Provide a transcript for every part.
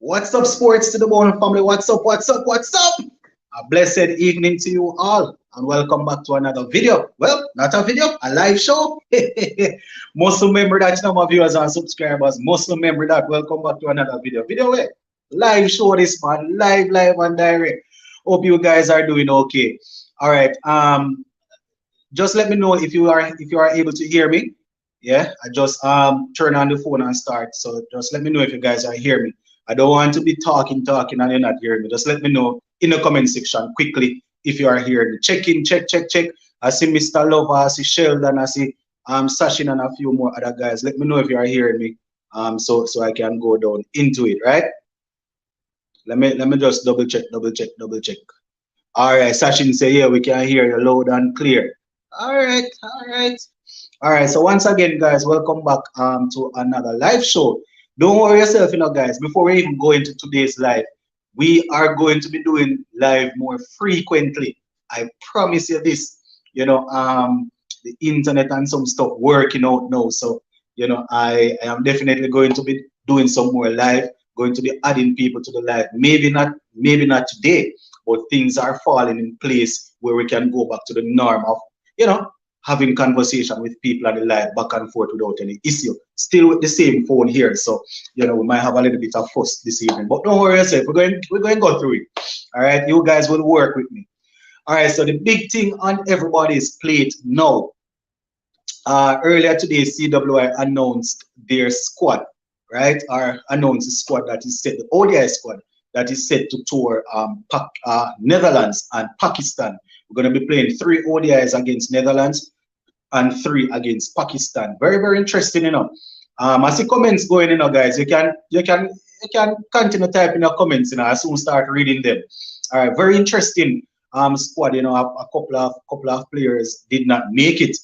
What's up, sports to the bone family? What's up? What's up? What's up? A blessed evening to you all, and welcome back to another video. Well, not a video, a live show. Must remember that some of viewers and subscribers must remember that. Welcome back to another video. Video where? Live show this man, live and direct. Hope you guys are doing okay. All right. Just let me know if you are able to hear me. Yeah, I just turn on the phone and start. So just let me know if you guys are hearing me. I don't want to be talking and you're not hearing me. Just let me know in the comment section quickly if you are hearing me. Check in, check. I see Mr. Lover, I see Sheldon, I see Sashin and a few more other guys. Let me know if you are hearing me. So I can go down into it, right? Let me just double check. All right, Sashin say, yeah, we can hear you loud and clear. All right. So once again, guys, welcome back to another live show. Don't worry yourself, guys. Before we even go into today's live, we are going to be doing live more frequently. I promise you this. The internet and some stuff working out now. So, I am definitely going to be doing some more live, going to be adding people to the live. Maybe not today, but things are falling in place where we can go back to the norm of, having conversation with people on the live back and forth without any issue. Still with the same phone here, so we might have a little bit of fuss this evening. But don't worry yourself, we're going to go through it. All right, you guys will work with me. All right, so the big thing on everybody's plate now. Earlier today, CWI announced their squad, right? Or announced the squad that is set, the ODI squad that is set to tour Netherlands and Pakistan. We're going to be playing 3 ODIs against Netherlands and 3 against Pakistan. Very interesting, I see comments going, guys. You can continue typing your comments, I soon start reading them. All right, very interesting squad. A couple of players did not make it,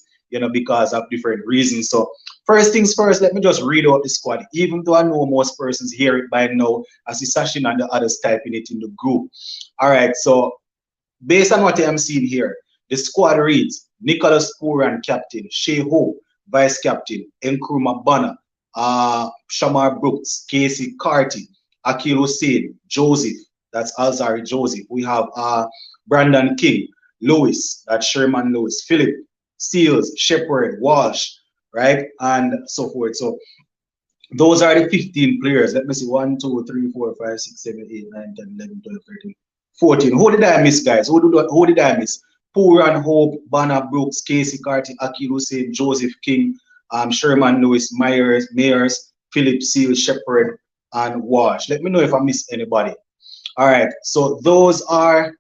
because of different reasons. So first things first, let me just read out the squad. Even though I know most persons hear it by now, I see Sashin and the others typing it in the group. All right, so based on what I'm seeing here, the squad reads: Nicholas Puran, captain; Shea Ho, vice captain; Nkrumah Banner, Shamar Brooks, Casey Carty, Akil Hussein, Joseph, that's Alzari Joseph. We have Brandon King, Lewis, that's Sherman Lewis, Philip, Seals, Shepherd, Walsh, right, and so forth. So those are the 15 players. Let me see: 1, 2, 3, 4, 5, 6, 7, 8, 9, 10, 11, 12, 13, 14. Who did I miss, guys? Who did I miss? Puran, Hope, Banner, Brooks, Casey Carty, Akil Hussein, Joseph King, Sherman Lewis, Mayers, Philip, Seal, Shepherd, and Walsh. Let me know if I missed anybody. All right. So those are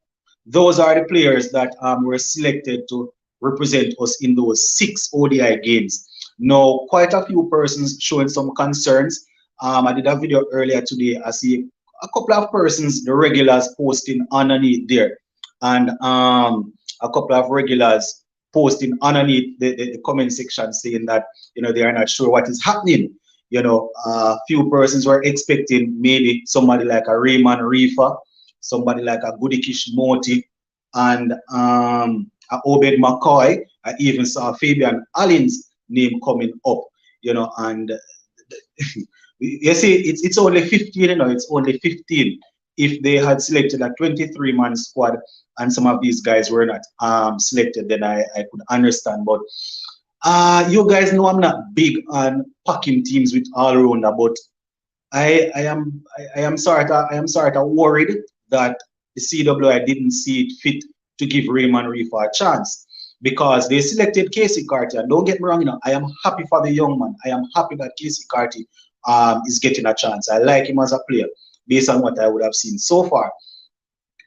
the players that were selected to represent us in those 6 ODI games. Now, quite a few persons showing some concerns. I did a video earlier today. I see a couple of persons, the regulars, posting underneath there, and a couple of regulars posting underneath the comment section saying that they are not sure what is happening. A few persons were expecting maybe somebody like a Raymond Reefer, somebody like a Gudikish Moti, and a Obed McCoy. I even saw Fabian Allen's name coming up, and you see, it's only 15, it's only 15. If they had selected a 23-man squad and some of these guys were not selected, then I could understand. But you guys know I'm not big on packing teams with all-rounder, but I am sort of worried that the CWI didn't see it fit to give Raymond Reefer a chance, because they selected Casey Carty. And don't get me wrong, I am happy for the young man. I am happy that Casey Carty is getting a chance. I like him as a player based on what I would have seen so far.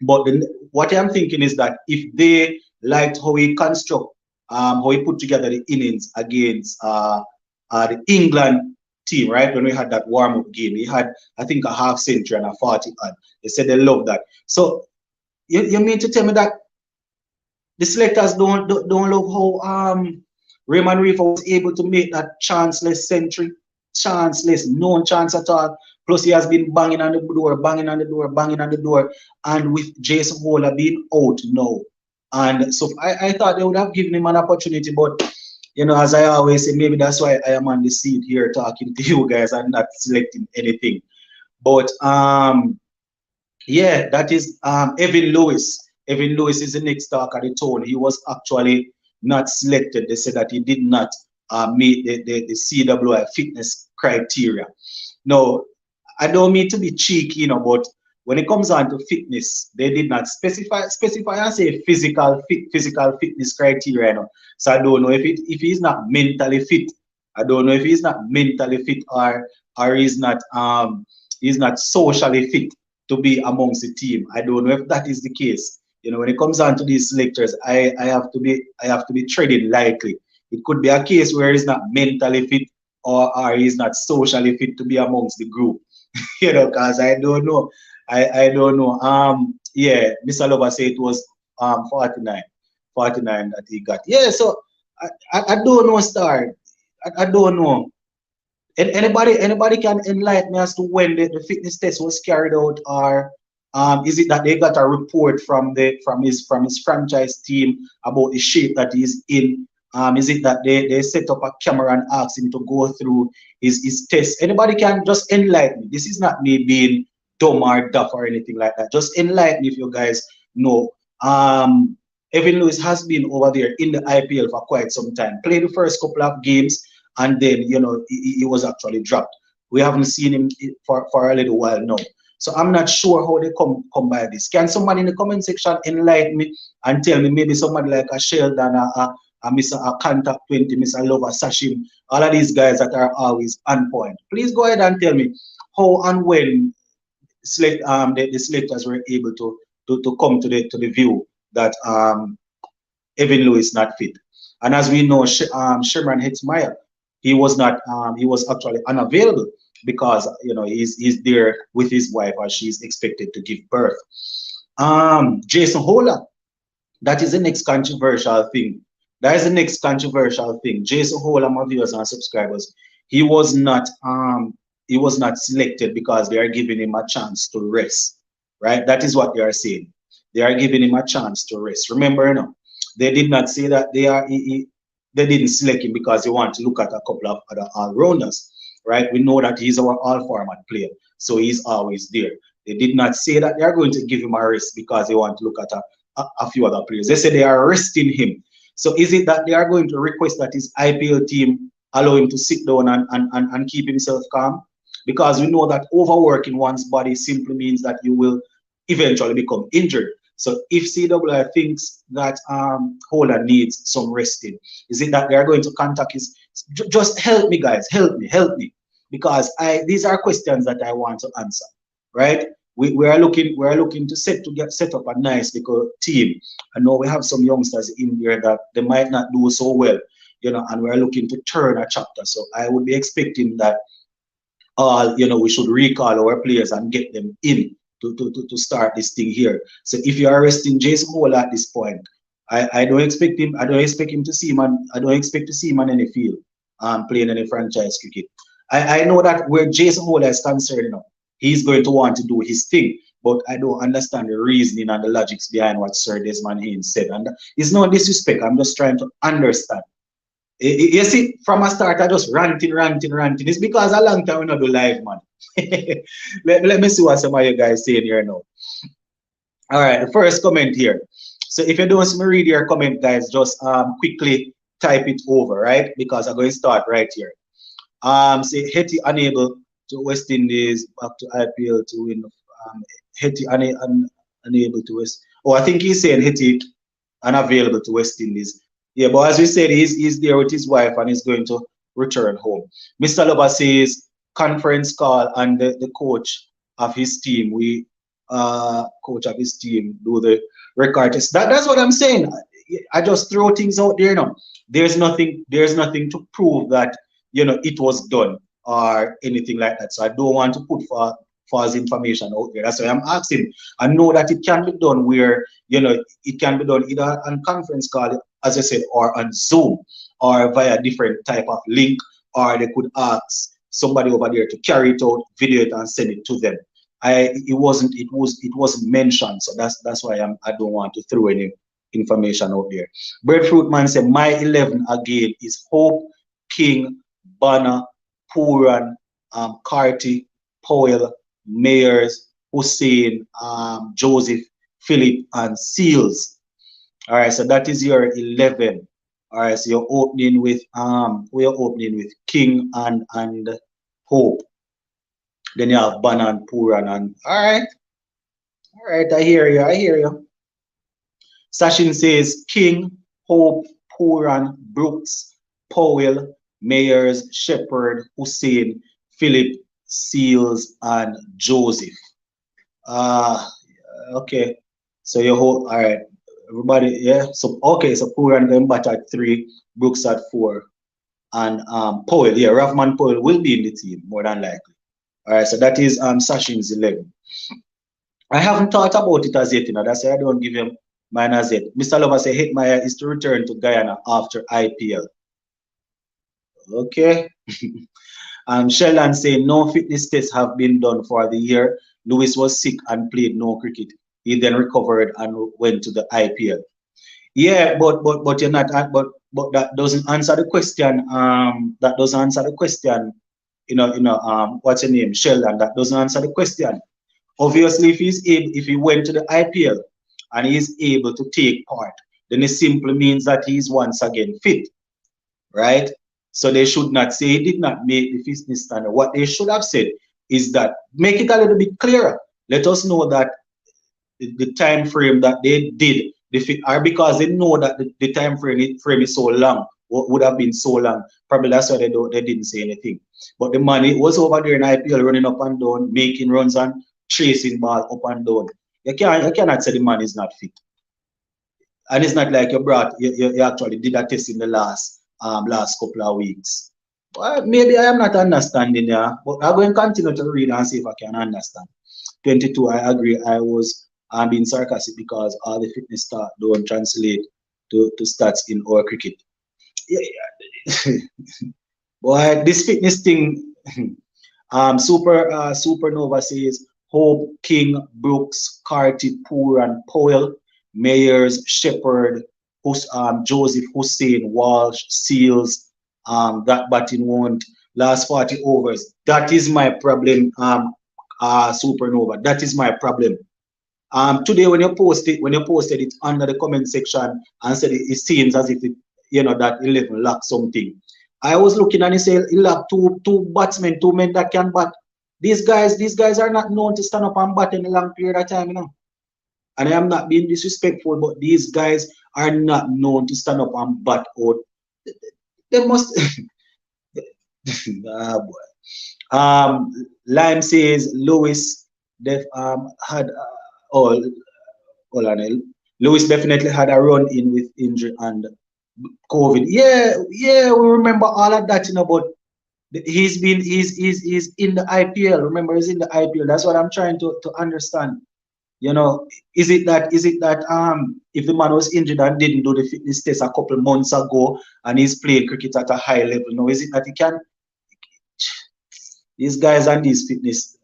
But what I'm thinking is that if they liked how he how he put together the innings against the England team, right, when we had that warm-up game, he had, I think, a half century and a 40 odd. They said they love that. So you mean to tell me that the selectors don't love how Raymond Reefer was able to make that chanceless century? Chanceless, no chance at all. Plus, he has been banging on the door, and with Jason Holler being out now. And so I thought they would have given him an opportunity, but as I always say, maybe that's why I am on the seat here talking to you guys and not selecting anything. But yeah, that is Evan Lewis. Evan Lewis is the next talk at the tone. He was actually not selected. They said that he did not meet the CWI fitness criteria. No, I don't mean to be cheeky, but when it comes on to fitness, they did not specify and say physical fitness criteria. So I don't know if he's not mentally fit. I don't know if he's not mentally fit or he's not socially fit to be amongst the team. I don't know if that is the case. When it comes on to these selectors, I have to be treading lightly. It could be a case where he's not mentally fit or he's not socially fit to be amongst the group. Because I don't know. I don't know. Yeah, Mr. Lover said it was 49, 49 that he got. Yeah, so I don't know, Star. I don't know. Anybody can enlighten me as to when the fitness test was carried out, or is it that they got a report from his franchise team about the shape that he's in? Is it that they set up a camera and asked him to go through his test? Anybody can just enlighten me. This is not me being dumb or duff or anything like that. Just enlighten me if you guys know. Evan Lewis has been over there in the IPL for quite some time. Played the first couple of games, and then he was actually dropped. We haven't seen him for a little while now. So I'm not sure how they come by this. Can somebody in the comment section enlighten me and tell me, maybe somebody like a Sheldon, a Mr. A Contact 20, Mr. Lover, Sashim, all of these guys that are always on point. Please go ahead and tell me how and when the selectors were able to come to the view that Evan Lewis not fit. And as we know, Sherman Hetzmeyer, he was not he was actually unavailable because he's there with his wife as she's expected to give birth. Jason Hola, that is the next controversial thing. That is the next controversial thing. Jason Hola, my viewers and subscribers, he was not selected because they are giving him a chance to rest. Right? That is what they are saying. They are giving him a chance to rest. Remember, they did not say that they didn't select him because they want to look at a couple of other all-rounders, right? We know that he's our all-format player, so he's always there. They did not say that they are going to give him a rest because they want to look at a few other players. They said they are resting him. So is it that they are going to request that his IPL team allow him to sit down and keep himself calm? Because we know that overworking one's body simply means that you will eventually become injured. So if CWI thinks that Holder needs some resting, is it that they are going to contact his? Just help me, guys. Help me, because these are questions that I want to answer. Right? We are looking to set up a nice little team. I know we have some youngsters in there that they might not do so well, and we're looking to turn a chapter. So I would be expecting that we should recall our players and get them in to start this thing here. So if you are resting Jason Hall at this point, I don't expect him. I don't expect him to see him. I don't expect to see him on any field playing any franchise cricket. I know that where Jason Hall is concerned, he's going to want to do his thing. But I don't understand the reasoning and the logics behind what Sir Desmond Haynes said. And it's no disrespect. I'm just trying to understand. You see, from a start, I just ranting. It's because a long time we not do live, man. let me see what some of you guys saying here now. All right, the first comment here. So if you don't see me read your comment, guys, just quickly type it over, right? Because I'm going to start right here. Say Hetty unable to West Indies back to IPL to win. Hetty unable to West. Oh, I think he's saying Hetty unavailable to West Indies. Yeah, but as we said, he's there with his wife and he's going to return home. Mr. Lover says conference call and the coach of his team, coach of his team do the record test. That's what I'm saying. I just throw things out there now. There's nothing to prove that it was done or anything like that. So I don't want to put false information out there. That's why I'm asking. I know that it can be done where it can be done either on conference call, as I said, or on Zoom, or via different type of link, or they could ask somebody over there to carry it out, video it, and send it to them. It wasn't mentioned, so that's why I don't want to throw any information out there. Breadfruit man said my 11 again is Hope, King, Banner, Puran, Carty, Powell, Mayers, Hussein, Joseph, Philip, and Seals. All right, so that is your 11. All right, so you're opening with we're opening with King and Hope. Then you have Ban and Puran and all right, I hear you, I hear you. Sachin says King, Hope, Puran, Brooks, Powell, Mayers, Shepherd, Hussein, Philip, Seals, and Joseph. Uh okay. So you hold all right. Everybody, yeah. So okay, so Puran going back at 3, Brooks at 4, and Powell, yeah, Rahman Powell will be in the team more than likely. All right, so that is Sachin's 11. I haven't thought about it as yet, you know. That's why I don't give him mine as yet. Mr. Lover say Hitmaya is to return to Guyana after IPL. Okay. Sheldon say no fitness tests have been done for the year. Lewis was sick and played no cricket. He then recovered and went to the IPL. Yeah, but you're not but that doesn't answer the question. That doesn't answer the question. What's your name? Sheldon. That doesn't answer the question. Obviously, if he went to the IPL and he's able to take part, then it simply means that he's once again fit, right? So they should not say he did not make the fitness standard. What they should have said is that make it a little bit clearer. Let us know that the time frame that they did the fit are because they know that the time frame is so long, would have been so long. Probably that's why they didn't say anything. But the man was over there in IPL running up and down, making runs and chasing ball up and down. You cannot say the man is not fit. And it's not like you actually did a test in the last couple of weeks. Well, maybe I am not understanding, yeah, but I'm going to continue to read and see if I can understand. 22, I agree. I'm being sarcastic because all the fitness stats don't translate to stats in our cricket. Yeah, yeah. Boy, this fitness thing, Supernova says Hope, King, Brooks, Carty, Poor, and Powell, Mayers, Shepherd, Joseph, Hussein, Walsh, Seals, that batting won't last 40 overs. That is my problem, Supernova. That is my problem. Today when you posted it under the comment section and said it seems as if that 11 lacks something. I was looking and he said he lacked two batsmen, 2 men that can bat. These guys are not known to stand up and bat in a long period of time, And I am not being disrespectful, but these guys are not known to stand up and bat out. They must. Ah, boy. Lime says Lewis they've had oh hold on. Lewis definitely had a run in with injury and COVID. Yeah, we remember all of that, but he's in the IPL. Remember, he's in the IPL. That's what I'm trying to understand. Is it that if the man was injured and didn't do the fitness test a couple months ago and he's playing cricket at a high level now, is it that he can these guys and these fitness,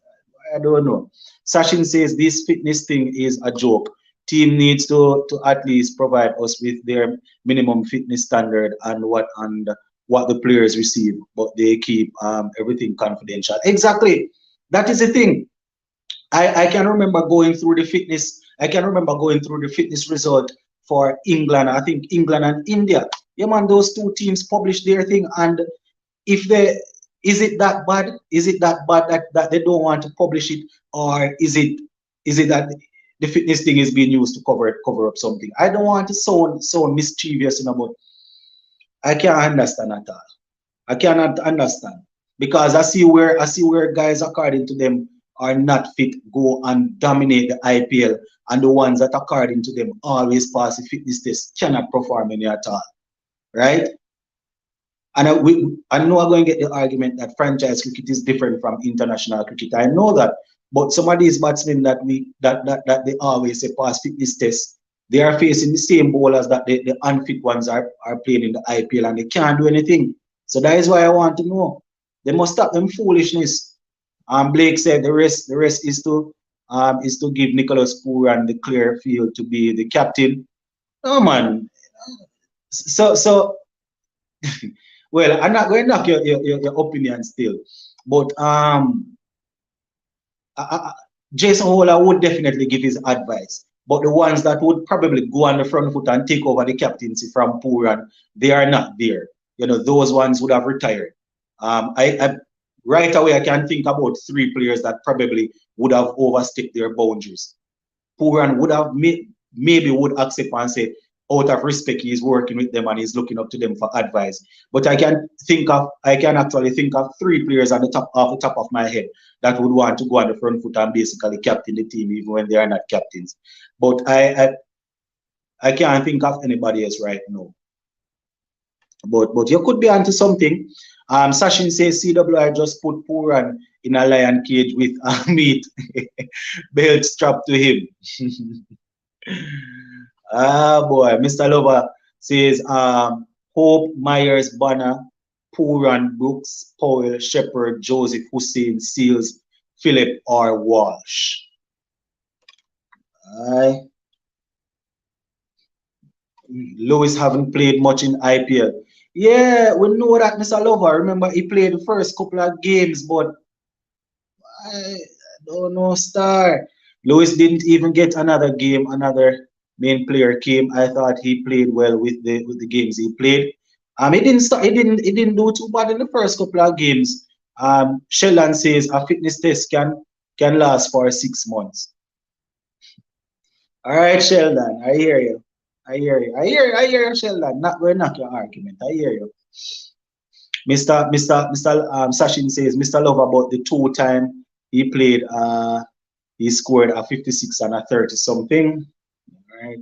I don't know. Sachin says this fitness thing is a joke. Team needs to at least provide us with their minimum fitness standard and what the players receive, but they keep everything confidential. Exactly. That is the thing. I can remember going through the fitness. I can remember going through the fitness result for England. I think England and India. Yeah, man, those two teams published their thing, and if they is it that bad? Is it that bad that they don't want to publish it, or is it that the fitness thing is being used to cover up something? I don't want to sound mischievous, but I can't understand at all. I cannot understand because I see where guys according to them are not fit go and dominate the IPL, and the ones that according to them always pass the fitness test cannot perform any at all, right? And I know I'm going to get the argument that franchise cricket is different from international cricket. I know that, but some of these batsmen that they always say pass fitness tests, they are facing the same bowlers that the unfit ones are playing in the IPL, and they can't do anything. So that is why I want to know. They must stop them foolishness. Blake said the rest is to give Nicholas Pooran the clear field to be the captain. No man. So well, I'm not going to knock your opinion still, but Jason Holler would definitely give his advice. But the ones that would probably go on the front foot and take over the captaincy from Puran, they are not there. You know, those ones would have retired. I right away I can think about three players that probably would have overstepped their boundaries. Puran would have maybe would accept and say, out of respect, he's working with them and he's looking up to them for advice. But I can actually think of three players at the top off the top of my head that would want to go on the front foot and basically captain the team even when they are not captains. But I can't think of anybody else right now. But you could be onto something. Sachin says CWI just put Puran in a lion cage with a meat belt strapped to him. Ah boy, Mr. Lover says Hope, Myers, Banner, Puran, Brooks, Powell, Shepard, Joseph, Hussein, Seals, Philip, or Walsh. Lewis haven't played much in IPL. Yeah, we know that, Mr. Lover. Remember, he played the first couple of games, but I don't know, Star. Lewis didn't even get another game. Another main player came. I thought he played well with the games he played. He didn't start. He didn't do too bad in the first couple of games. Sheldon says a fitness test can last for 6 months. All right, Sheldon, I hear you. I hear you. I hear you, Sheldon. Not we're not your argument. I hear you. Mr. Sachin says, Mr. Love about the two-time he played, he scored a 56 and a 30 something. All right.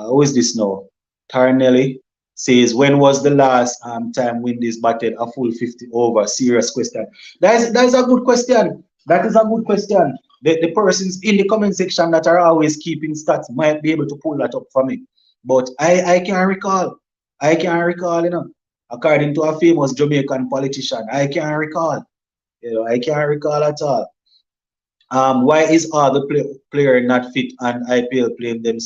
Who is this now? Tarnelli says, when was the last time Windies batted a full 50 over? Serious question. That's a good question. That is a good question. The persons in the comment section that are always keeping stats might be able to pull that up for me. But I can't recall. I can't recall, you know. According to a famous Jamaican politician, I can't recall. You know, I can't recall at all. Why is all the player not fit and IPL paying them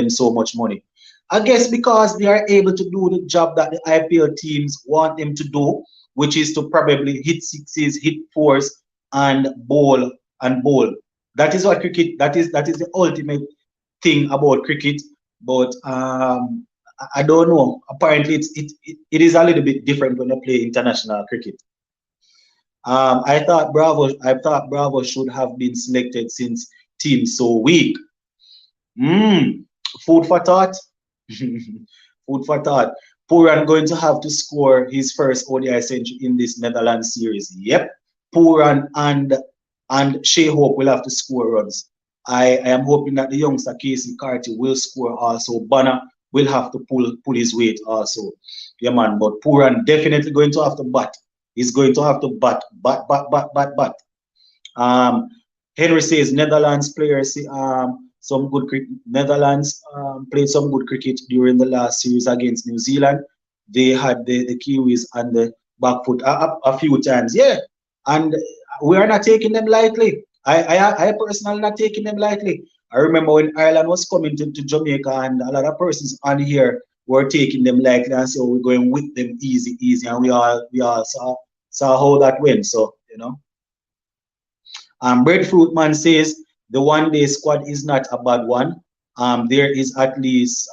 so much money? I guess because they are able to do the job that the IPL teams want them to do, which is to probably hit sixes, hit fours, and bowl and bowl. That is what cricket. That is the ultimate thing about cricket. But I don't know. Apparently, it is a little bit different when you play international cricket. I thought Bravo should have been selected since team so weak. Food for thought. Food for thought. Puran going to have to score his first ODI century in this Netherlands series. Yep. Puran and Shea Hope will have to score runs. I am hoping that the youngster Casey Carty will score also. Banner will have to pull his weight also. Yeah, man. But Puran definitely going to have to bat. He's going to have to bat. Henry says Netherlands players some good cricket. Netherlands played some good cricket during the last series against New Zealand. They had the Kiwis on the back foot a few times. Yeah, and we are not taking them lightly. I personally not taking them lightly. I remember when Ireland was coming to Jamaica and a lot of persons on here were taking them lightly and so we're going with them easy, and we all saw how that went. So you know. Breadfruit Man says the one-day squad is not a bad one. There is at least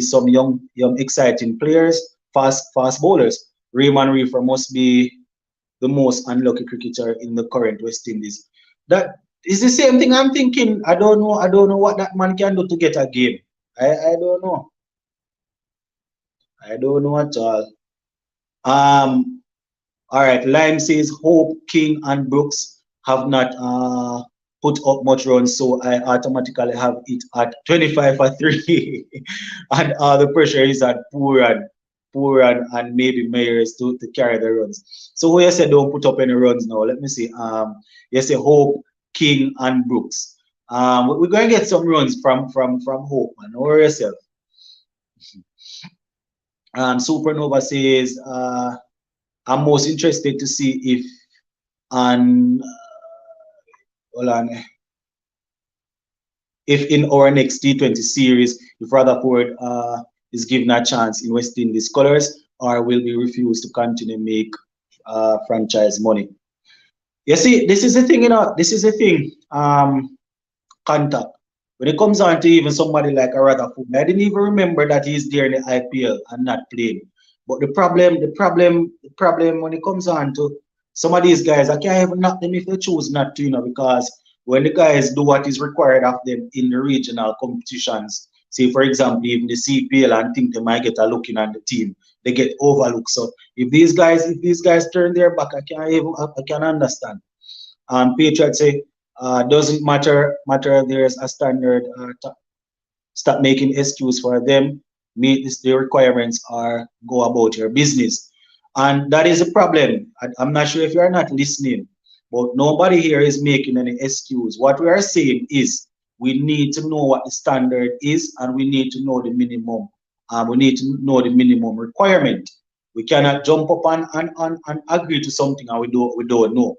some young exciting players, fast bowlers. Raymond Reefer must be the most unlucky cricketer in the current West Indies. That is the same thing I'm thinking. I don't know what that man can do to get a game. I don't know. I don't know at all. All right, Lime says Hope, King, and Brooks have not put up much runs, so I automatically have it at 25 for 3. And the pressure is at Puran and maybe Mayers to carry the runs. So who you said don't put up any runs now? Let me see. You say Hope, King, and Brooks. We're going to get some runs from Hope, man. Don't worry yourself. Supernova says I'm most interested to see if hold on, if in our next T20 series, if Rutherford is given a chance in West Indies colours, or will be refused to continue make franchise money. You see, this is the thing, you know, this is the thing. Contact. When it comes on to even somebody like a Rutherford, I didn't even remember that he's there in the IPL and not playing. But the problem when it comes on to some of these guys, I can't even knock them if they choose not to, you know, because when the guys do what is required of them in the regional competitions, say for example, even the CPL and think they might get a look in on the team, they get overlooked. So if these guys turn their back, I can understand. Patriots say doesn't matter there's a standard. Stop making excuse for them. Meet the requirements or go about your business. And that is a problem. I'm not sure if you are not listening, but nobody here is making any excuse. What we are saying is we need to know what the standard is and we need to know the minimum. We need to know the minimum requirement. We cannot jump up and agree to something and we don't know.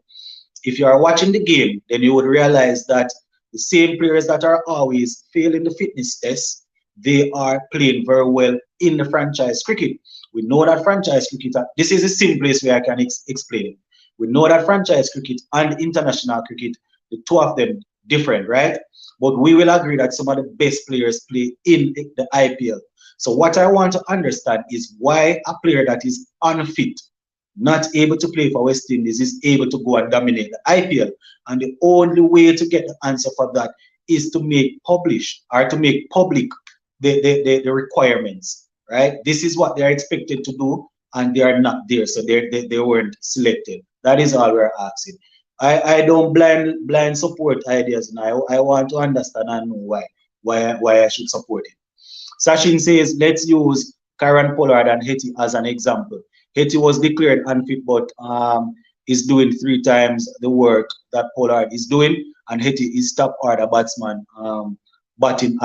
If you are watching the game, then you would realize that the same players that are always failing the fitness test, they are playing very well in the franchise cricket. We know that franchise cricket, this is the simplest way I can explain it. We know that franchise cricket and international cricket, the two of them different, right? But we will agree that some of the best players play in the IPL. So what I want to understand is why a player that is unfit, not able to play for West Indies, is able to go and dominate the IPL. And the only way to get the answer for that is to make publish or to make public the requirements, right? This is what they're expected to do, and they are not there, so they weren't selected. That is all we're asking. I don't blind support ideas, and I want to understand and know why I should support it. Sachin says, let's use Karen Pollard and Hetty as an example. Hetty was declared unfit, but is doing 3 times the work that Pollard is doing, and Hetty is top order batsman, batting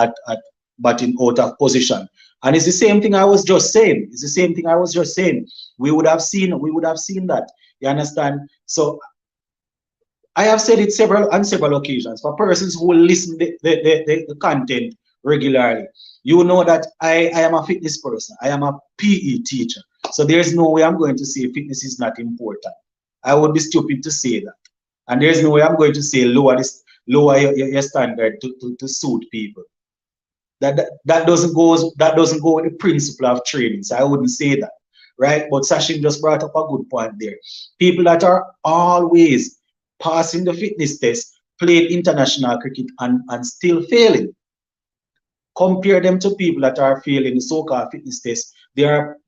batting out of position. And it's the same thing I was just saying. It's the same thing I was just saying. We would have seen that. You understand? So I have said it several occasions for persons who listen the content regularly. You know that I am a fitness person. I am a PE teacher. So there's no way I'm going to say fitness is not important. I would be stupid to say that. And there's no way I'm going to say lower your standard to suit people. That doesn't go with the principle of training. So I wouldn't say that. Right? But Sachin just brought up a good point there. People that are always passing the fitness test, playing international cricket and still failing. Compare them to people that are failing the so-called fitness test. They are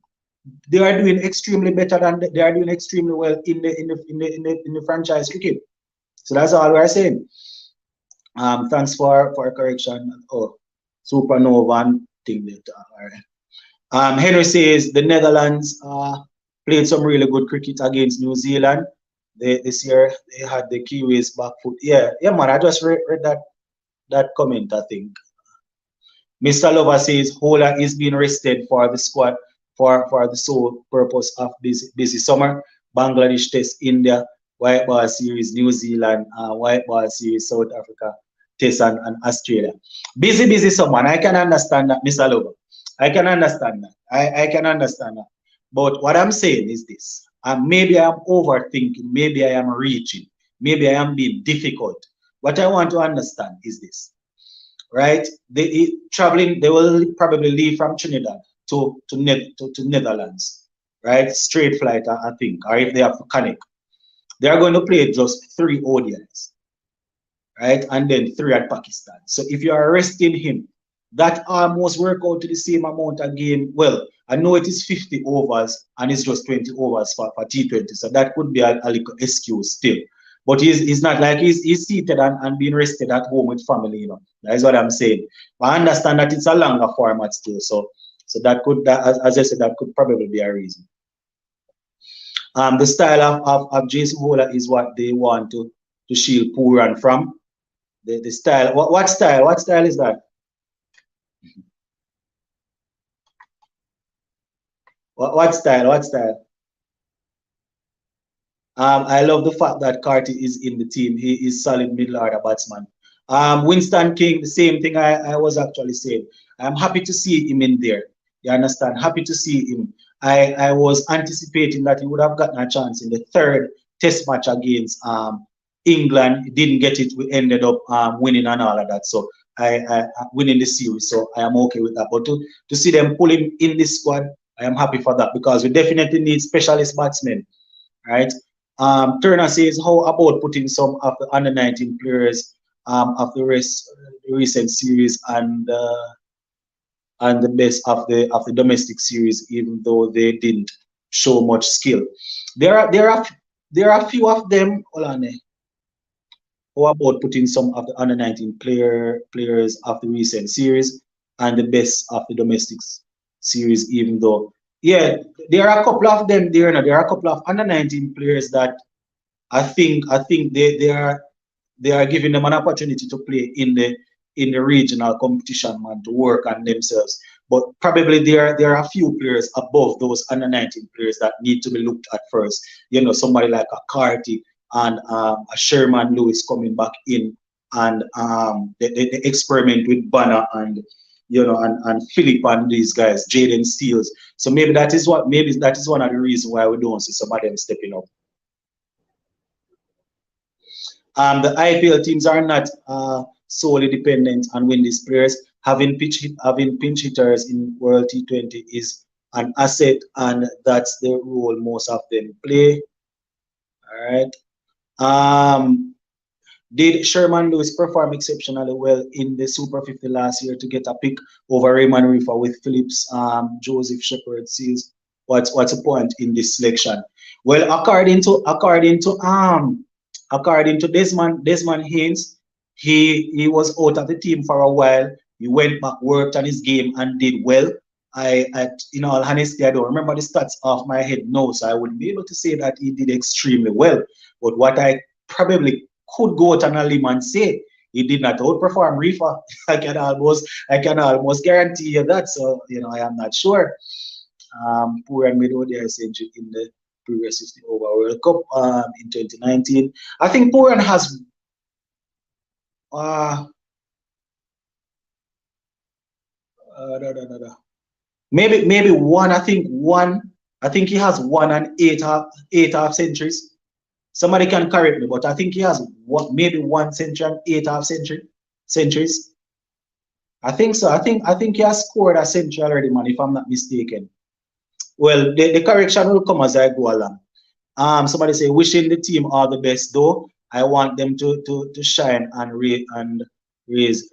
doing extremely better than they are doing extremely well in the franchise cricket. So that's all we're saying. Thanks for correction. Oh, supernova and thing that. All right. Henry says the Netherlands played some really good cricket against New Zealand. This year they had the Kiwis back foot. Yeah, man. I just read that comment. I think Mr. Lover says Hola is being rested for the squad for the sole purpose of busy summer. Bangladesh Test, India, White Ball Series, New Zealand, White Ball Series, South Africa, Test and Australia. Busy summer. And I can understand that, Mr. Lover. I can understand that. I can understand that. But what I'm saying is this. Maybe I'm overthinking. Maybe I am reaching. Maybe I am being difficult. What I want to understand is this, right? They will probably leave from Trinidad to Netherlands, right? Straight flight, I think, or if they have to connect. They are going to play just 3 ODIs, right? And then 3 at Pakistan. So if you are resting him, that almost work out to the same amount of game. Well, I know it is 50 overs and it's just 20 overs for T20. So that could be a little excuse still. But he's not like he's seated and being rested at home with family, you know. That is what I'm saying. But I understand that it's a longer format still. So that could, as I said, that could probably be a reason. The style of Jason Hola is what they want to shield Pooran from. The style. What style? What style is that? What style? What style? I love the fact that Carty is in the team. He is solid middle order batsman. Winston King, the same thing I was actually saying. I'm happy to see him in there. You understand? Happy to see him. I was anticipating that he would have gotten a chance in the 3rd test match against England. Didn't get it. We ended up winning and all of that. So I winning the series. So I am okay with that. But to see them pull him in this squad, I am happy for that because we definitely need specialist batsmen, right? Turner says, how about putting some of the under 19 players of the recent series and the best of the domestic series, even though they didn't show much skill. There are a few of them. Hold on, how about putting some of the under 19 players of the recent series and the best of the domestic series, even though, yeah, there are a couple of them there. Now, there are a couple of under 19 players that I think they are giving them an opportunity to play in the regional competition, man, to work on themselves. But probably there are a few players above those under 19 players that need to be looked at first. Somebody like a Carty and a Sherman Lewis coming back in, and they experiment with Banner and and Philip and these guys, Jaden Steels. So maybe that is one of the reasons why we don't see some of them stepping up. The IPL teams are not solely dependent on Wendy's players. Having pinch hitters in World T20 is an asset, and that's the role most of them play. All right. Did Sherman Lewis perform exceptionally well in the Super 50 last year to get a pick over Raymond Reefer with Phillips? Joseph Shepard says, what's the point in this selection? Well, according to Desmond Haynes, he was out of the team for a while. He went back, worked on his game, and did well. In all honesty, I don't remember the stats off my head now, so I wouldn't be able to say that he did extremely well. But what I probably could go out on a limb and say, he did not outperform Reefer. I can almost guarantee you that. So I am not sure. Pooran made ODI century in the previous 60 over World Cup in 2019. I think Pooran has maybe one. I think he has 1 and 8 half centuries. Somebody can correct me, but I think he has maybe 1 century and 8 half centuries. I think so. I think he has scored a century already, man, if I'm not mistaken. Well, the correction will come as I go along. Somebody say, wishing the team all the best, though. I want them to shine and raise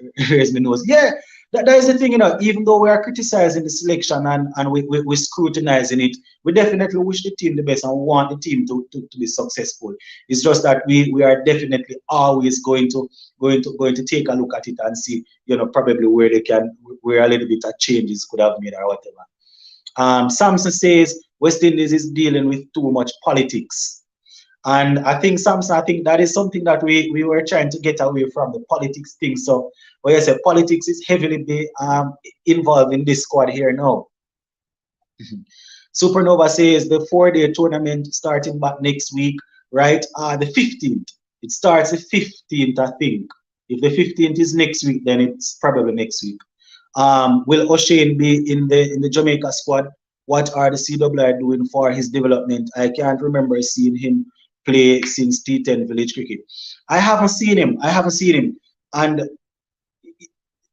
my nose. Yeah, that is the thing, even though we are criticizing the selection and we're scrutinizing it, we definitely wish the team the best and want the team to be successful. It's just that we are definitely always going to take a look at it and see, probably where a little bit of changes could have made or whatever. Samson says West Indies is dealing with too much politics. And I think that is something that we were trying to get away from, the politics thing. So, when I say politics is heavily involved in this squad here now. Supernova says the 4-day tournament starting back next week, right? The 15th. It starts the 15th, I think. If the 15th is next week, then it's probably next week. Will O'Shane be in the Jamaica squad? What are the CWI doing for his development? I can't remember seeing him play since T10 Village Cricket. I haven't seen him. And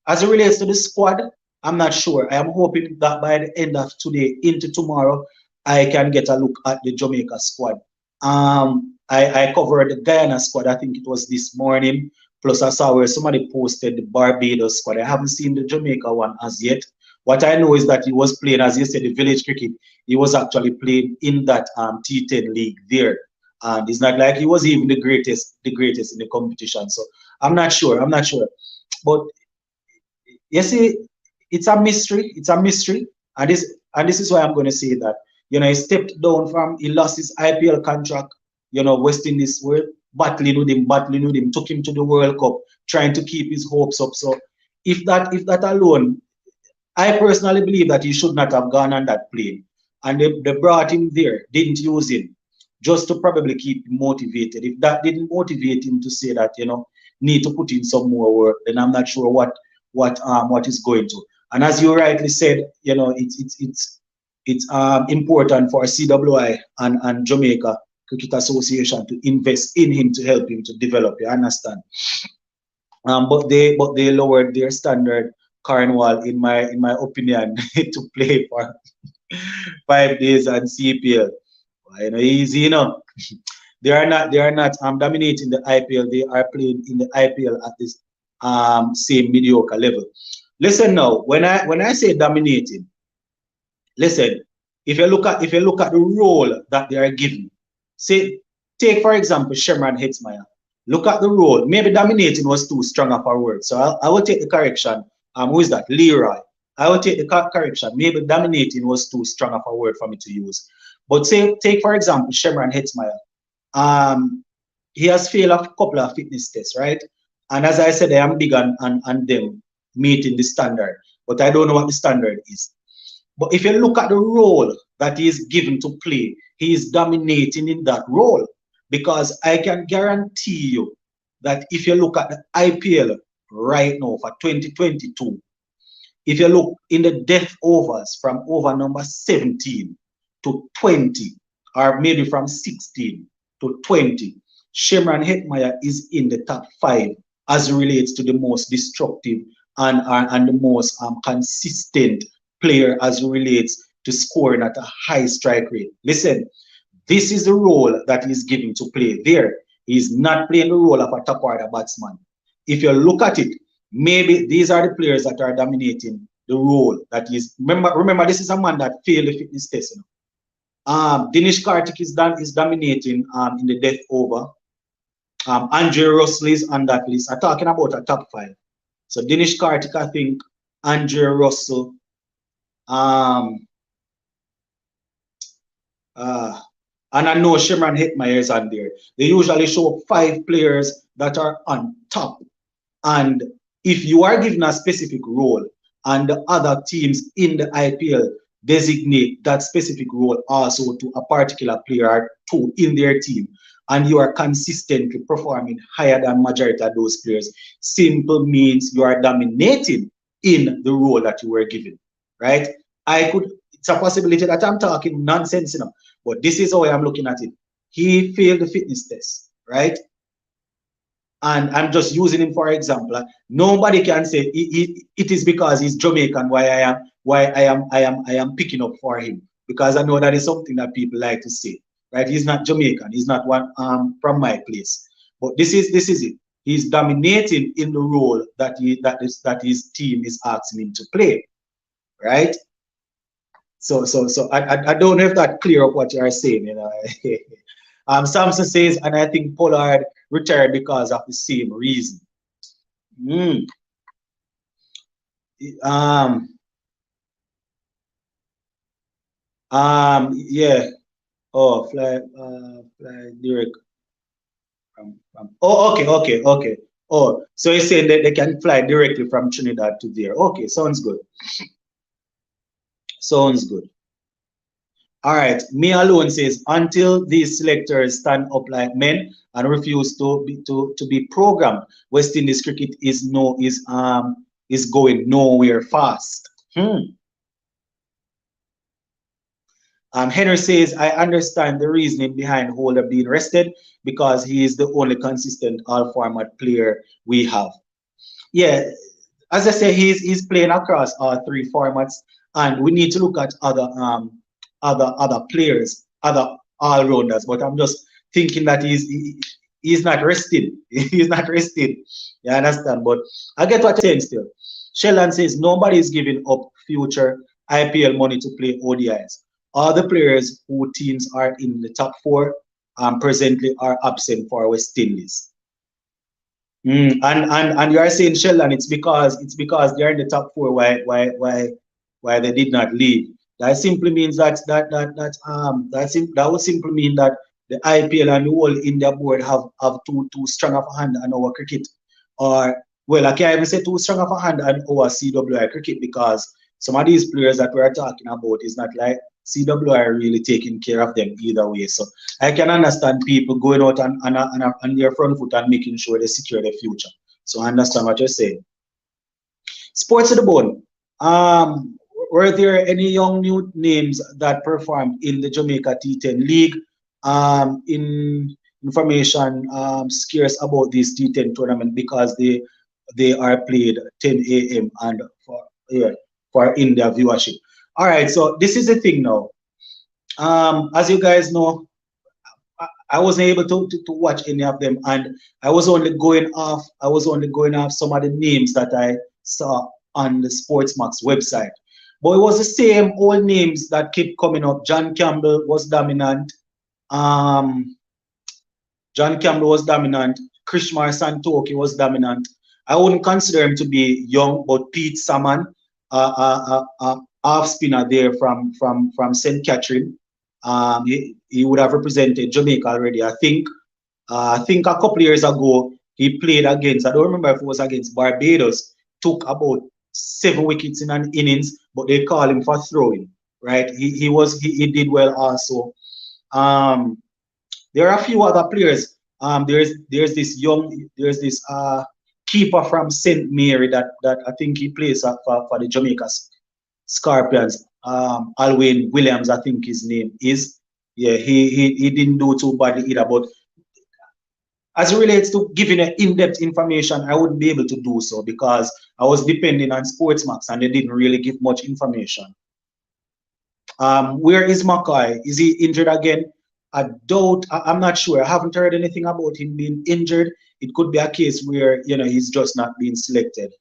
as it relates to the squad, I'm not sure. I am hoping that by the end of today into tomorrow, I can get a look at the Jamaica squad. I covered the Guyana squad, I think it was this morning. Plus, I saw where somebody posted the Barbados squad. I haven't seen the Jamaica one as yet. What I know is that he was playing, as you said, the village cricket. He was actually playing in that T10 league there. And it's not like he was even the greatest in the competition. So I'm not sure. But you see, it's a mystery. And this is why I'm going to say that. He stepped down he lost his IPL contract. West Indies were battling with him, took him to the World Cup, trying to keep his hopes up. So if that alone, I personally believe that he should not have gone on that plane. And they brought him there, didn't use him, just to probably keep him motivated. If that didn't motivate him to say that, need to put in some more work, then I'm not sure what is going to. And as you rightly said, it's important for CWI and Jamaica Cricket Association to invest in him to help him to develop. You understand? But they lowered their standard, Cornwall, in my opinion, to play for 5 days on CPL. You know, easy, you know. They are not dominating the IPL. They are playing in the IPL at this same mediocre level. Listen now, when I say dominating, listen, if you look at the role that they are given, say take for example Sherman Hitzmaier. Look at the role. Maybe dominating was too strong of a word, so I will take the correction. Who is that? Leroy. I will take the correction. Maybe dominating was too strong of a word for me to use. But say take for example Sherman Hitzmaier. Um, he has failed a couple of fitness tests, right? And as I said, I am big on them meeting the standard, but I don't know what the standard is. But if you look at the role that he is given to play, he is dominating in that role. Because I can guarantee you that if you look at the IPL right now for 2022, if you look in the death overs from over number 17 to 20, or maybe from 16 to 20, Shimron Hetmeyer is in the top 5 as it relates to the most destructive and the most consistent player as it relates to scoring at a high strike rate. Listen, this is the role that he's given to play there. He's not playing the role of a top order batsman. If you look at it, maybe these are the players that are dominating the role that is. Remember, this is a man that failed the fitness test. You know? Dinesh Karthik is dominating in the death over. Andre Russell is on that list. I'm talking about a top 5. So Dinesh Karthik, I think, Andre Russell, um, uh, and I know Shimron Hetmeyer is on there. They usually show 5 players that are on top. And if you are given a specific role and the other teams in the IPL designate that specific role also to a particular player or 2 in their team, and you are consistently performing higher than majority of those players, simple means you are dominating in the role that you were given, right? It's a possibility that I'm talking nonsense, you know, but this is how I'm looking at it. He failed the fitness test, right? And I'm just using him for example. Nobody can say it is because he's Jamaican why I am picking up for him, because I know that is something that people like to say, right? He's not Jamaican. He's not one from my place. But this is it. He's dominating in the role that his team is asking him to play, right? So I don't know if that clear up what you are saying, you know. Samson says, and I think Pollard retired because of the same reason. Mm. Yeah. Oh, fly direct from. Oh, okay. Oh, so you're saying that they can fly directly from Trinidad to there. Okay, sounds good. Sounds good. All right, me alone says until these selectors stand up like men and refuse to be programmed, West Indies cricket is going nowhere fast. Henry says, I understand the reasoning behind Holder being rested because he is the only consistent all format player we have. Yeah, as I say, he's playing across all 3 formats, and we need to look at other players, other all rounders. But I'm just thinking that he's not resting. He's not resting. You understand? But I get what you're saying still. Sheldon says nobody is giving up future IPL money to play ODIs. All the players who teams are in the top 4 presently are absent for West Indies. And you are saying Sheldon, it's because they're in the top 4. Why they did not leave? That simply means that would simply mean that the IPL and the whole India board have too strong of a hand on our cricket, or well, I can't even say too strong of a hand on our CWI cricket, because some of these players that we're talking about is not like CWI really taking care of them either way. So I can understand people going out on their front foot and making sure they secure their future. So I understand what you're saying. Sports to the bone. Were there any young new names that performed in the Jamaica T10 League? in information scarce about this T10 tournament because they are played 10 a.m. and for yeah, for India viewership. All right, so this is the thing now. As you guys know, I wasn't able to watch any of them, and I was only going off some of the names that I saw on the Sportsmax website. But it was the same old names that kept coming up. John Campbell was dominant. Um, John Campbell was dominant. Krishmar Santoki was dominant. I wouldn't consider him to be young, but Pete Salmon, half spinner there from St. Catherine. He would have represented Jamaica already. I think a couple years ago he played against. I don't remember if it was against Barbados. Took about 7 wickets in an innings, but they call him for throwing. Right? He did well also. Um, there are a few other players. There's this keeper from St. Mary that I think he plays for the Jamaica Scorpions. Alwyn Williams, I think his name is. Yeah, he didn't do too badly either. But as it relates to giving in-depth information, I wouldn't be able to do so because I was depending on Sportsmax and they didn't really give much information. Where is Mackay? Is he injured again? I'm not sure. I haven't heard anything about him being injured. It could be a case where, he's just not being selected.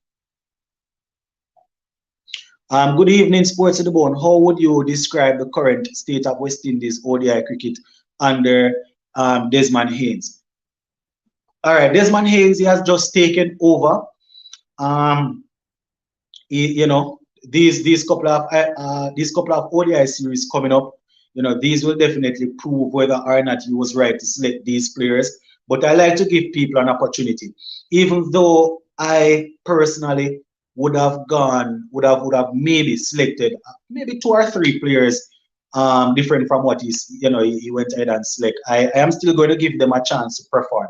Good evening, Sports to the Bone. How would you describe the current state of West Indies ODI cricket under Desmond Haynes? All right, Desmond Haynes, he has just taken over. You know, these couple of ODI series coming up, these will definitely prove whether or not he was right to select these players. But I like to give people an opportunity, even though I personally would have maybe selected maybe 2 or 3 players different from what he went ahead and select. I am still going to give them a chance to perform.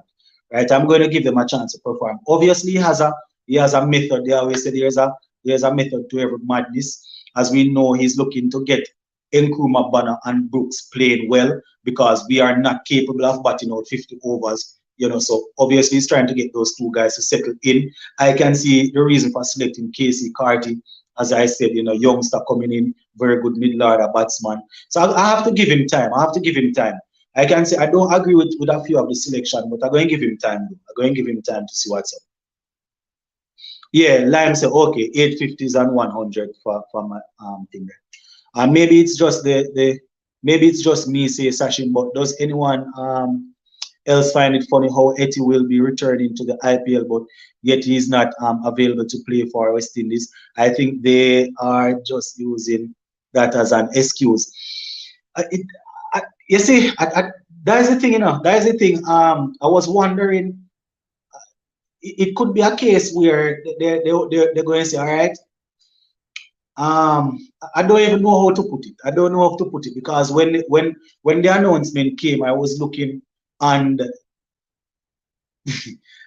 Right, I'm going to give them a chance to perform. Obviously, he has a method. They always say there's a method to every madness. As we know, he's looking to get Nkrumah, Banner, and Brooks playing well because we are not capable of batting out 50 overs. So obviously he's trying to get those 2 guys to settle in. I can see the reason for selecting Casey Carty, as I said, youngster coming in, very good middle order batsman. So I have to give him time. I can say I don't agree with a few of the selection, but I'm going to give him time. I'm going to give him time to see what's up. Yeah, Lime said okay, 850s and 100 for my thing there. Maybe it's just maybe it's just me say Sachin, but does anyone else find it funny how Etty will be returning to the IPL, but yet he's not available to play for West Indies? I think they are just using that as an excuse. You see, that is the thing, that is the thing. I was wondering, it could be a case where they're going to say, all right, I don't even know how to put it. I don't know how to put it because when the announcement came, I was looking and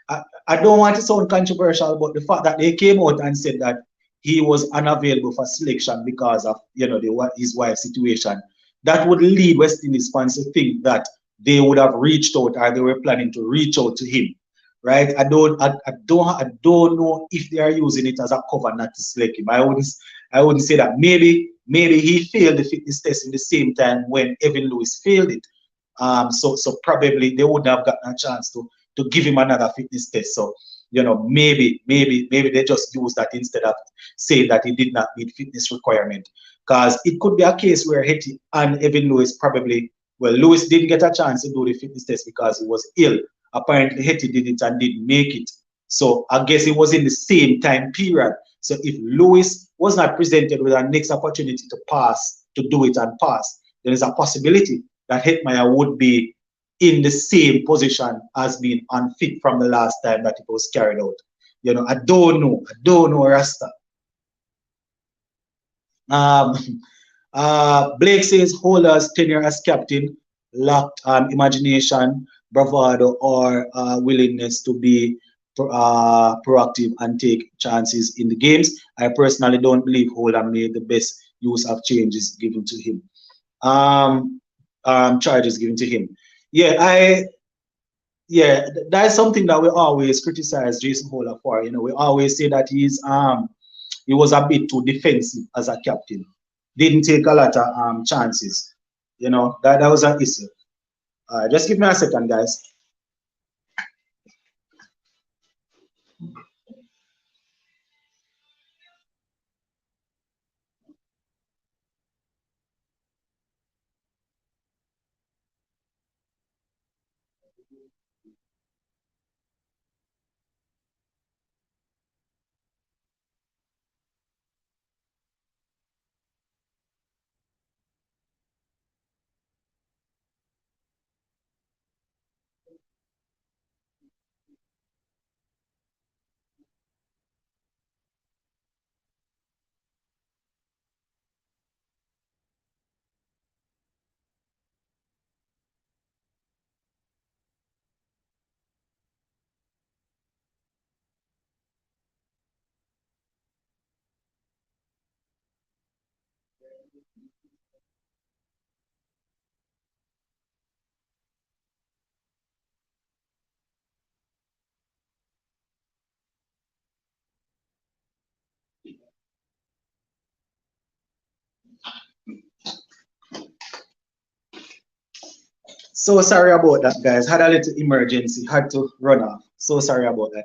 I don't want to sound controversial, but the fact that they came out and said that he was unavailable for selection because of his wife's situation, that would lead West Indies fans to think that they would have reached out or they were planning to reach out to him, right? I don't know if they are using it as a cover not to select him. I wouldn't say that. Maybe he failed the fitness test in the same time when Evan Lewis failed it. So probably they wouldn't have gotten a chance to give him another fitness test. So maybe they just use that instead of saying that he did not meet fitness requirement. Because it could be a case where Hetty and Evan Lewis Lewis didn't get a chance to do the fitness test because he was ill. Apparently Hetty did it and didn't make it. So I guess it was in the same time period. So if Lewis was not presented with a next opportunity to do it and pass, there is a possibility that Hetmeyer would be in the same position as being unfit from the last time that it was carried out. I don't know, Rasta. Blake says Holder's tenure as captain lacked imagination, bravado, or willingness to be proactive and take chances in the games. I personally don't believe Holder made the best use of changes given to him. charges given to him. Yeah, that's something that we always criticize Jason Holder for. You know, we always say that he was a bit too defensive as a captain. Didn't take a lot of chances. You know, that was an issue. Just give me a second, guys. So sorry about that, guys. Had a little emergency, had to run off. So sorry about that.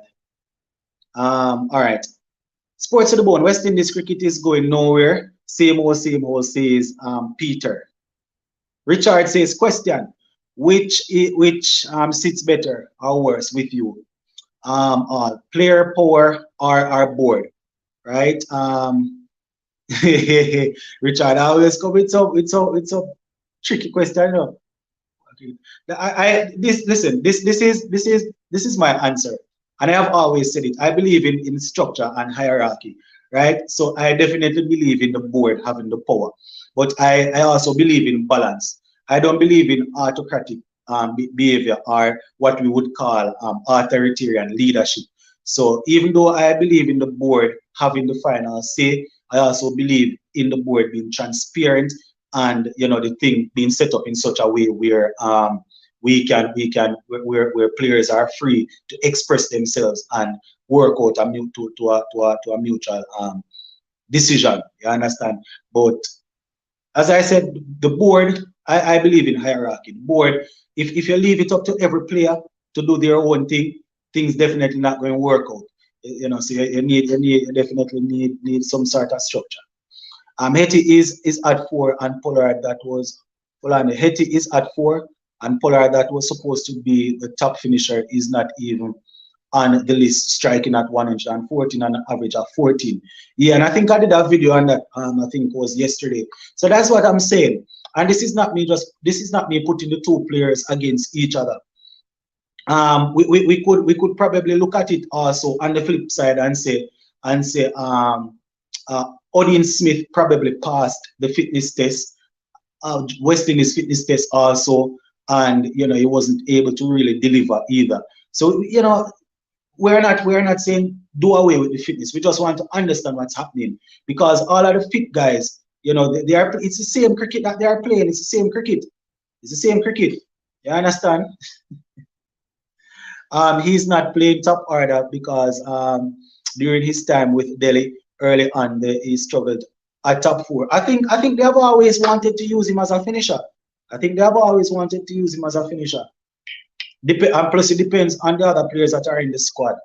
All right. Sports to the bone. West Indies cricket is going nowhere. Same old, says Peter. Richard says, question: which sits better or worse with you? Player power or board, right? Richard always come with some tricky question. You know? This listen. This is my answer, and I have always said it. I believe in structure and hierarchy, right? So I definitely believe in the board having the power, but I also believe in balance. I don't believe in autocratic behavior or what we would call authoritarian leadership. So even though I believe in the board having the final say, I also believe in the board being transparent and the thing being set up in such a way where where players are free to express themselves and work out to a mutual decision. You understand? But as I said, the board, I believe in hierarchy. The board, if you leave it up to every player to do their own thing, things definitely not going to work out. So you definitely need some sort of structure. Hetty is at 4 and Pollard that was Hetty is at 4 and Pollard that was supposed to be the top finisher is not even on the list, striking at 114 and an average of 14. Yeah, and I think I did a video on that. I think it was yesterday. So that's what I'm saying. And this is not me putting the two players against each other. We could probably look at it also on the flip side and say Odin Smith probably passed the fitness test. West Indies fitness test also, and he wasn't able to really deliver either. So we're not saying do away with the fitness. We just want to understand what's happening because all of the fit guys, they are. It's the same cricket that they are playing. It's the same cricket. It's the same cricket. You understand? He's not playing top order because during his time with Delhi early on, he struggled at top 4. I think they have always wanted to use him as a finisher. I think they have always wanted to use him as a finisher. And plus, it depends on the other players that are in the squad.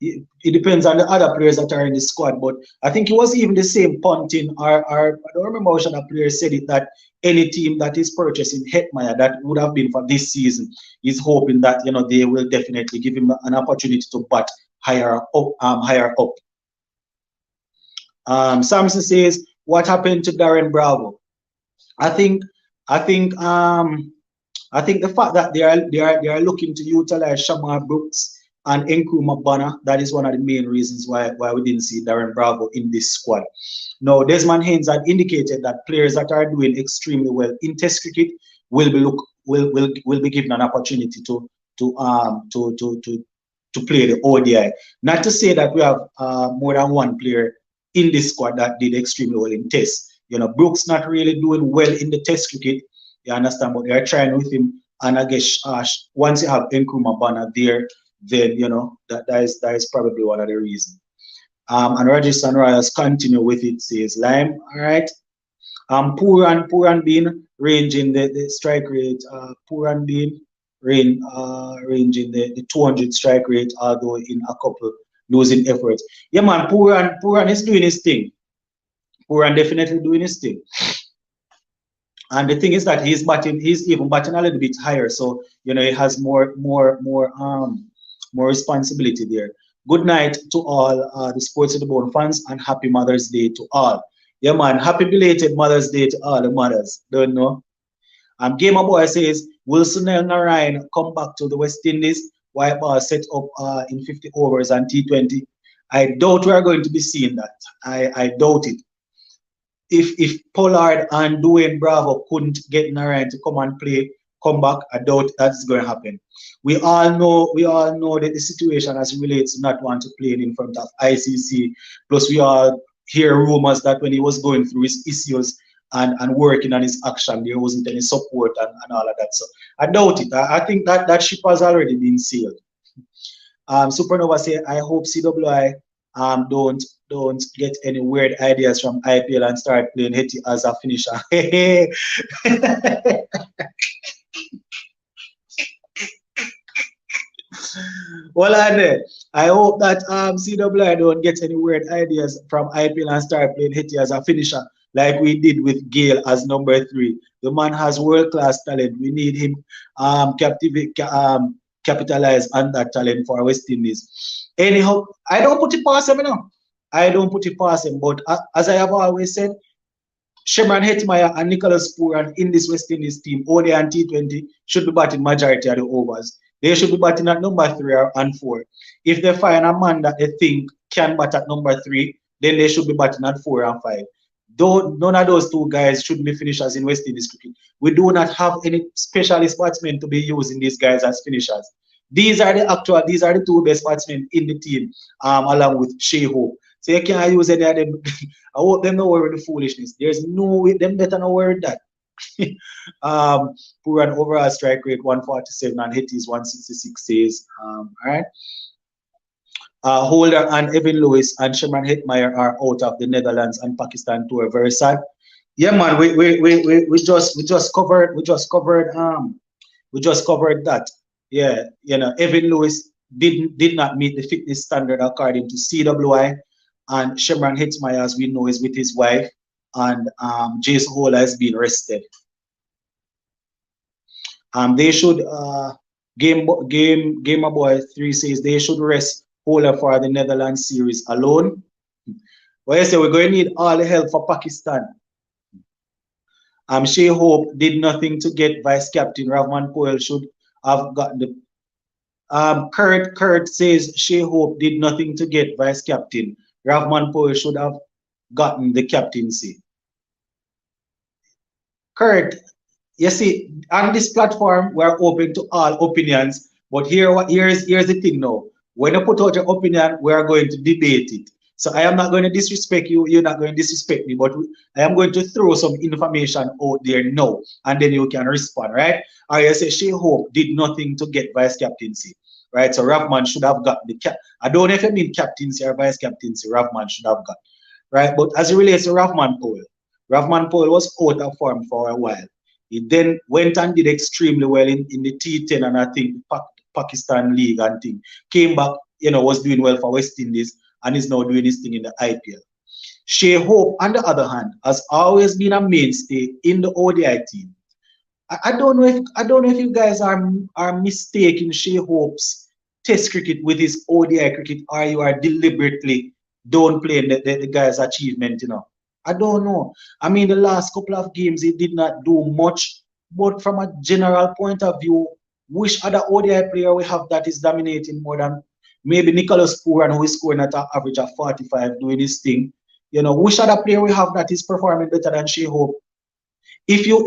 It depends on the other players that are in the squad. But I think it was even the same punting, or I don't remember which other player said it, that any team that is purchasing Hetmeyer that would have been for this season is hoping that they will definitely give him an opportunity to bat higher up. Samson says, what happened to Darren Bravo? I think the fact that they are looking to utilize Shamar Brooks and Nkrumah Bonner, that is one of the main reasons why we didn't see Darren Bravo in this squad. Now, Desmond Haynes had indicated that players that are doing extremely well in Test cricket will be given an opportunity to play the ODI. Not to say that we have more than one player in this squad that did extremely well in Test. Brooks not really doing well in the Test cricket. You understand? But they're trying with him, and I guess once you have Nkrumah banner there, then you know that is probably one of the reasons. And Rajasthan Royals continue with it, says Lime. All right. Puran Bean ranging the strike rate. Puran Bean ranging the 200 strike rate, although in a couple losing efforts. Yeah, man, Puran is doing his thing. Puran definitely doing his thing. And the thing is that he's even batting a little bit higher, so you know he has more responsibility there. Good night to all the Sports of the Bone fans, and happy Mother's Day to all. Yeah, man, happy belated Mother's Day to all the mothers. Don't know. Gamer Boy says, will Sunil Narayan come back to the West Indies? White ball set up in 50 overs and T20. I doubt we are going to be seeing that. I doubt it. If Pollard and Dwayne Bravo couldn't get Narayan to come and come back, I doubt that's going to happen. We all know that the situation as it relates to not want to play in front of ICC. Plus, we all hear rumors that when he was going through his issues and working on his action, there wasn't any support and all of that. So I doubt it. I think that ship has already been sailed. Supernova say, I hope CWI don't get any weird ideas from IPL and start playing Hetty as a finisher. Well, I hope that CWI don't get any weird ideas from IPL and start playing Hetty as a finisher, like we did with Gale as number 3. The man has world-class talent. We need him capitalize on that talent for West Indies. Anyhow, I don't put it past him, you know. I don't put it past him. But as I have always said, Shimron Hetmeyer and Nicholas Pooran in this West Indies team, ODI and T20, should be batting majority of the overs. They should be batting at number 3 and 4. If they find a man that they think can bat at number 3, then they should be batting at 4 and 5. Though none of those two guys should be finishers in West Indies cricket. We do not have any specialist batsmen to be using these guys as finishers. These are the 2 best batsmen in the team, along with Shea Hope. So you can't use any of them. I hope them not worry with the foolishness. There's no way them better not worry with that. Poor and overall strike rate 147 and hit is 166 says. All right. Holder and Evan Lewis and Shimron Hetmeyer are out of the Netherlands and Pakistan tour. Very sad. Yeah, man. We just covered that. Yeah, you know, Evan Lewis did not meet the fitness standard according to CWI, and Shimron Hetmeyer, as we know, is with his wife, and Jace Holder has been rested. They should Gamer Boy 3 says they should rest Holder for the Netherlands series alone. Well, I say we're going to need all the help for Pakistan. Shea Hope did nothing to get vice captain. Rahman Poel should have gotten the. Kurt says Shea Hope did nothing to get vice captain. Rahman Poel should have gotten the captaincy. Kurt, you see, on this platform, we're open to all opinions. But here's the thing now. When you put out your opinion, we are going to debate it. So I am not going to disrespect you. You're not going to disrespect me. But I am going to throw some information out there now, and then you can respond, right? Or you say Shea Hope did nothing to get vice captaincy, right? So Rahman should have got the cap. I don't know if you mean captaincy or vice captaincy. Rahman should have got, right? But as it relates to Rahman Poel was out of form for a while. He then went and did extremely well in the T10 and I think Pakistan League and thing. Came back, you know, was doing well for West Indies and is now doing his thing in the IPL. Shea Hope, on the other hand, has always been a mainstay in the ODI team. I don't know if you guys are mistaking Shea Hope's Test cricket with his ODI cricket, or you are deliberately downplaying the guy's achievement, you know. I don't know. I mean, the last couple of games he did not do much, but from a general point of view, which other ODI player we have that is dominating more than maybe Nicholas Pooran, who is scoring at an average of 45 doing his thing. You know, which other player we have that is performing better than Shea Hope? If you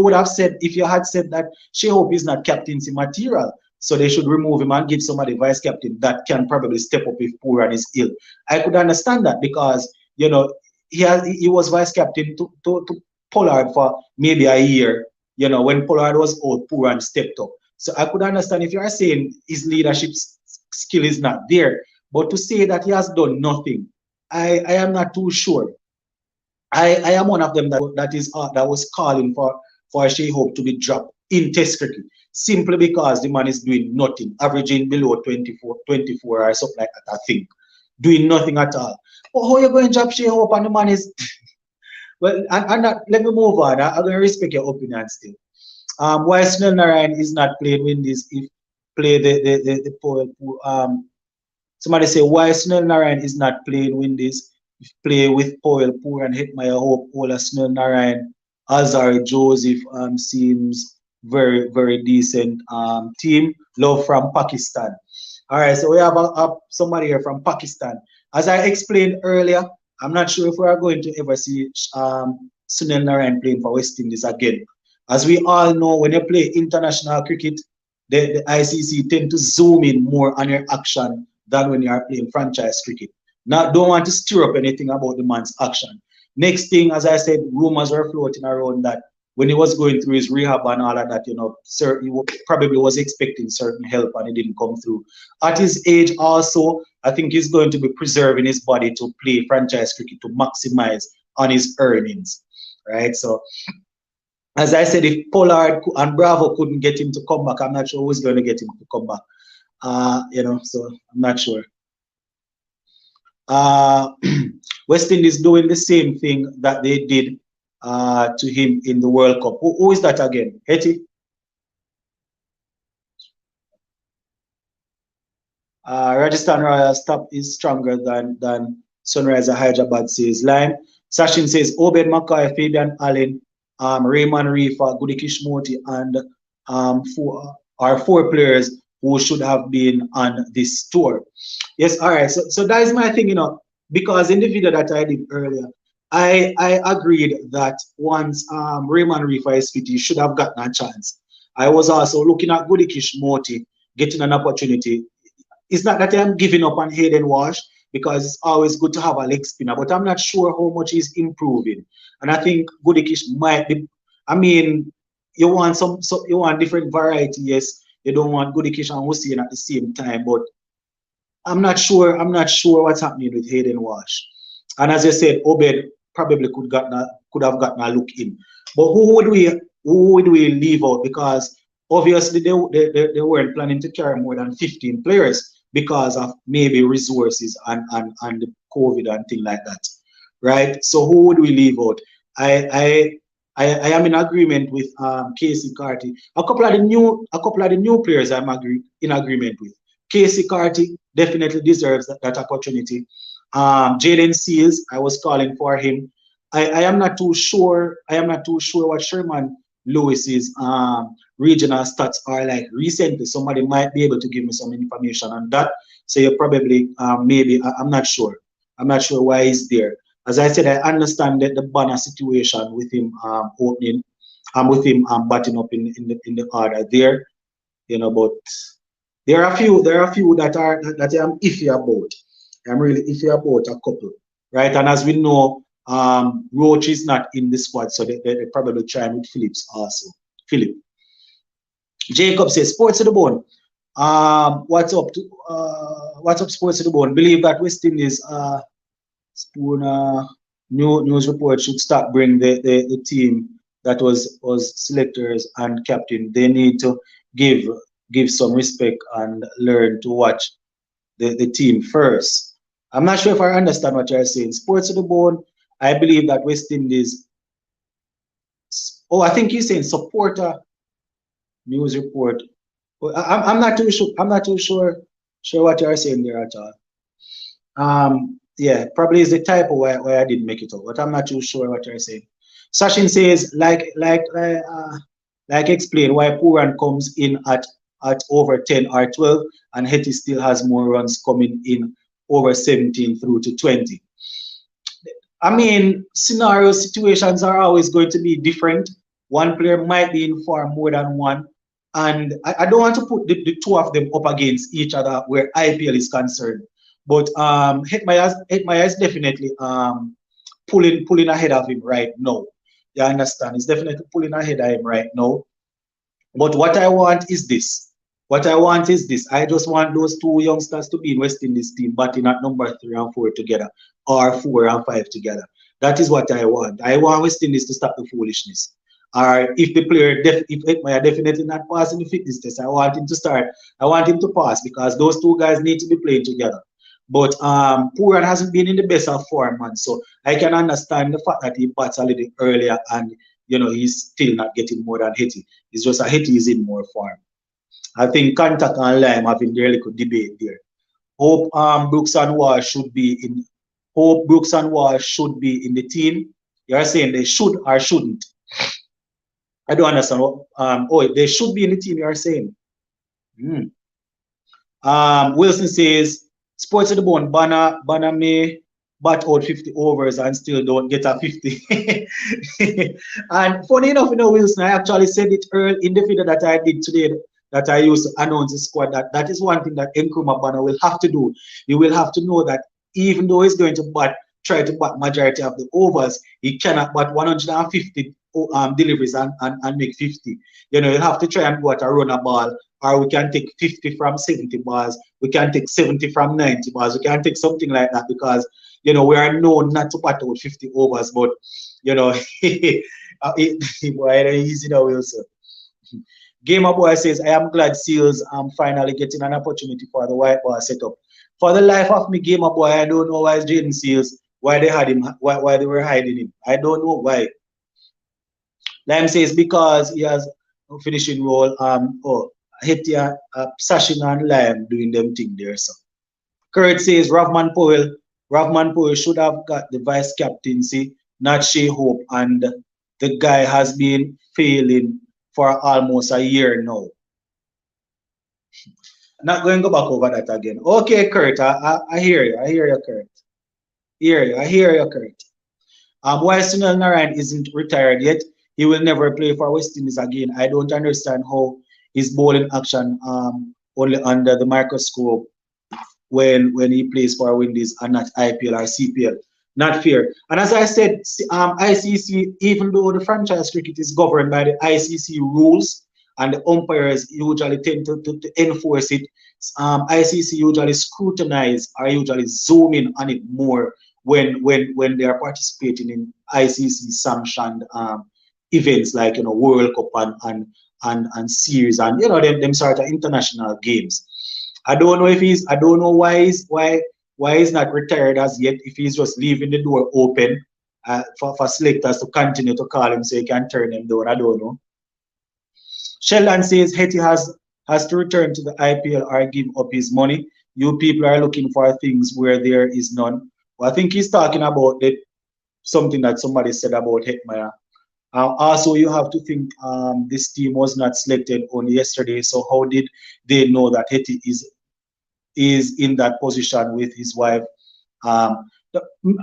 had said that Shea Hope is not captaincy material, so they should remove him and give somebody vice captain that can probably step up if Pooran is ill. I could understand that because, you know, he was vice captain to Pollard for maybe a year, when Pollard was out, Pooran stepped up. So I could understand if you are saying his leadership skill is not there, but to say that he has done nothing, I am not too sure. I am one of them that was calling for Shea Hope to be dropped in Test cricket simply because the man is doing nothing, averaging below 24 or something like that. I think doing nothing at all. But how you going to drop Shea Hope and the man is well? And not, let me move on. I'm going to respect your opinion still. Why Sunil Narayan is not playing Windies if play somebody say why Sunil Narayan is not playing Windies if play with Powell, Poor and Hetmeyer Hope, Ola Sunil Narayan, Azari Joseph seems very decent team. Love from Pakistan. All right, so we have somebody here from Pakistan. As I explained earlier, I'm not sure if we are going to ever see Sunil Narayan playing for West Indies again. As we all know, when you play international cricket, the ICC tend to zoom in more on your action than when you are playing franchise cricket. Now, don't want to stir up anything about the man's action. Next thing, as I said, rumors were floating around that when he was going through his rehab and all of that, he probably was expecting certain help and it didn't come through. At his age also, I think he's going to be preserving his body to play franchise cricket to maximize on his earnings, right? So, as I said, if Pollard and Bravo couldn't get him to come back, I'm not sure who's going to get him to come back. So I'm not sure. West Indies doing the same thing that they did to him in the World Cup. Who is that again? Hetty? Rajasthan Royals top is stronger than Sunrisers Hyderabad, says Lime. Sachin says Obed McCoy, Fabian Allen, Raymond Reefa, Gudikish Moti, and four players who should have been on this tour. Yes, all right. So that is my thing, because in the video that I did earlier, I agreed that once Raymond Reefa is fit, he should have gotten a chance. I was also looking at Gudikish Moti getting an opportunity. It's not that I'm giving up on Hayden Walsh because it's always good to have a leg spinner, but I'm not sure how much he's improving. And I think Gudikish might be. I mean, you want different variety, yes. You don't want Gudikish and Hussein at the same time, but I'm not sure what's happening with Hayden Walsh. And as I said, Obed probably could have gotten a look in. But who would we leave out? Because obviously they weren't planning to carry more than 15 players because of maybe resources and the COVID and things like that, right? So who would we leave out? I am in agreement with Casey Carty. A couple of the new players I'm in agreement with. Casey Carty definitely deserves that opportunity. Jaden Seals, I was calling for him. I am not too sure. What Sherman Lewis's regional stats are like recently. Somebody might be able to give me some information on that. So you probably maybe I'm not sure. I'm not sure why he's there. As I said, I understand that the banner situation with him opening, with him batting up in the order there, but there are a few that I'm iffy about. I'm really iffy about a couple, right? And as we know, Roach is not in the squad, so they probably trying with Phillips also. Philip. Jacob says, Sports to the Bone. What's up, Sports to the Bone? Believe that West Indies Spoon news report should start bring the team that was selectors and captain. They need to give some respect and learn to watch the team first. I'm not sure if I understand what you're saying. Sports to the Bone, I believe that West Indies. Oh, I think you're saying supporter news report. I'm not too sure. I'm not too sure what you're saying there at all. Yeah, probably is the typo where I didn't make it up, but I'm not too sure what you're saying. Sachin says, like explain why Puran comes in at over 10 or 12 and Hetty still has more runs coming in over 17 through to 20. I mean, situations are always going to be different. One player might be in form more than one. And I don't want to put the two of them up against each other where IPL is concerned. But Hetmeyer is definitely pulling ahead of him right now. You understand? He's definitely pulling ahead of him right now. But what I want is this. What I want is this. I just want those two youngsters to be in West Indies team batting at number 3 and 4 together, or 4 and 5 together. That is what I want. I want West Indies to stop the foolishness. Or if the player, if Edmaya definitely not passing the fitness test, I want him to start. I want him to pass because those two guys need to be playing together. But Puran hasn't been in the best of form, man. So I can understand the fact that he bats a little earlier and he's still not getting more than Hetty. It's just that Hetty is in more form. I think Contact and Lime having their little debate there. Hope Brooks and Wash should be in. Hope Brooks and Wash should be in the team. You're saying they should or shouldn't. I don't understand. Oh, they should be in the team. You're saying. Hmm. Wilson says, Sports of the Bone, Banner may bat out 50 overs and still don't get a 50. And funny enough, Wilson, I actually said it early in the video that I did today that I used to announce the squad. That is one thing that Nkrumah Banner will have to do. He will have to know that even though he's going to try to bat majority of the overs, he cannot bat 150 deliveries and make 50. You'll have to try and go at a runner ball, or we can take 50 from 70 balls, we can take 70 from 90 balls, we can take something like that because we are known not to bat out 50 overs, but boy, it easy now, Wilson. Gamer Boy says, I am glad Seals finally getting an opportunity for the white ball setup. For the life of me, Gamer Boy, I don't know why Jaden Seals, why they had him, why they were hiding him. I don't know why. Lime says because he has a finishing role. Hetia, Sashin and Lime doing them thing there. So Kurt says Ravman Powell should have got the vice captaincy, not Shea Hope, and the guy has been failing for almost a year now. Not going to go back over that again. Okay, Kurt, I hear you. I hear you, Kurt. I hear you, Kurt. Why Sunil Narayan isn't retired yet? He will never play for West Indies again. I don't understand how his bowling action only under the microscope when he plays for Windies and not IPL or CPL. Not fair. And as I said, ICC, even though the franchise cricket is governed by the ICC rules and the umpires usually tend to enforce it, ICC usually scrutinize or usually zoom in on it more when they are participating in ICC sanctioned events like World Cup and series and them sort of international games. I don't know why he's not retired as yet. If he's just leaving the door open for selectors to continue to call him so he can turn them down. I don't know. Sheldon says Hetty has to return to the IPL or give up his money. You people are looking for things where there is none. Well, I think he's talking about something that somebody said about Hetmaya. Also, you have to think this team was not selected only yesterday. So how did they know that Hetty is in that position with his wife? As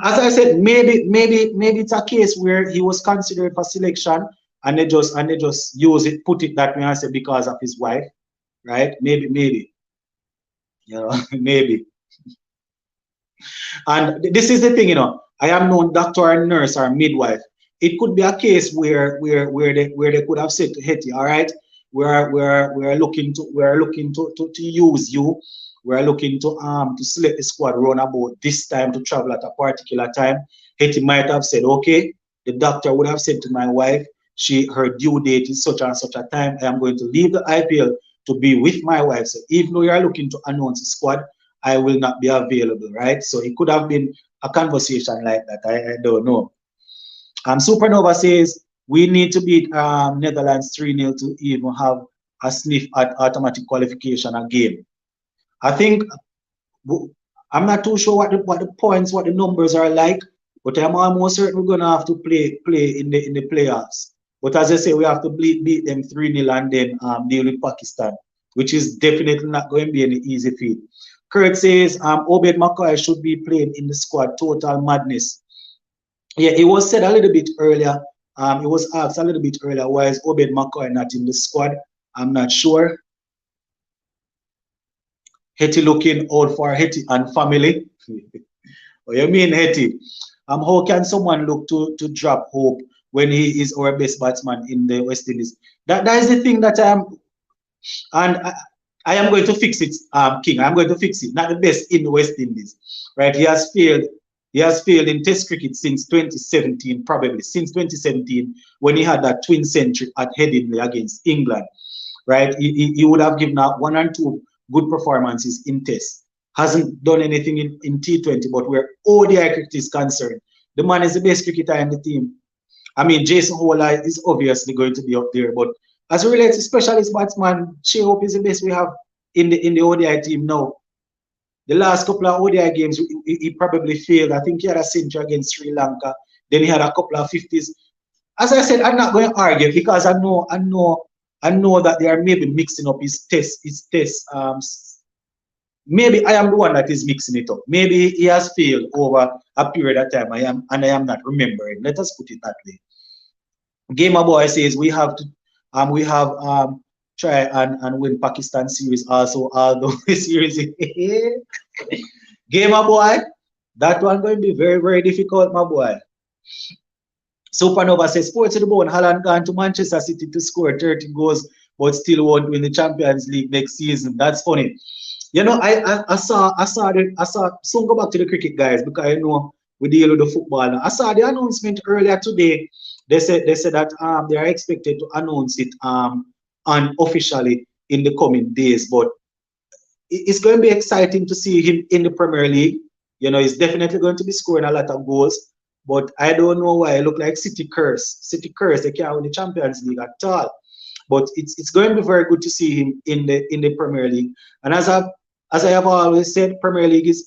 I said, maybe it's a case where he was considered for selection and they just put it that way and say because of his wife, right? Maybe maybe. And this is the thing, I am known doctor or nurse or midwife. It could be a case where they could have said to Hetty, all right, we're looking to use you. We're looking to select the squad run about this time to travel at a particular time. Hetty might have said, okay, the doctor would have said to my wife, her due date is such and such a time. I am going to leave the IPL to be with my wife. So even though you are looking to announce a squad, I will not be available, right? So it could have been a conversation like that. I don't know. Supernova says we need to beat Netherlands 3-0 to even have a sniff at automatic qualification again. I think I'm not too sure what the points, what the numbers are like, but I'm almost certain we're gonna have to play in the playoffs. But as I say, we have to beat them 3-0 and then deal with Pakistan, which is definitely not going to be any easy feat. Kurt says Obed McCoy should be playing in the squad. Total madness. Yeah, it was said a little bit earlier. It was asked a little bit earlier, why is Obed McCoy not in the squad? I'm not sure. Hetty looking out for Hetty and family. What you mean, Hetty? How can someone look to drop hope when he is our best batsman in the West Indies. That is the thing that and I am going to fix it, King. I'm going to fix it. Not the best in the West Indies, right? He has failed. He has failed in Test cricket since 2017, probably since 2017 when he had that twin century at Headingley against England, right? He would have given out one and two good performances in Test. Hasn't done anything in T20, but where ODI cricket is concerned, the man is the best cricketer in the team. I mean, Jason Hola is obviously going to be up there, but as it relates to specialist batsman, Shea Hope is the best we have in the ODI team now. The last couple of ODI games, he probably failed. I think he had a century against Sri Lanka. Then he had a couple of 50s. As I said, I'm not going to argue because I know that they are maybe mixing up his test. Maybe I am the one that is mixing it up. Maybe he has failed over a period of time. I am not remembering. Let us put it that way. Gamer Boy says we have try and win Pakistan series also, although the series Gamer Boy, that one going to be very, very difficult, my boy. Supernova says, sports to the bone, Haaland gone to Manchester City to score 30 goals, but still won't win the Champions League next season. That's funny. You know, I saw soon go back to the cricket guys because I know we deal with the football now. I saw the announcement earlier today. They said that they are expected to announce it unofficially in the coming days, but it's going to be exciting to see him in the Premier League. You know, he's definitely going to be scoring a lot of goals. But I don't know why it look like City curse. City curse, they can't win the Champions League at all. But it's going to be very good to see him in the Premier League. And as I have always said, Premier League is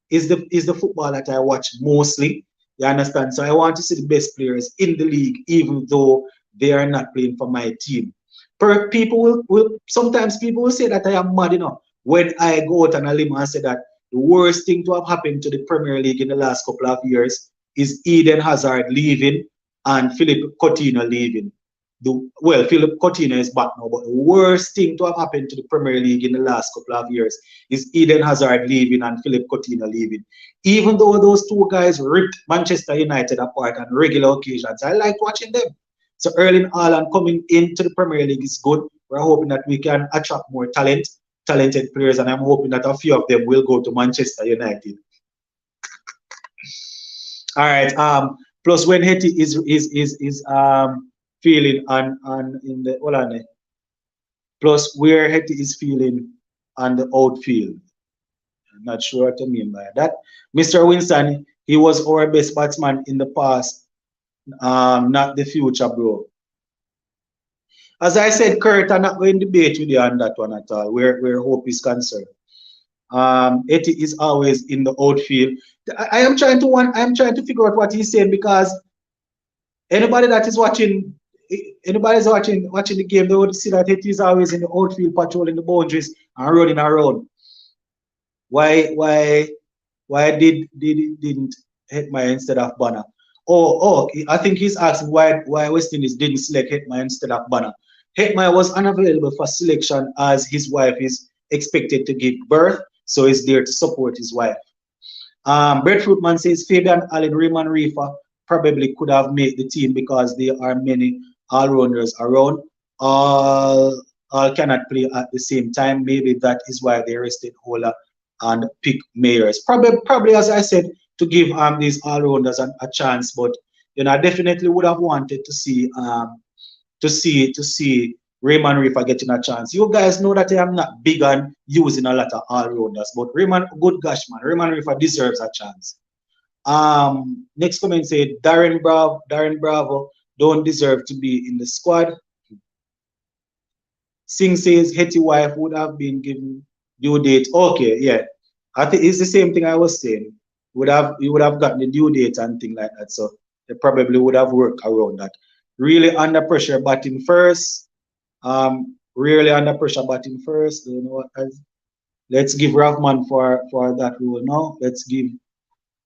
the football that I watch mostly. You understand? So I want to see the best players in the league, even though they are not playing for my team. People will sometimes people will say that I am mad, you know, when I go out on a limb and say that the worst thing to have happened to the Premier League in the last couple of years is Eden Hazard leaving and Philip Coutinho leaving. Philip Coutinho is back now, but the worst thing to have happened to the Premier League in the last couple of years is Eden Hazard leaving and Philip Coutinho leaving. Even though those two guys ripped Manchester United apart on regular occasions, I like watching them. So Erling Haaland coming into the Premier League is good. We're hoping that we can attract more talented players, and I'm hoping that a few of them will go to Manchester United. All right. Plus, when Hetty is feeling on in the hold on. Plus, where Hetty is feeling on the outfield. I'm not sure what I mean by that. Mr. Winston, he was our best batsman in the past, not the future, bro. As I said, Kurt, I'm not going to debate with you on that one at all, where hope is concerned. Eti is always in the outfield. I am trying to figure out what he's saying because anybody that is watching watching the game, they would see that Eti is always in the outfield patrolling the boundaries and running around. Why didn't Hetmyer instead of Banner? Oh, I think he's asking why West Indies didn't select Hetmyer instead of Banner. Hetmyer was unavailable for selection as his wife is expected to give birth, so he's there to support his wife. Brett Fruitman says Fabian Allen, Raymond Reefer probably could have made the team because there are many all-rounders around. All cannot play at the same time. Maybe that is why they rested Hola and pick Mayers. Probably as I said, to give these all-rounders a chance. But you know, I definitely would have wanted to see Raymond Reefer getting a chance. You guys know that I am not big on using a lot of all-rounders, but Raymond, good gosh, man, Raymond Reefer deserves a chance. Next comment said Darren Bravo don't deserve to be in the squad. Singh says Hetty wife would have been given due date. Okay, yeah. I think it's the same thing I was saying. You would have gotten the due date and thing like that. So they probably would have worked around that. Really under pressure batting first. Really under pressure batting first. Don't know what let's give Rahman for that role now. Let's give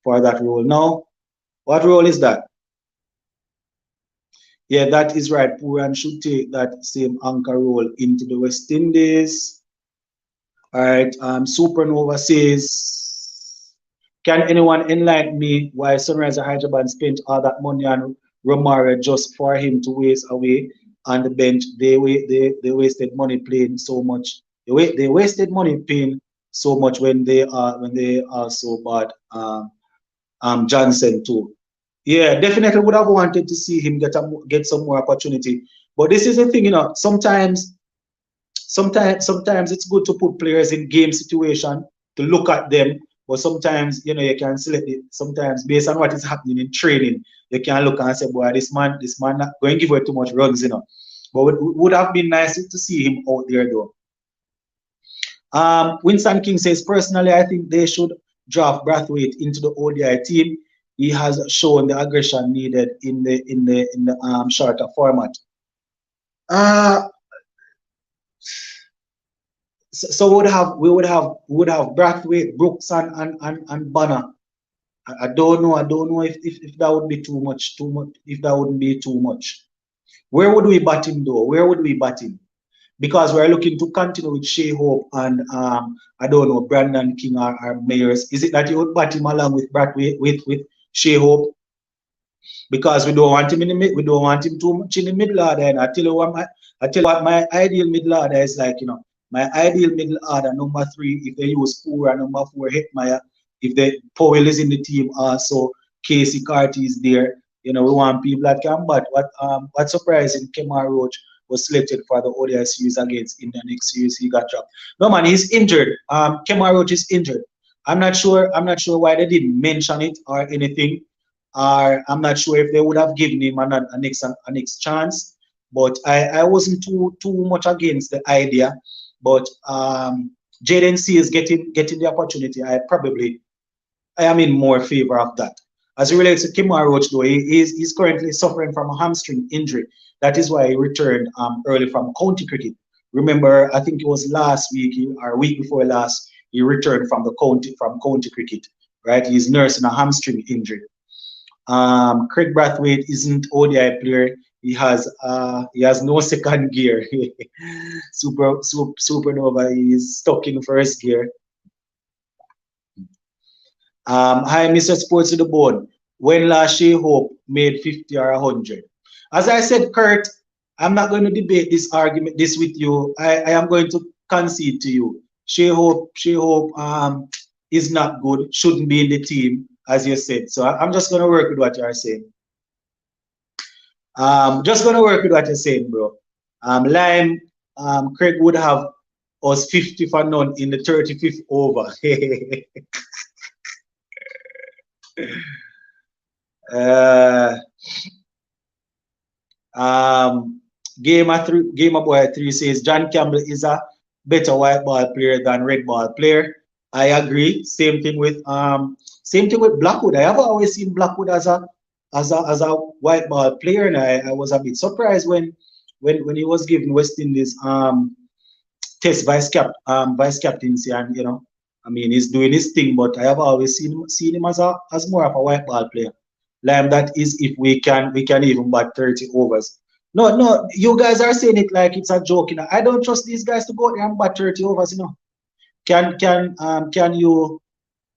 for that role now. What role is that? Yeah, that is right. Puran should take that same anchor role into the West Indies. All right. Supernova says, can anyone enlighten me why Sunrisers Hyderabad spent all that money on Romario just for him to waste away on the bench. They wasted money playing so much. They wasted money paying so much when they also bought Johnson too. Yeah, definitely would have wanted to see him get some more opportunity. But this is the thing, sometimes it's good to put players in game situation to look at them. But sometimes, you can select it. Sometimes based on what is happening in training, you can look and say, boy, this man not going to give away too much runs. But it would have been nice to see him out there though. Winston King says, personally, I think they should draft Brathwaite into the ODI team. He has shown the aggression needed in the shorter format. Uh, so we would have Brathwaite, Brooks, and Banner. I don't know. I don't know if that would be too much. If that wouldn't be too much. Where would we bat him though? Where would we bat him? Because we're looking to continue with Shea Hope and I don't know, Brandon King or Mayers. Is it that you would bat him along with with Shea Hope? Because we don't want him in the we don't want him too much in the middle order. And I tell you what my ideal middle order is like. My ideal middle order, number 3, if they use Poor, and number 4, Hetmeyer. If the Powell is in the team also, Casey Carty is there. We want people that can bat. What's surprising, Kemar Roach was selected for the ODI series against India. Next series he got dropped. No man, he's injured. Kemar Roach is injured. I'm not sure why they didn't mention it or anything. Or I'm not sure if they would have given him a next chance. But I wasn't too much against the idea. But Jaden C is getting the opportunity. I am in more favor of that. As it relates to Kimar Roach, though, he's currently suffering from a hamstring injury. That is why he returned early from county cricket. Remember, I think it was last week or week before last, he returned from county cricket. Right, he's nursing a hamstring injury. Craig Brathwaite isn't ODI player. He has no second gear. Supernova is stuck in first gear. Hi, Mr. Sports to the Bone. When last Shea Hope made 50 or 100? As I said, Kurt, I'm not going to debate this with you. I am going to concede to you. Shea Hope is not good, shouldn't be in the team, as you said. So I'm just going to work with what you're saying. Just going to work with what you're saying, bro. Lime, Craig would have us 50 for none in the 35th over. Gamer Boy 3 says John Campbell is a better white ball player than red ball player. I agree. Same thing with Blackwood. I have always seen Blackwood as a white ball player, and I was a bit surprised when he was given West Indies test vice captaincy, and I mean he's doing his thing, but I have always seen him as more of a white ball player. That is if we can even bat 30 overs. No, you guys are saying it like it's a joke. I don't trust these guys to go out there and bat 30 overs. Can you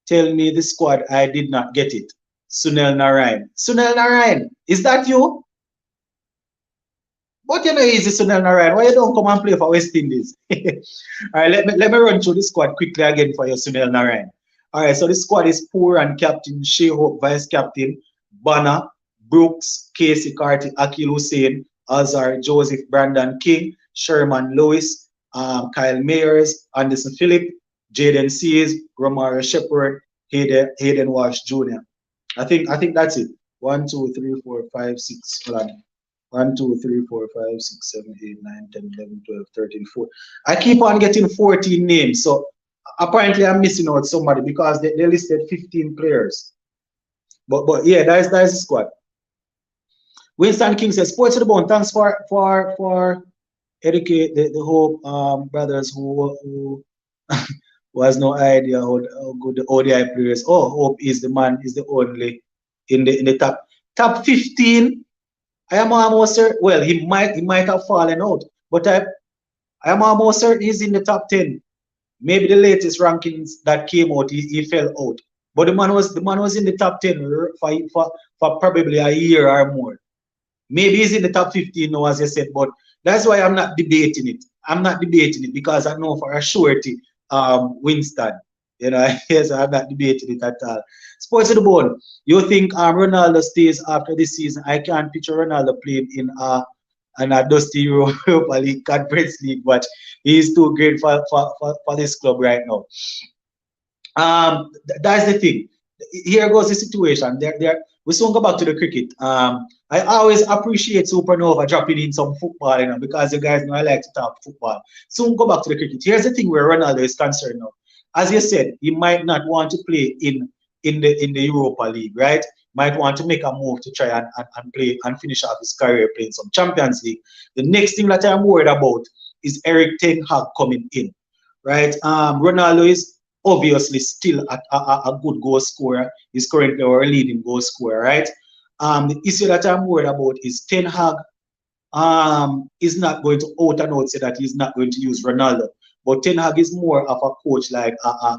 tell me the squad? I did not get it. Sunil Narayan. Sunil Narayan, is that you? But easy Sunil Narayan. Why you don't come and play for West Indies? All right, let me run through the squad quickly again for you, Sunil Narayan. All right, so the squad is Poor and captain, Shea Hope vice captain, Banner, Brooks, Casey Carty, Akil Hussain, Azhar, Joseph, Brandon King, Sherman Lewis, Kyle Mayers, Anderson Phillip, Jaden Sears, Romario Shepherd, Hayden Walsh Jr. I think that's it. 1, 2, 3, 4, 5, 6. Hold on. 1, 2, 3, 4, 5, 6, 7, 8, 9, 10, 11, 12, 13, 14. I keep on getting 14 names. So apparently I'm missing out somebody because they listed 15 players. But yeah, that's the squad. Winston King says, Sports to the Bone, thanks for educate the Hope brothers who who has no idea how good the ODI players. Oh, Hope is the only in the top 15. I am almost certain. Well, he might have fallen out, but I am almost certain he's in the top 10. Maybe the latest rankings that came out, he fell out. But the man was in the top 10 for probably a year or more. Maybe he's in the top 15 now, as you said, but that's why I'm not debating it. I'm not debating it because I know for a surety, Winston. You know, yes, I'm not debating it at all. Sports to the bone. You think Ronaldo stays after this season? I can't picture Ronaldo playing in a dusty Europa League, Conference League, but he's too great for this club right now. That's the thing. Here goes the situation. We soon go back to the cricket. I always appreciate Supernova dropping in some football, because you guys know I like to talk football. Soon go back to the cricket. Here's the thing where Ronaldo is concerned now. As you said, he might not want to play in the Europa League, right? Might want to make a move to try and play and finish off his career playing some Champions League. The next thing that I'm worried about is Eric Ten Hag coming in, right? Ronaldo is obviously still a good goal scorer. He's currently our leading goal scorer, right? The issue that I'm worried about is Ten Hag is not going to out and out say that he's not going to use Ronaldo. But Ten Hag is more of a coach like a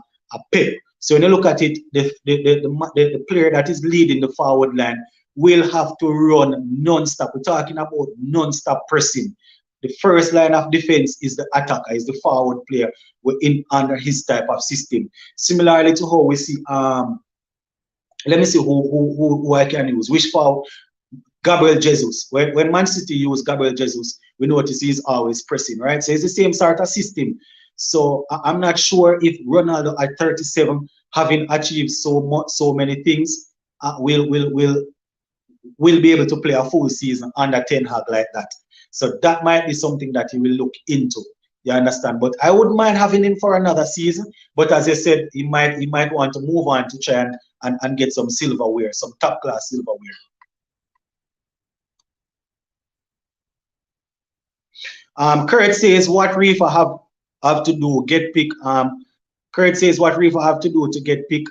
Pep. So when you look at it, the player that is leading the forward line will have to run non-stop. We're talking about non-stop pressing. The first line of defense is the attacker, is the forward player under his type of system. Similarly to how we see, let me see who I can use. Which forward? Gabriel Jesus. When Man City use Gabriel Jesus, we notice he's always pressing, right? So it's the same sort of system. So I'm not sure if Ronaldo at 37, having achieved so many things, will be able to play a full season under Ten Hag like that. So that might be something that he will look into. You understand? But I wouldn't mind having him for another season. But as I said, he might want to move on to try and get some silverware, some top class silverware. Kurt says, what Reefer have to do? Get pick. Kurt says, what Reefer have to do to get pick?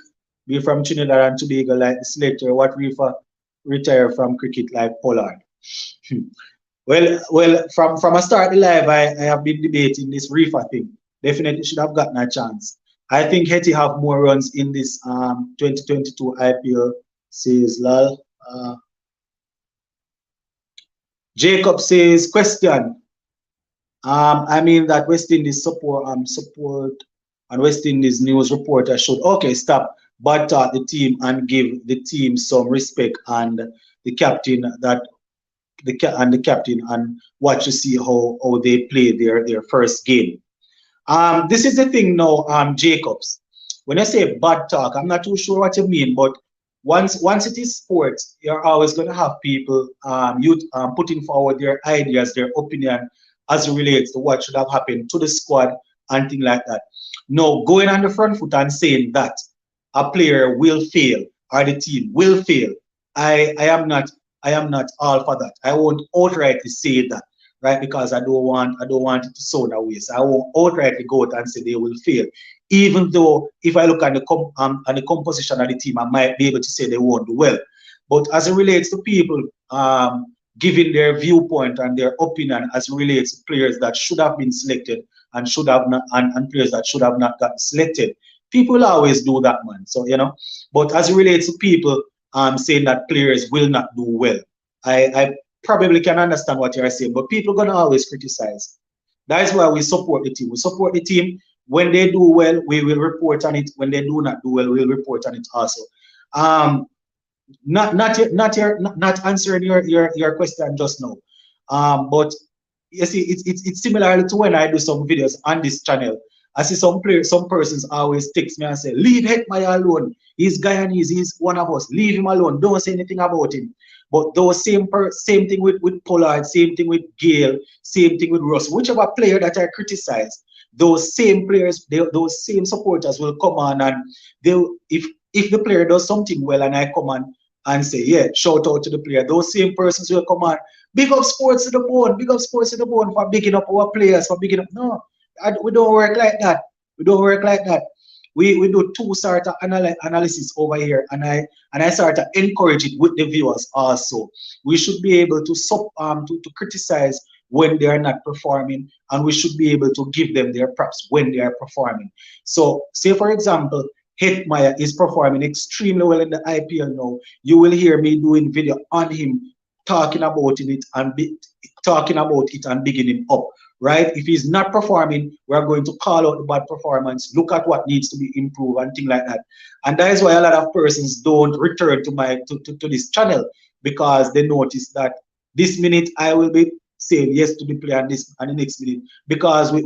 Be from Trinidad and Tobago like the selector. What Reefer retire from cricket like Pollard? Well, from a start live, I have been debating this Reefer thing. Definitely should have gotten a chance. I think Hetty have more runs in this 2022 IPL, says Lal. Jacob says, question. I mean that West Indies support and West Indies news reporter should stop, but the team and give the team some respect and the captain and watch to see how they play their first game. This is the thing now, Jacobs. When I say bad talk, I'm not too sure what you mean, but once it is sports, you're always going to have people putting forward their ideas, their opinion as it relates to what should have happened to the squad and things like that. No, going on the front foot and saying that a player will fail or the team will fail, I am not all for that. I won't outrightly say that, right? Because I don't want it to sound that way. So I won't outrightly go out and say they will fail. Even though if I look at the composition of the team, I might be able to say they won't do well. But as it relates to people giving their viewpoint and their opinion as it relates to players that should have been selected and should have not, and players that should have not gotten selected, people always do that, man. So but as it relates to people saying that players will not do well, I probably can understand what you're saying, but people are gonna always criticize. That is why we support the team. We support the team. When they do well, we will report on it. When they do not do well, we'll report on it also. Not answering your question just now. But you see, it's similar to when I do some videos on this channel. I see some persons always text me and say, leave Hetmaya alone. He's Guyanese, he's one of us. Leave him alone. Don't say anything about him. But those same thing with Pollard, same thing with Gale, same thing with Russ. Whichever player that I criticize, those same players, those same supporters will come on and if the player does something well and I come on and say, yeah, shout out to the player, those same persons will come on, big up Sports to the Bone, big up Sports to the Bone for bigging up our players, for bigging up. No, we don't work like that. We don't work like that. We do two sort of analysis over here, and I sort of encourage it with the viewers also. We should be able to criticize when they are not performing, and we should be able to give them their props when they are performing. So, say for example, Hetmaya is performing extremely well in the IPL now. You will hear me doing video on him talking about talking about it and bigging him up, right? If he's not performing, we're going to call out the bad performance, look at what needs to be improved and things like that. And that is why a lot of persons don't return to to this channel, because they notice that this minute I will be saying yes to the play, and this and the next minute, because we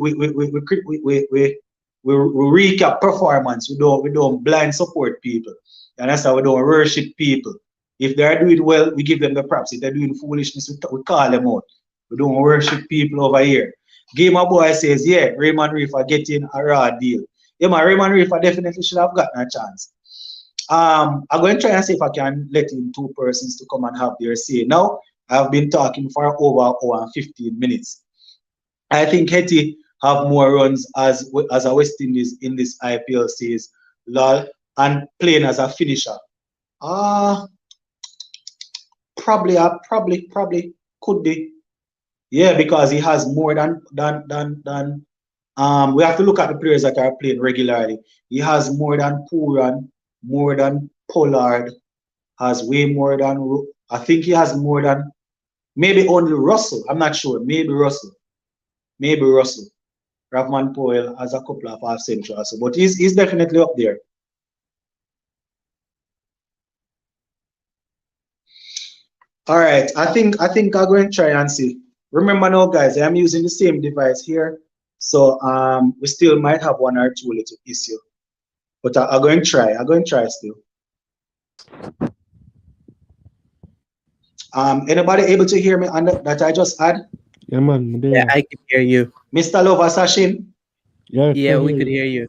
recap performance. We don't blind support people. And that's how we don't worship people. If they're doing well, we give them the props. If they're doing foolishness, we call them out. We don't worship people over here. Gamer Boy says, yeah, Raymond Reef are getting a raw deal. Yeah, man, Raymond Reef definitely should have gotten a chance. I'm going to try and see if I can let in two persons to come and have their say. Now, I've been talking for over an hour and 15 minutes. I think Hetty have more runs as a West Indies in this IPL series, lol, and playing as a finisher. Uh probably could be. Yeah, because he has more than we have to look at the players that are playing regularly. He has more than Puran, more than Pollard, has way more than I think he has more than maybe only Russell. I'm not sure. Maybe Russell. Maybe Russell. Rahman Poel has a couple of half centuries, but he's definitely up there. All right, I think I'm going to try and see. Remember now, guys, I'm using the same device here, so we still might have one or two little issue, but I'm going to try. I'm going to try still. Anybody able to hear me on that I just had? Yeah, man, I'm Yeah, there. I can hear you. Mr. Lover Sashin, Yeah, I Yeah, can we hear could you. hear you.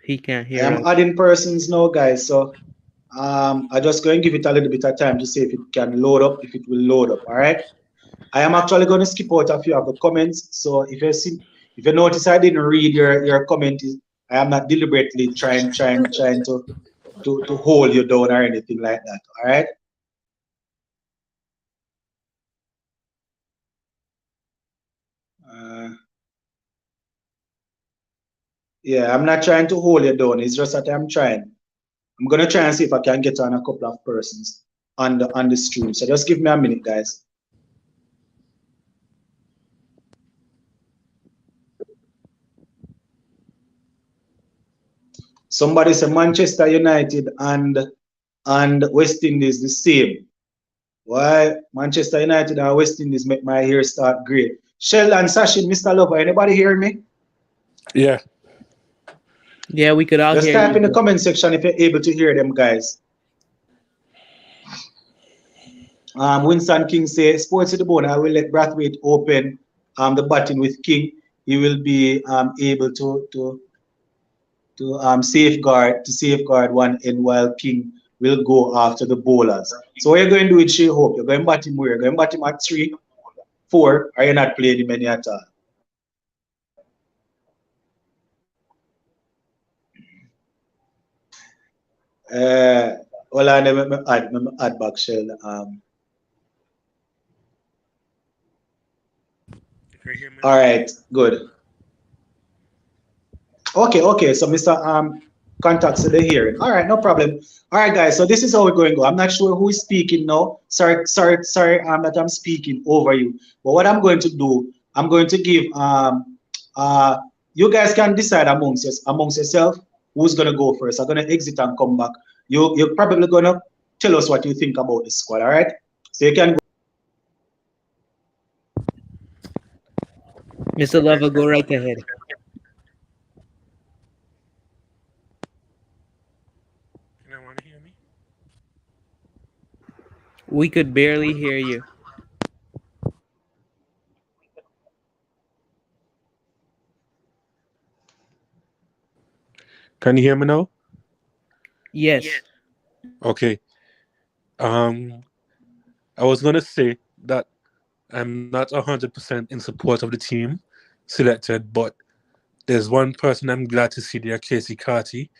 He can't I hear am us. adding persons now, guys. So I just going to give it a little bit of time to see if it can load up, if it will load up. All right. I am actually going to skip out a few of the comments. So if you notice I didn't read your comment, I am not deliberately trying to hold you down or anything like that. All right. Uh, yeah, I'm not trying to hold you down. It's just that I'm trying. I'm gonna try and see if I can get on a couple of persons on the stream. So just give me a minute, guys. Somebody said Manchester United and West Indies the same. Why Manchester United and West Indies make my hair start gray? Sheldon, Sashin, Mr. Lover, anybody hear me? Yeah. Yeah, we could all Just hear type you. in the comment section if you're able to hear them, guys. Winston King says, Sports to the bone, I will let Brathwaite open the batting with King. He will be able to safeguard one end while King will go after the bowlers. So what you're going to do with Shea Hope? You're going to bat him where? You're going to bat him at 3, 4, or you're not playing him any at all? Well, I never add back Shell. Can you hear me All now? right, good. Okay. So Mr. Contacts the hearing. All right, no problem. All right, guys. So this is how we're going to go. I'm not sure who is speaking now. Sorry. That I'm speaking over you. But what I'm going to do, I'm going to give uh you guys can decide amongst yourself who's gonna go first. I'm gonna exit and come back. You're probably gonna tell us what you think about the squad. All right. So you can. Mr. Lover, go right ahead. Can I want to hear me? We could barely hear you. Can you hear me now? Yes. Okay. Um, I was gonna say that I'm not 100% in support of the team selected, but there's one person I'm glad to see there, Casey Carty,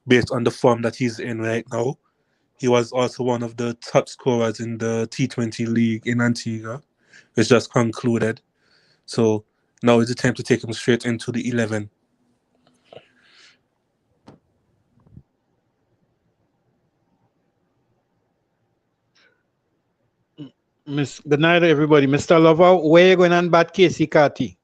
based on the form that he's in right now. He was also one of the top scorers in the T20 league in Antigua, which just concluded. So now is the time to take him straight into the 11. Good night, everybody. Mr. Lover, where you going on bat Casey Carty?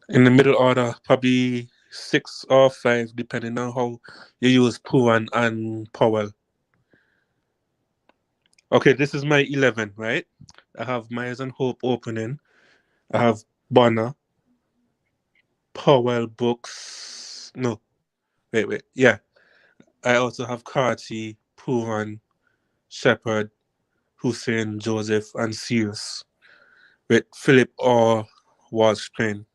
In the middle order, probably 6 or 5, depending on how you use Puan and Powell. Okay, this is my 11, right? I have Myers and Hope opening. I have Bonner, Powell, Brooks. No, wait. Yeah. I also have Carty, Puan, Shepard, Hussein, Joseph, and Sears, with Philip or Walsh playing.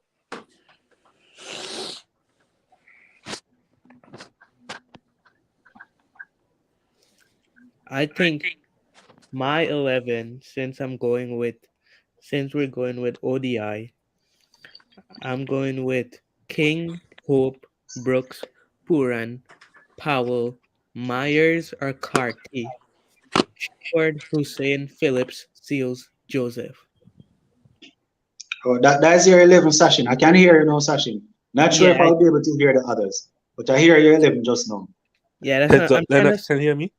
I think my 11, since we're going with ODI, I'm going with King, Hope, Brooks, Puran, Powell, Myers or Carty, Shepard, Hussein, Phillips, Seals, Joseph. Oh, that's your 11 session. I can hear you now, session. Not sure if Yeah, I'll be able to hear the others, but I hear your 11 just now. yeah, that's Heads what up, I'm trying Lennox, to. can you hear me?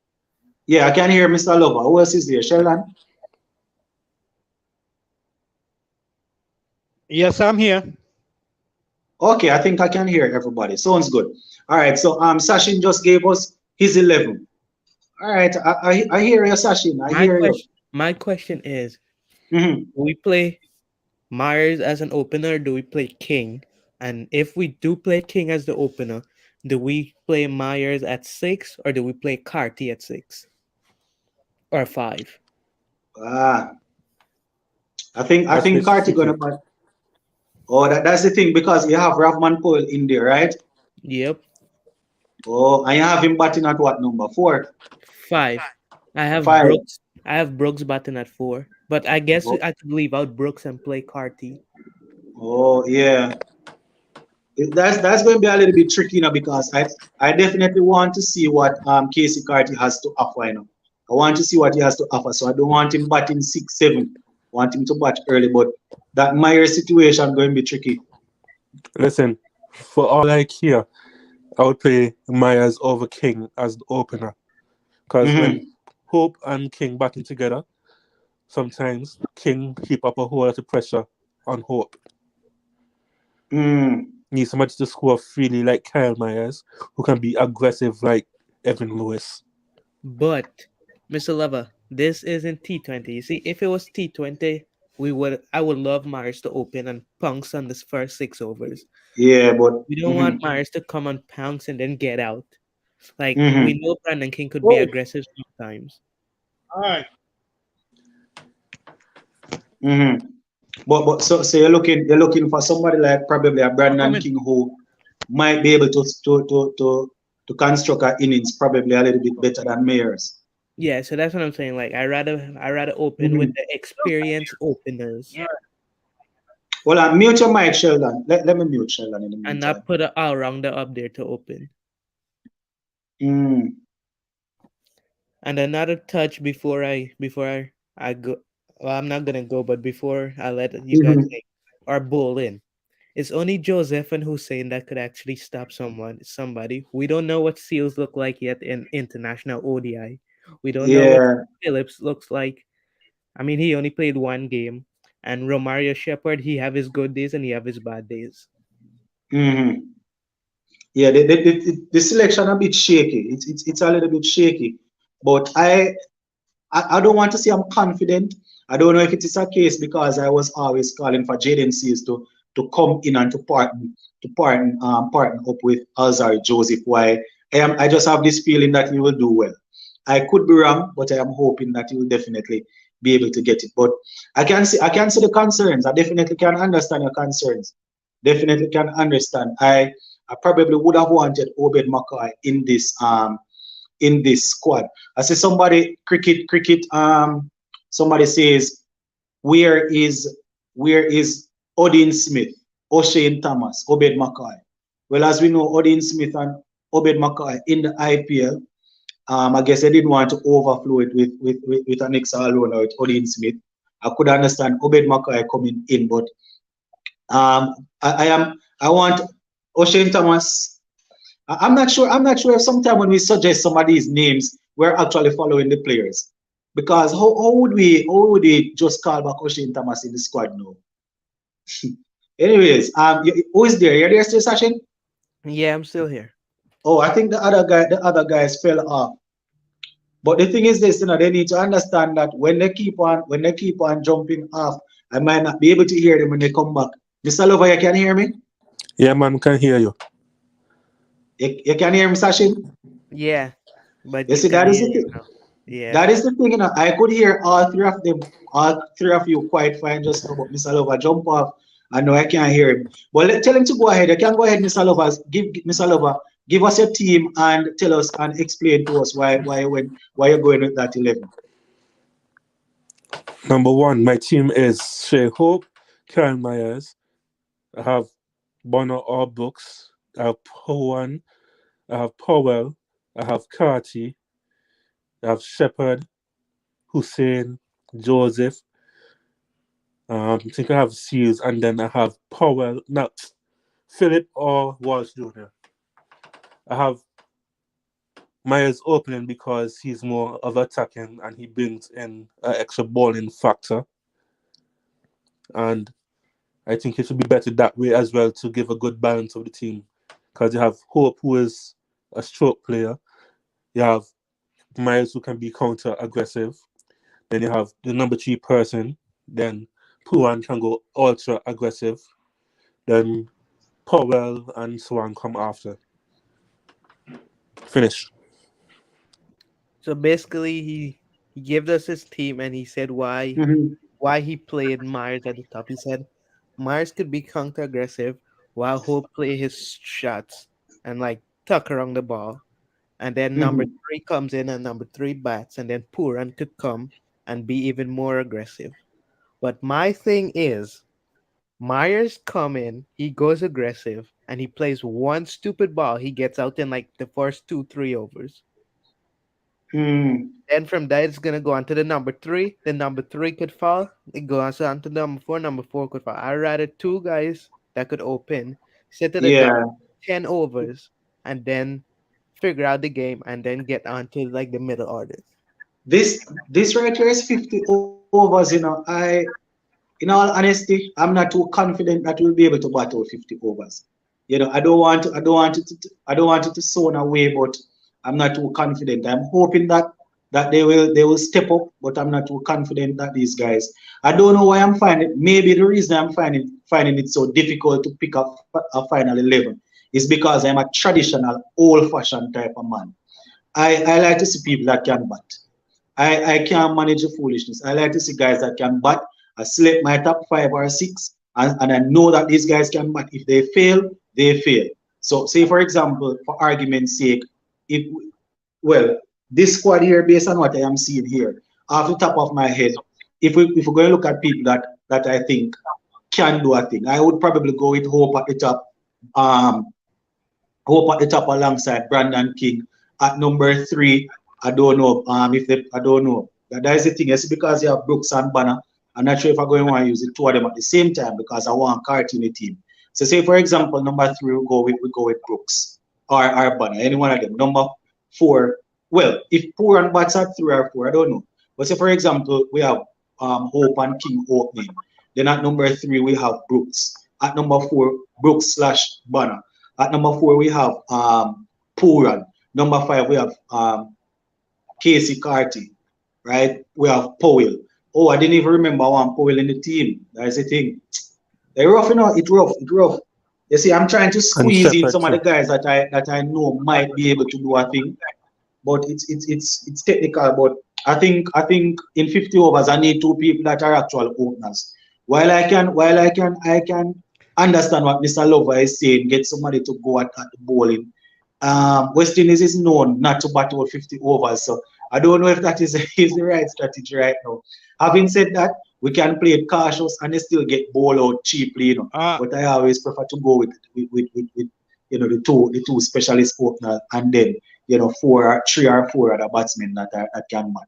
Yeah, I can hear Mr. Lover. Who else is there? Sheldon? Yes, I'm here. Okay, I think I can hear everybody. Sounds good. All right, so Sachin just gave us his 11. All right, I hear you, Sachin. I hear you. My question is, Hmm. do we play Myers as an opener? Do we play King? And if we do play King as the opener, do we play Myers at 6 or do we play Carty at 6 or 5? Ah, I think That's Kartik gonna tricky. buy. Oh, that's the thing because you have Rahman Poel in there, right? Yep, Oh, and you have him batting at what number? 4, 5. I have 5. Brooks. I have Brooks batting at 4, but I guess Oh, I could leave out Brooks and play Carty. oh yeah. That's going to be a little bit tricky now because I definitely want to see what Casey Carty has to offer. I want to see what he has to offer. So I don't want him batting 6, 7. I want him to bat early, but that Meyer situation going to be tricky. Listen, for all I care, I would play Myers over King as the opener. Because when Mm-hmm. Hope and King battle together, sometimes King heap up a whole lot of pressure on Hope. Mm. Need somebody to score freely like Kyle Myers, who can be aggressive like Evan Lewis. But Mr. Lover, this isn't T20. You see, if it was T20, I would love Myers to open and pounce on this first 6 overs. Yeah, but We don't mm-hmm. want Myers to come and pounce and then get out. Like we Mm-hmm. know Brandon King could be Oh, aggressive sometimes. all right. Mm-hmm. But so you're looking for somebody like probably a I'll come Brandon in. King who might be able to construct our innings probably a little bit better than Mayers. Yeah, so that's what I'm saying. Like I rather open with Mm-hmm. the experienced openers Yeah. Well, mute your mic, Sheldon. Let me mute Sheldon in the and not meantime. put an all-rounder up there to open. Mm. And another touch before I go. Well, I'm not gonna go, but before I let you guys Mm-hmm. make our bull in. It's only Joseph and Hussein that could actually stop somebody. We don't know what Seals look like yet in international ODI. We don't know what Yeah. Phillips looks like. I mean, he only played one game. And Romario Shepard, he have his good days and he have his bad days. Mm-hmm. Yeah. The selection a bit shaky. It's a little bit shaky. But I don't want to say I'm confident. I don't know if it is a case because I was always calling for Jaden Seals to come in and to partner up with Alzari Joseph. Why I just have this feeling that he will do well. I could be wrong, but I am hoping that he will definitely be able to get it. But I can see the concerns. I definitely can understand your concerns. Definitely can understand. I probably would have wanted Obed McCoy in this squad. I see cricket. Somebody says where is Odin Smith, O'Shane Thomas, Obed McCoy. Well, as we know, Odin Smith and Obed McCoy in the IPL. I guess they didn't want to overflow it with an extra loan or with Odin Smith. I could understand Obed McCoy coming in, but I want O'Shane Thomas. I'm not sure. I'm not sure if sometimes when we suggest some of these names, we're actually following the players. Because how would we just call back O'Shane Thomas in the squad now? Anyways, who is there? You're there still, Sachin? Yeah, I'm still here. Oh, I think the other guys fell off. But the thing is this, they need to understand that when they keep on jumping off, I might not be able to hear them when they come back. Mr. Lover, you can hear me? Yeah, man, can hear you. You can hear me, Sachin? Yeah, but You you see, can that is hear the you thing. now. Yeah. That is the thing, I could hear all three of you quite fine just now, but Mr. Lover jump off. I know I can't hear him. But tell him to go ahead. You can go ahead, Mr. Lover. Mr. Lover, give us your team and tell us and explain to us why you're going with that 11. Number one, my team is Shea Hope, Karen Myers. I have Bonner or Brooks. I have Powan. I have Powell. I have Carty. I have Shepard, Hussein, Joseph. I think I have Seals, and then I have Powell. Now, Philip or Walsh Jr. I have Myers opening because he's more of attacking and he brings in an extra balling factor. And I think it should be better that way as well to give a good balance of the team. Because you have Hope, who is a stroke player. You have Myers, who can be counter aggressive. Then you have the number 3 person. Then Puan can go ultra aggressive. Then Powell and so on come after. Finish. So basically, he gave us his team and he said Mhm. why he played Myers at the top. He said Myers could be counter aggressive while Hope play his shots and like tuck around the ball. And then number Mhm. three comes in and number three bats, and then Puran could come and be even more aggressive. But my thing is, Myers come in, he goes aggressive, and he plays one stupid ball. He gets out in like the first 2-3 overs. Mm. Then from that, it's gonna go on to the number three. The number three could fall. It goes on to number four. Number four could fall. I rather two guys that could open, sit at the top, Yeah. 10 overs, and then figure out the game, and then get on to like the middle orders. This right here is 50 overs, in all honesty, I'm not too confident that we'll be able to battle 50 overs. I don't want it to sound away, but I'm not too confident. I'm hoping that they will step up, but I'm not too confident that these guys. I don't know why I'm finding. Maybe the reason I'm finding it so difficult to pick up a final 11 is because I'm a traditional, old-fashioned type of man. I like to see people that can bat. I can't manage the foolishness. I like to see guys that can bat. I select my top 5 or 6, and I know that these guys can bat. If they fail, they fail. So, say for example, for argument's sake, if well, this squad here, based on what I am seeing here, off the top of my head, if we're going to look at people that I think can do a thing, I would probably go with Hope at the top. Um, Hope at the top alongside Brandon King. At number 3, I don't know. I don't know. That is the thing. It's because you have Brooks and Banner. I'm not sure if I'm going to want to use the two of them at the same time because I want Carty in the team. So say for example, number 3 we go with Brooks or Banner, any one of them. Number 4, well, if Poor and Bats at 3 or 4, I don't know. But say for example, we have Hope and King opening. Then at number 3 we have Brooks. At number 4, Brooks slash Banner. At number 4, we have Puran. Number 5, we have Casey Carty, right? We have Powell. Oh, I didn't even remember one Powell in the team. That's the thing. They're rough, It's rough. It's rough. You see, I'm trying to And squeeze in Shepard some of the too. guys that I know might be able to do a thing, but it's technical. But I think in 50 overs, I need 2 people that are actual openers. While I can understand what Mr. Lover is saying, get somebody to go at the bowling. West Indies is known not to bat over 50 overs, so I don't know if that is the right strategy right now. Having said that, we can play it cautious and they still get ball out cheaply. Uh, But I always prefer to go with the two specialist openers and then 3 or 4 other batsmen that can bat.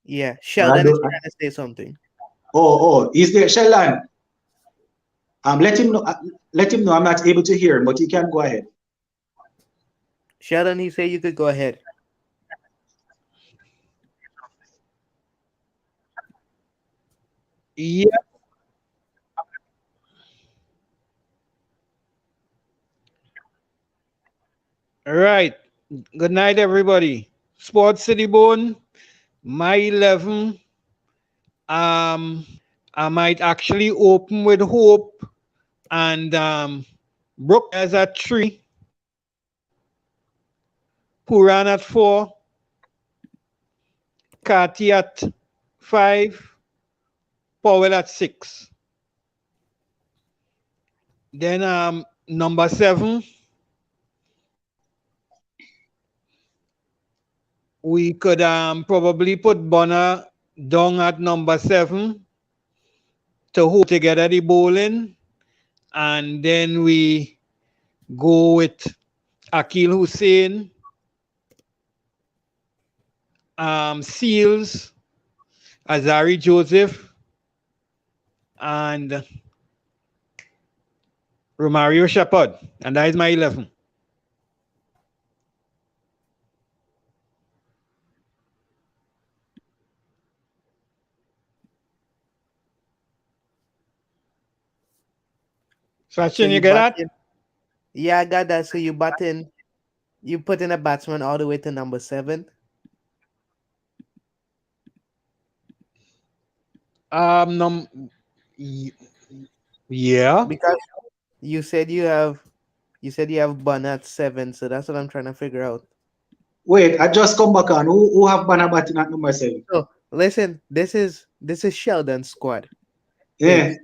Yeah, But I Sheldon is don't. trying to say something. Is there Sheldon? Let him know I'm not able to hear him, but he can go ahead. Sheldon, he said you could go ahead. Yeah. All right. Good night, everybody. Sports City Bone, my 11. I might actually open with Hope and Brooke as at 3, Puran at 4, Kati at 5, Powell at 6. Then number 7, we could probably put Bonner down at number 7 to hold together the bowling, and then we go with Akil Hussein, Seals, Azari Joseph, and Romario Shepard, and that is my 11. So Sachin, you you get bat that? in. Yeah, I got that. So you bat in. You put in a batsman all the way to number 7 Num y- yeah. because you said you have Bun at 7. So that's what I'm trying to figure out. Wait, I just come back on. Who have Banner batting at number 7? So listen, this is Sheldon's squad. Yeah. It's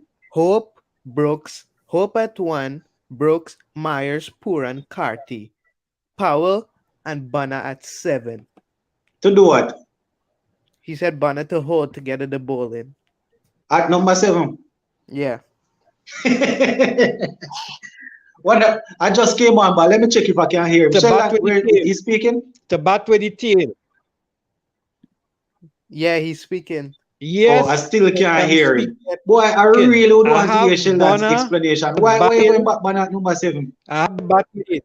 Hope at 1, Brooks, Myers, Puran, Carty, Powell, and Bunna at 7. To do what? He said Bunna to hold together the bowling. At number 7. Yeah. Wonder, I just came on, but let me check if I can hear him. To bat Sheldon, with the where tail. he's speaking? To bat with the tail. Yeah, he's speaking. Oh, I Yes, still can't I'm hear him. speaking. Boy, I really would I want to hear have Sheldon's Bonner explanation. Why you going batting. back Banner at number 7? I have bat with it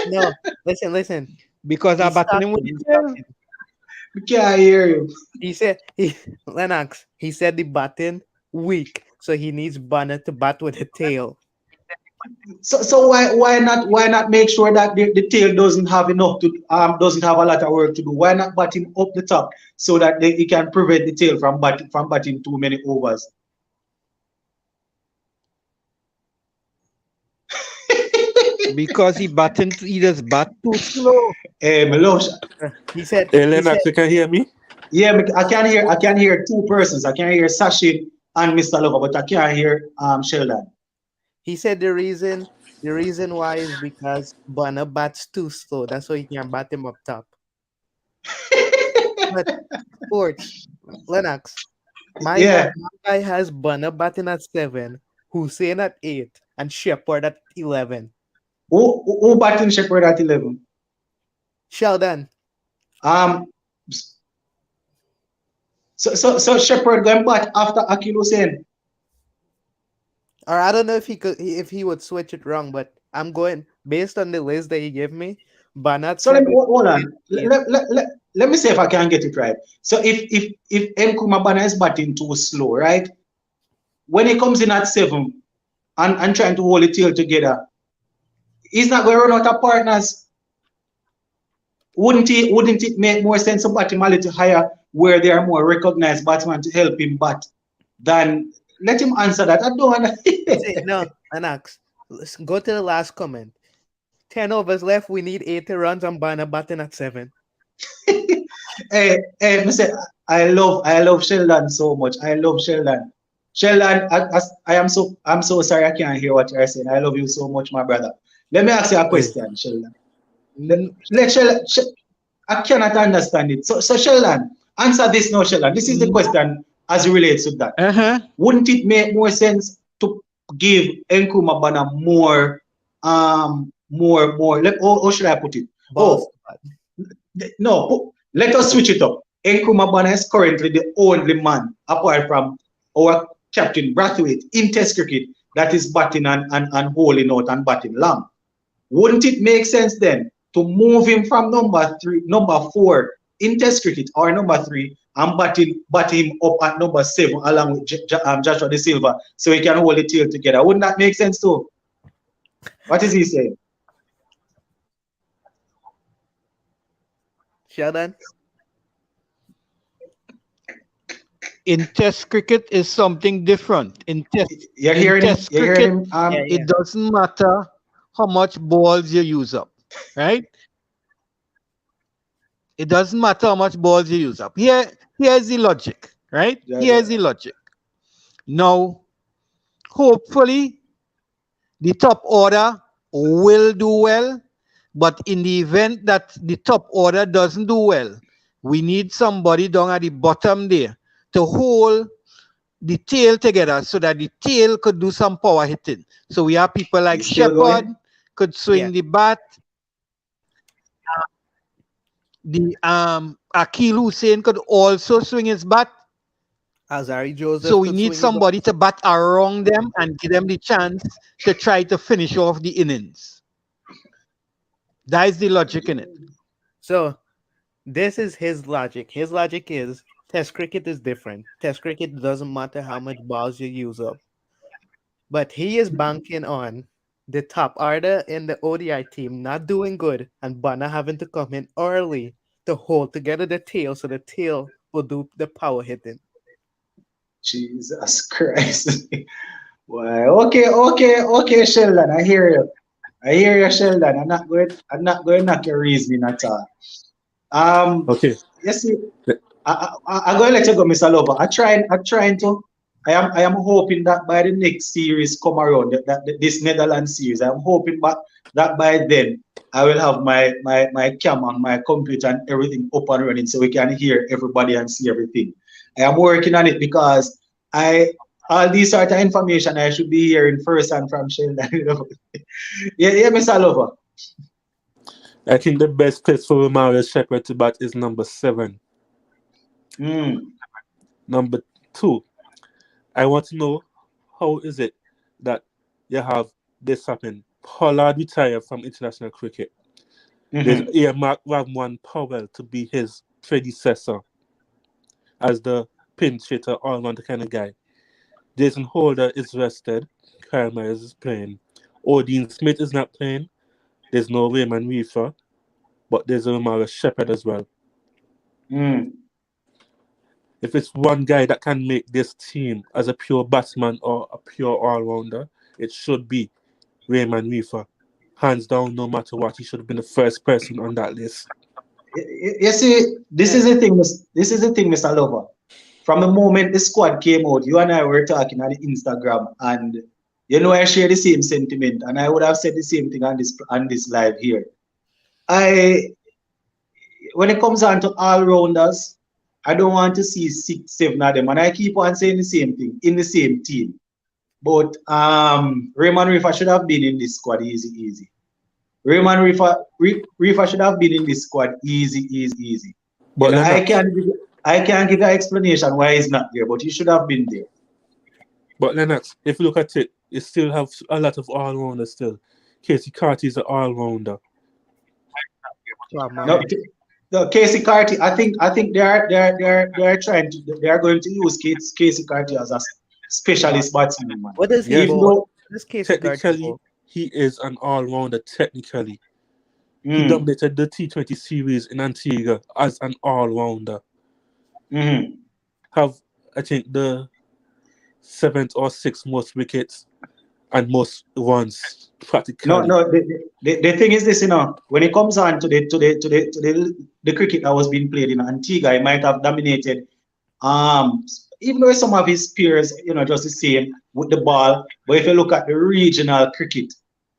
No, listen. because I'm He's batting him with talking. the tail. We can't hear you. He said Lennox. He said the batting weak, so he needs Bunna to bat with the tail. So why not make sure that the tail doesn't have enough to doesn't have a lot of work to do? Why not bat him up the top so that he can prevent the tail from batting too many overs? Because he just bat too slow. Melosh, He said. Hey, He said. Lennox, you can hear me? yeah, I can hear two persons. I can hear Sachin and Mr. Lover, but I can't hear Sheldon. He said the reason why is because Bunna bats too slow. That's why he can bat him up top. But sports, Lennox, Yeah. my guy has Bunna batting at 7, Hussein at 8, and Shepard at 11. Who batting Shepherd at 11? Sheldon, Um, so Shepherd going back after Akil Hussein. or I don't know if he would switch it wrong, but I'm going based on the list that he gave me. Bunna at So let 7. me hold on. Hussein Let me see if I can get it right. So if Nkrumah Bana is batting too slow, right? When he comes in at 7 and trying to hold the tail together, he's not going to run out of partners. Wouldn't it make more sense to bat him a little higher where there are more recognized batsmen to help him bat than let him answer that? I don't want Say, no, Anax. Let's go to the last comment. 10 overs left. We need 80 runs and Bunna batting at 7. Hey, I love Sheldon so much. I love Sheldon. Sheldon, I'm so sorry I can't hear what you're saying. I love you so much, my brother. Let me ask you a Hey. question, Sheldon. Let Sheldon, I cannot understand it. So Sheldon, answer this now, Sheldon. This is the question as it relates to that. Wouldn't it make more sense to give Nkrumah Bana more, how should I put it? Balls. No, let us switch it up. Nkrumah Bana is currently the only man, apart from our captain Brathwaite, in Test cricket that is batting and holding out and batting long. Wouldn't it make sense then to move him from number 4 in Test cricket or number 3 and bat him up at number 7 along with Joshua De Silva so he can hold the tail together. Wouldn't that make sense too? What is he saying? Sheldon? In Test cricket is something different. In You're hearing him? Test You're hearing cricket, him? Yeah. it doesn't matter how much balls you use up, right? It doesn't matter how much balls you use up. Here's the logic, right? Yeah, Here's the logic. Now, hopefully, the top order will do well, but in the event that the top order doesn't do well, we need somebody down at the bottom there to hold the tail together so that the tail could do some power hitting. So we have people like He's still Shepard going? could swing Yeah. the bat. The Akil Hussein could also swing his bat. Azari Joseph So we could need swing the somebody to bat around them and give them the chance to try to finish off the innings. That is the logic in it. So this is his logic. His logic is Test cricket is different. Test cricket doesn't matter how much balls you use up. But he is banking on the top order in the ODI team not doing good and Bana having to come in early to hold together the tail so the tail will do the power hitting. Jesus Christ. Why? Okay, Sheldon. I hear you. I hear you, Sheldon. I'm not going to knock your reasoning at all. Okay. Yes, I'm going to let you go, Mr. Lover. I am hoping that by the next series come around, this Netherlands series, I'm hoping that by then I will have my cam and my computer and everything up and running so we can hear everybody and see everything. I am working on it because all these sort of information I should be hearing first and from Sheldon. Yeah, Mr. Lover. I think the best place for Mario Shepherd to bat is number 7. Number 2, I want to know how is it that you have this happen? Pollard retired from international cricket. There's earmarked Ravman Powell to be his predecessor as the pinch hitter, all-rounder kind of guy. Jason Holder is rested. Kyle Myers is playing. Odin Smith is not playing. There's no Raymond Reefer, but there's a Mario Shepherd as well. If it's one guy that can make this team as a pure batsman or a pure all-rounder, it should be Raymond Reefer. Hands down, no matter what, he should have been the first person on that list. You see, this is the thing, Mr. Lover. From the moment the squad came out, you and I were talking on the Instagram, and I share the same sentiment, and I would have said the same thing on this live here. When it comes down to all rounders, I don't want to see 6, 7 of them, and I keep on saying the same thing in the same team. But Raymond Reefer should have been in this squad easy. Raymond Reefer should have been in this squad easy. But I can't give an explanation why he's not there, but he should have been there. But Lennox, if you look at it, it still have a lot of all-rounders still. Casey Carty is an all-rounder. No, Casey Carty. I think they are going to use Casey Carty as a specialist batsman. Man. What does he Even bowl? though technically he is an all-rounder. Technically, he dominated the T20 series in Antigua as an all-rounder. Have I think the 7th or 6th most wickets and most runs practically. No. The thing is this, when it comes on to the cricket that was being played in Antigua, he might have dominated. Even though some of his peers, just the same with the ball. But if you look at the regional cricket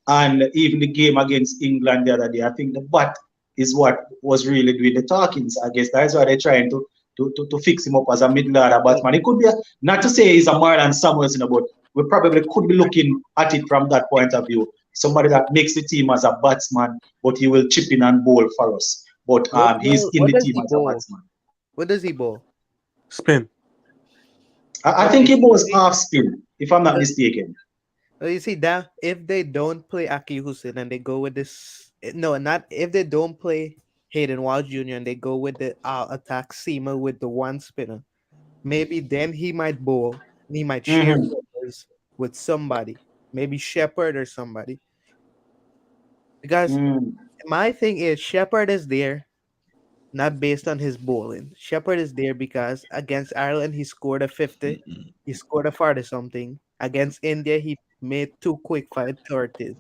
and even the game against England the other day, I think the bat is what was really doing the talking. So I guess that's why they're trying to fix him up as a middle order batsman. It could be not to say he's a Marlon Samuels, but we probably could be looking at it from that point of view. Somebody that makes the team as a batsman, but he will chip in and bowl for us. But he's in the team as a batsman. What does he bowl? Spin. I think he bowls half spin, if I'm not mistaken. Well, you see that if they don't play Aki Hussein and they go with this, no, not if they don't play Hayden Walsh Jr. and they go with the attack seamer with the one spinner, maybe then he might bowl and he might share Mm-hmm. overs with somebody, maybe Shepard or somebody. Because Mm. my thing is Shepard is there not based on his bowling. Shepard is there because against Ireland he scored a 50, he scored a 40 something. Against India he made two quick 530s.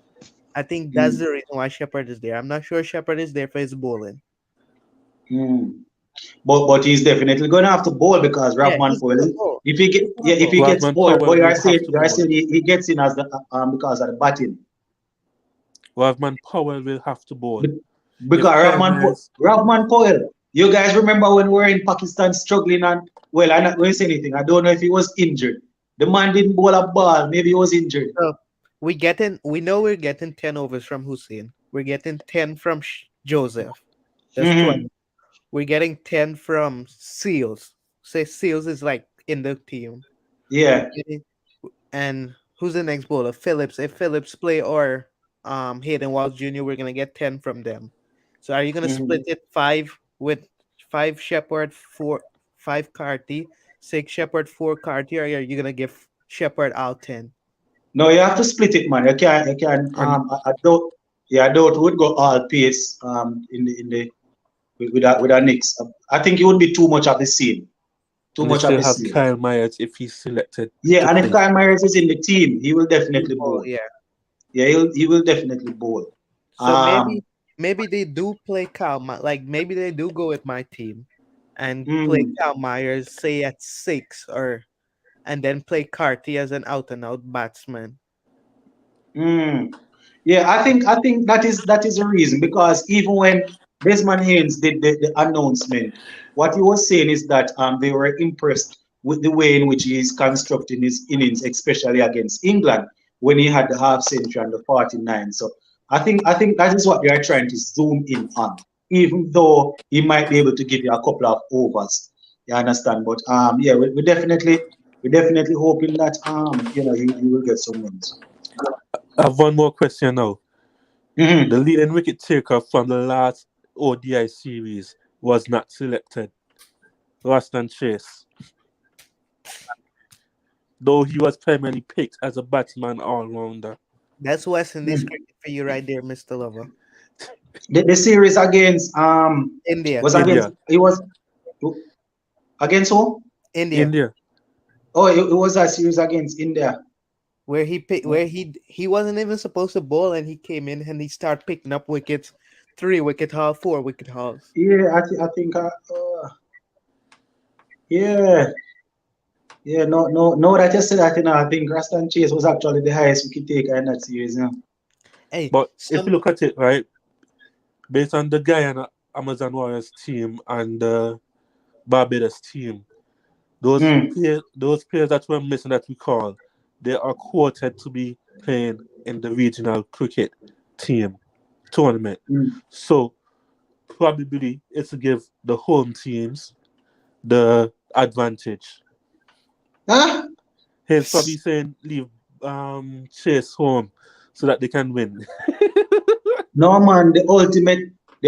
I think that's Mm. the reason why Shepard is there. I'm not sure Shepard is there for his bowling. Mm. But he's definitely gonna have to bowl because Yeah, Rahman he's gonna Powell, bowl. if he get He's gonna yeah, if he bowl. gets Rovman bored, Powell but will have to you're bowl. saying he gets in as the because of the batting. Rovman Powell will have to bowl. Be- If Because Kyle Myers, Rahman Powell, you guys remember when we were in Pakistan struggling and well, I'm not going to say anything. I don't know if he was injured. The man didn't bowl a ball. Maybe he was injured. So we know we're getting 10 overs from Hussein. We're getting 10 from Joseph. That's Mm-hmm. 20. We're getting 10 from Seals. Say Seals is like in the team. We're Yeah. getting and who's the next bowler? Phillips. If Phillips play or Hayden Walsh Jr., we're gonna get 10 from them. So are you gonna Mm-hmm. split it five with five Shepard, four five Carty, six Shepard, four Carty, or are you gonna give Shepard all 10? No, you have to split it, man. You can and I don't yeah, I don't would go all pace in the with a Knicks. I think it would be too much of the same. Too and they much of still the have same. Kyle Myers if he's selected to Yeah, and if play. Kyle Myers is in the team, he will definitely Oh bowl. yeah. Yeah, he will definitely bowl. So Um, maybe they do play like maybe they do go with my team and play mm, Cal Myers say at six or and then play Carty as an out and out batsman. mm. Yeah, I think that is a reason because even when Desmond Haynes did the announcement, what he was saying is that they were impressed with the way in which he is constructing his innings, especially against England when he had the half century and the 49. So I think that is what they are trying to zoom in on, even though he might be able to give you a couple of overs. You understand? But yeah, we definitely hoping that he will get some wins. I have one more question now. Mhm. The leading wicket taker from the last ODI series was not selected, Ruston Chase, though he was primarily picked as a batsman all-rounder. That's West Indies cricket for you right there, Mr. Lover. The series against India. was against India, it was against who? India. India. Oh, it was a series against India. Where he picked where he wasn't even supposed to bowl and he came in and he started picking up wickets, 3 wicket haul, 4 wicket hauls. Yeah, I think yeah, yeah. No. That you said that, I think Rastan Chase was actually the highest wicket taker in that series. Hey, But if you some look at it, right, based on the Guyana Amazon Warriors team and the Barbados team, Mm, those players that were missing that we call, they are quoted to be playing in the regional cricket team tournament. mm. So probably it's to give the home teams the advantage. Huh? He's probably saying leave Chase home so that they can win. No, man. The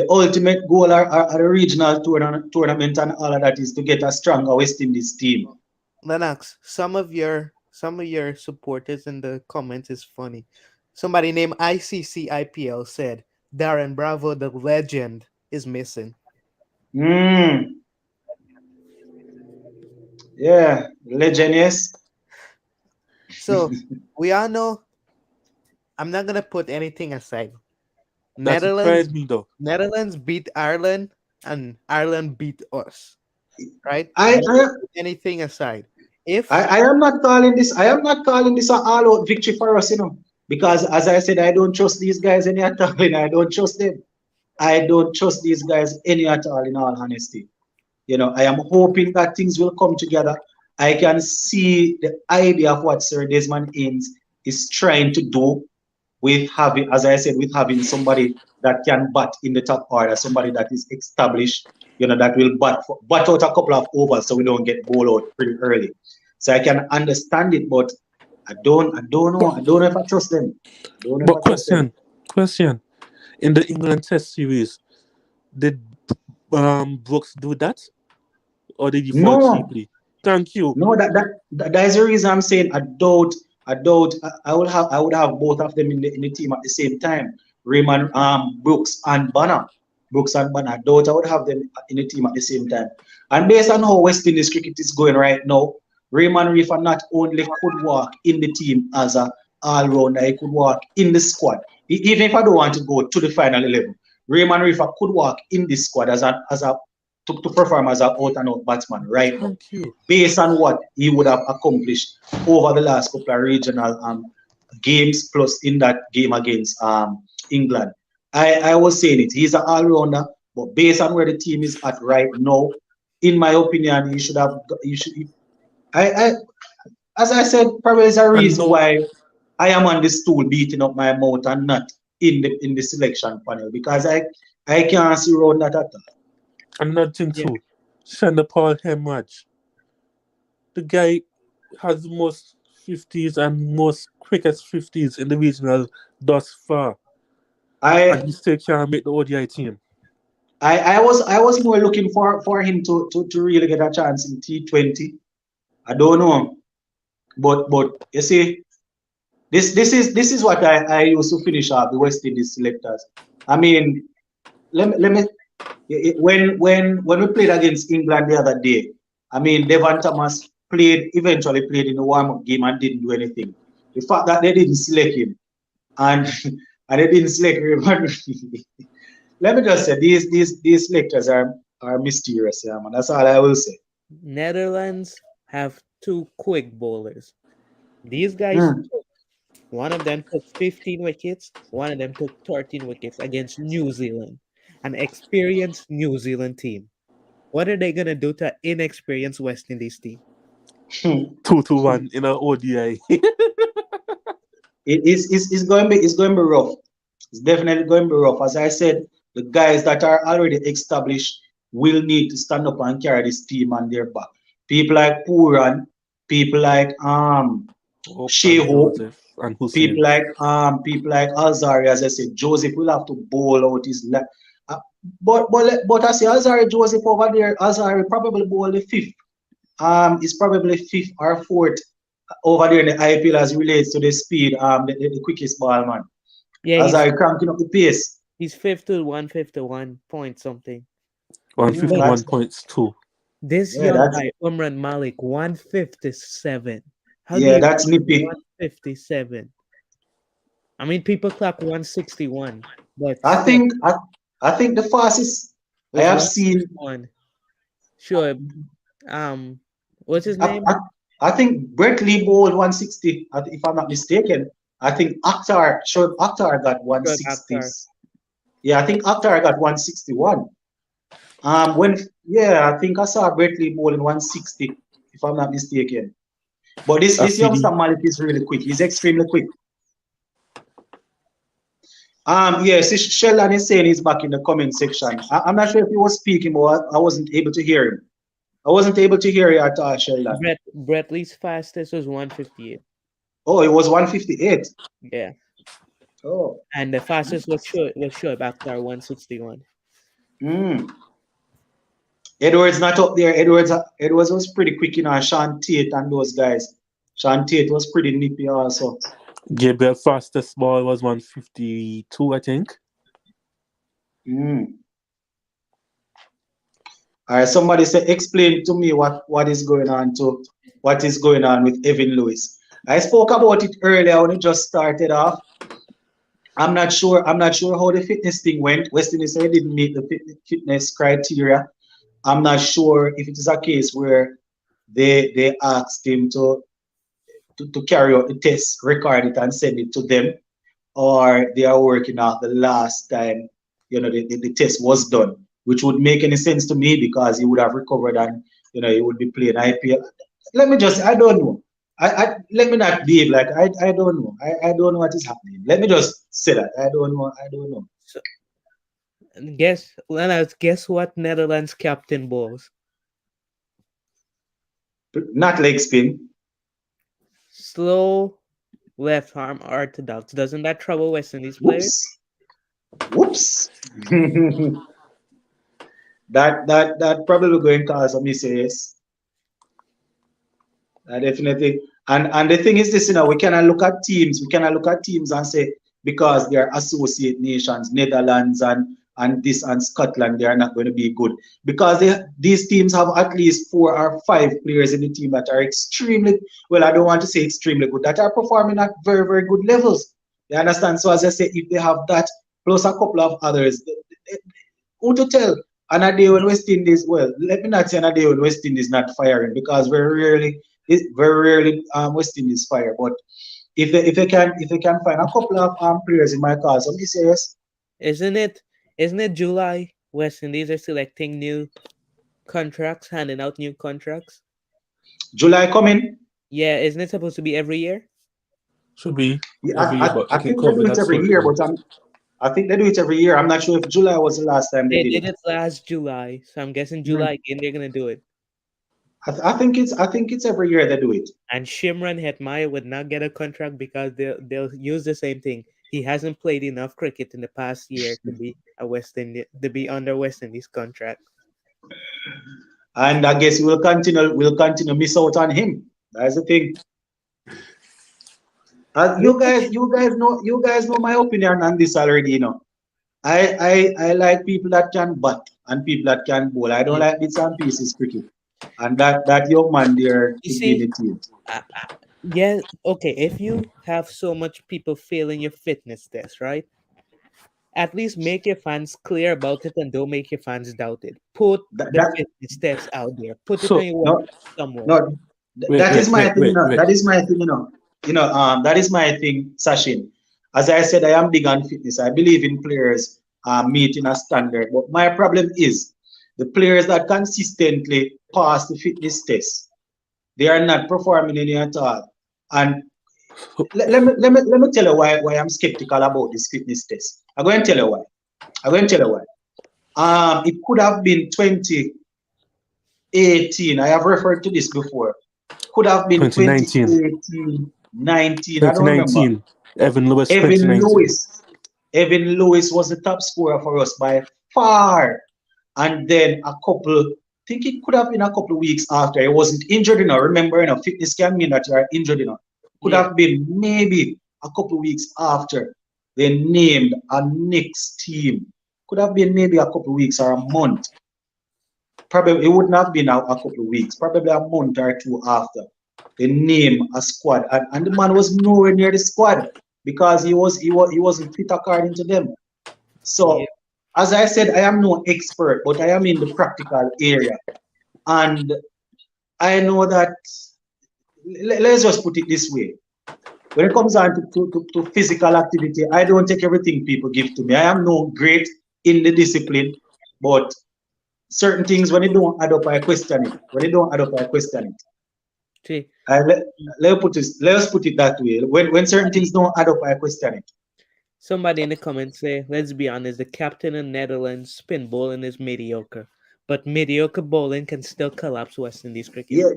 ultimate goal are the regional tournament and all of that is to get a stronger West Indies team. Lennox, some of your supporters in the comments is funny. Somebody named ICCIPL said Darren Bravo, the legend, is missing. Mm, yeah, legend, yes. So we all know I'm not gonna put anything aside. That Netherlands surprised me though. Netherlands beat Ireland and Ireland beat us. Right? I, I'm not I gonna put anything aside. If I am not calling this. I am not calling this an all-out victory for us, because as I said, I don't trust these guys any at all. I don't trust them. I don't trust these guys any at all. In all honesty, I am hoping that things will come together. I can see the idea of what Sir Desmond Haynes is trying to do with having, as I said, with having somebody that can bat in the top order, somebody that is established, that will bat out a couple of overs so we don't get bowled out pretty early. So I can understand it, but I don't know. But I don't know if I trust them. I don't know if but I trust them. question. In the England Test series, did Brooks do that, or did he fall No, cheaply? Thank you. no, that is the reason I'm saying I would have both of them in the team at the same time. Raymond, Brooks and Banner. Brooks and Banner. I doubt I would have them in the team at the same time. And based on how West Indies cricket is going right now, Raymond Reefer not only could work in the team as a all-rounder, he could work in the squad. Even if I don't want to go to the final 11, Raymond Reefer could work in this squad to perform as an out-and-out batsman right now, Thank you. based on what he would have accomplished over the last couple of regional games, plus in that game against England. I was saying it. He's an all-rounder, but based on where the team is at right now, in my opinion, he should have. You should. I as I said, probably is a And reason no, why I am on the stool beating up my mouth and not in the selection panel, because I can't see around that at all. another thing Yeah. too. Shanda Paul Hemraj. The guy has the most 50s and most quickest 50s in the regional thus far. And I he still can't make the ODI team. I was more looking for him to really get a chance in T20. I don't know, but you see, this is what I used to finish off the West Indies selectors. I mean, let me when we played against England the other day, I mean, Devon Thomas eventually played in the warm-up game and didn't do anything. The fact that they didn't select him and and they didn't select Raymond, let me just say these selectors are mysterious, yeah, man. That's all I will say. Netherlands have two quick bowlers. These guys, Hmm. one of them took 15 wickets, one of them took 13 wickets against New Zealand, an experienced New Zealand team. What are they gonna do to inexperienced West Indies team? 2-1 in a ODI. It's going to be rough. It's definitely going to be rough. As I said, the guys that are already established will need to stand up and carry this team on their back. People like Puran, people like Hope and Sheho, Joseph and Hussein. people like Alzari. As I said, Joseph will have to bowl out his left. Uh, but I say Alzari Joseph over there. Alzari probably bowl the fifth. Is probably fifth or fourth over there in the IPL as relates to the speed. The quickest ball man. Yeah, Alzari cranking up the pace. he's fifth to 151 point something. But 151 That's points too. this yeah, young that's guy, Umran Malik, 157. How do yeah, you that's get nippy. 157? I mean, people clock 161, but I still, think I, I think the fastest I was have seen. 161. Sure. Um, what's his I, name? I, I think Brett Lee bowled 160. If I'm not mistaken, I think Akhtar got Shoaib 160. Akhtar. Yeah, I think Akhtar got 161. When yeah, I think I saw Brett Lee bowling 160. If I'm not mistaken. But this youngster Afidi. Malik is really quick. He's extremely quick. Yes, Sheldon is saying he's back in the comment section. I'm not sure if he was speaking, but I wasn't able to hear him. I wasn't able to hear you at all, Sheldon. Brett Lee's fastest was 158. Oh, it was 158. Yeah. Oh, And the fastest was Shoaib Akhtar, 161. mm. Edwards not up there. Edwards was pretty quick, Sean Tate and those guys. Sean Tate was pretty nippy also. Gabriel fastest ball was 152, I think. Mm. All right, somebody say explain to me what is going on with Evan Lewis. I spoke about it earlier when it just started off. I'm not sure. I'm not sure how the fitness thing went. West Indies said didn't meet the fitness criteria. I'm not sure if it is a case where they asked him to carry out the test, record it, and send it to them, or they are working out the last time the test was done, which would make any sense to me because he would have recovered and he would be playing IPL. I don't know. Let me not behave like I don't know. I don't know what is happening. Let me just say that I don't know. I don't know. So, guess what Netherlands captain bowls? Not leg spin. Slow left arm orthodox. Doesn't that trouble West Indies players? Whoops. Whoops. That probably going to cause some issues. Definitely. And the thing is this, we cannot look at teams. We cannot look at teams and say because they are associate nations, Netherlands and this and Scotland, they are not going to be good. Because these teams have at least 4 or 5 players in the team that are extremely, well, I don't want to say extremely good, that are performing at very, very good levels. You understand? So as I say, if they have that, plus a couple of others, who to tell? On a day when West Indies, well, let me not say on a day when West Indies not firing because West Indies fire. But if they can find a couple of players in my call, somebody says Isn't it July? West Indies are selecting new contracts, handing out new contracts. July coming. Yeah, isn't it supposed to be every year? Should be Yeah, every year, but I I can think they do cover it that every shortly. year, but I think they do it every year. I'm not sure if July was the last time they They did did it. it last July, so I'm guessing Mhm. July again they're gonna do it. I think it's every year they do it. And Shimran Hetmaya would not get a contract because they'll use the same thing. He hasn't played enough cricket in the past year to be a to be under West Indies contract. And I guess we'll continue miss out on him. That's the thing. You guys know my opinion on this already, I like people that can bat and people that can bowl. I don't You, like bits and pieces cricket. And that young man there you should be in see, the team. yeah, okay. If you have so much people failing your fitness test, right? At least make your fans clear about it and don't make your fans doubt it. Put That, the that fitness test out there. Put it on So your no wall somewhere. no wait, that is wait, my wait, thing, wait, wait. That is my thing, that is my thing, Sachin. As I said, I am big on fitness. I believe in players meeting a standard. But my problem is the players that consistently pass the fitness test, they are not performing any at all. And let me tell you why I'm skeptical about this fitness test. I'm going to tell you why. I'm going to tell you why. It could have been 2018. I have referred to this before. Could have been 2019. 2018, 19. I don't remember. 2019. Evan Lewis, Evan 2019. Lewis. Evan Lewis was the top scorer for us by far. And then I think it could have been a couple of weeks after. He wasn't injured, Remember, fitness can mean that you are injured, Could Yeah. have been maybe a couple of weeks after they named a next team. Could have been maybe a couple of weeks or a month. Probably it wouldn't have been a couple of weeks, probably a month or two after they name a squad. And the man was nowhere near the squad because he wasn't fit according to them. Yeah. So as I said, I am no expert, but I am in the practical area. And I know that, let's just put it this way. When it comes down to physical activity, I don't take everything people give to me. I am no great in the discipline, but certain things, when it don't add up, I question it. When it don't add up, I question it. See, I, let's put it that way. When certain things don't add up, I question it. somebody in the comments say, let's be honest, the captain of Netherlands spin bowling is mediocre. But mediocre bowling can still collapse West Indies cricket. Yeah,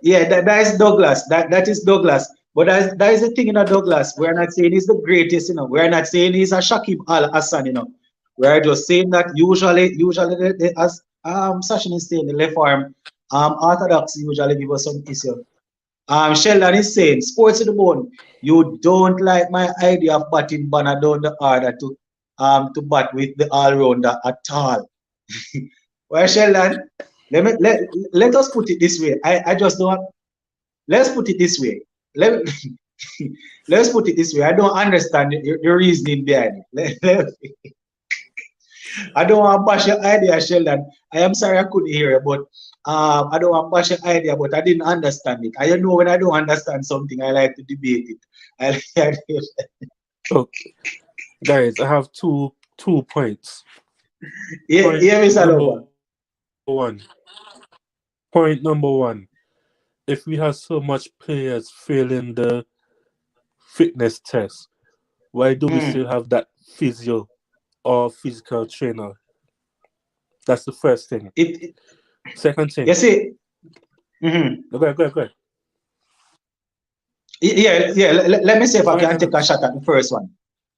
yeah, that is Douglas. That is Douglas. But that is the thing, Douglas. We're not saying he's the greatest, We're not saying he's a Shakib Al Hassan, We're just saying that usually as Sachin is saying, the left arm orthodox usually give us some issue. Sheldon is saying, sports to the bone. You don't like my idea of batting Banner down the order to bat with the all rounder at all. Well, Sheldon, let us put it this way. I just don't. Let's put it this way. Let, let's put it this way. I don't understand your reasoning behind it. I don't want to bash your idea, Sheldon. I am sorry I couldn't hear you, but I don't want to bash your idea, but I didn't understand it. I know when I don't understand something, I like to debate it. So, guys, I have two points. Yeah, Point Mr. number Lover. one. Point number one. If we have so much players failing the fitness test, why do we still have that physio or physical trainer? That's the first thing. It, Second thing. you see, mhm. Go ahead. Yeah. Let me see if Go I ahead, can take a Adams. shot at the first one.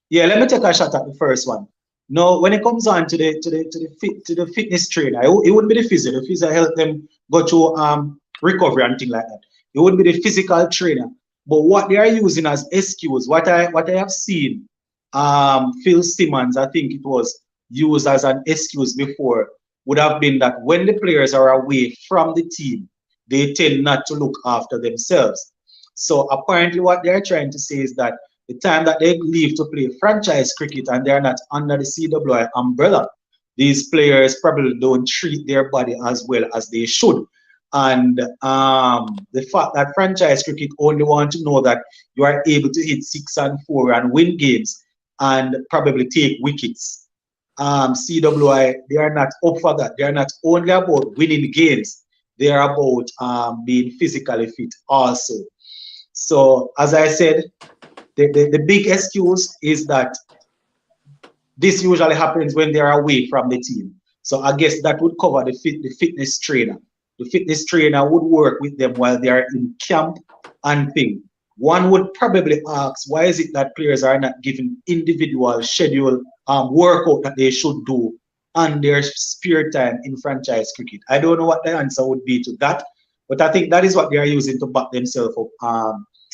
Yeah, let me take a shot at the first one. Now, when it comes on to the fitness trainer, it wouldn't be the physio. The physio help them go through recovery and things like that. It wouldn't be the physical trainer. But what they are using as excuse, what I have seen, Phil Simmons, I think it was used as an excuse before, would have been that when the players are away from the team, they tend not to look after themselves. So apparently, what they're trying to say is that the time that they leave to play franchise cricket and they're not under the CWI umbrella, these players probably don't treat their body as well as they should. And the fact that franchise cricket only want to know that you are able to hit 6 and 4 and win games and probably take wickets. CWI, they are not up for that. They are not only about winning games, they are about being physically fit also. So, as I said, the big excuse is that this usually happens when they are away from the team. So I guess that would cover the fitness trainer. The fitness trainer would work with them while they are in camp and thing. One would probably ask, why is it that players are not given individual schedule workout that they should do on their spare time in franchise cricket? I don't know what the answer would be to that, but I think that is what they are using to back themselves up,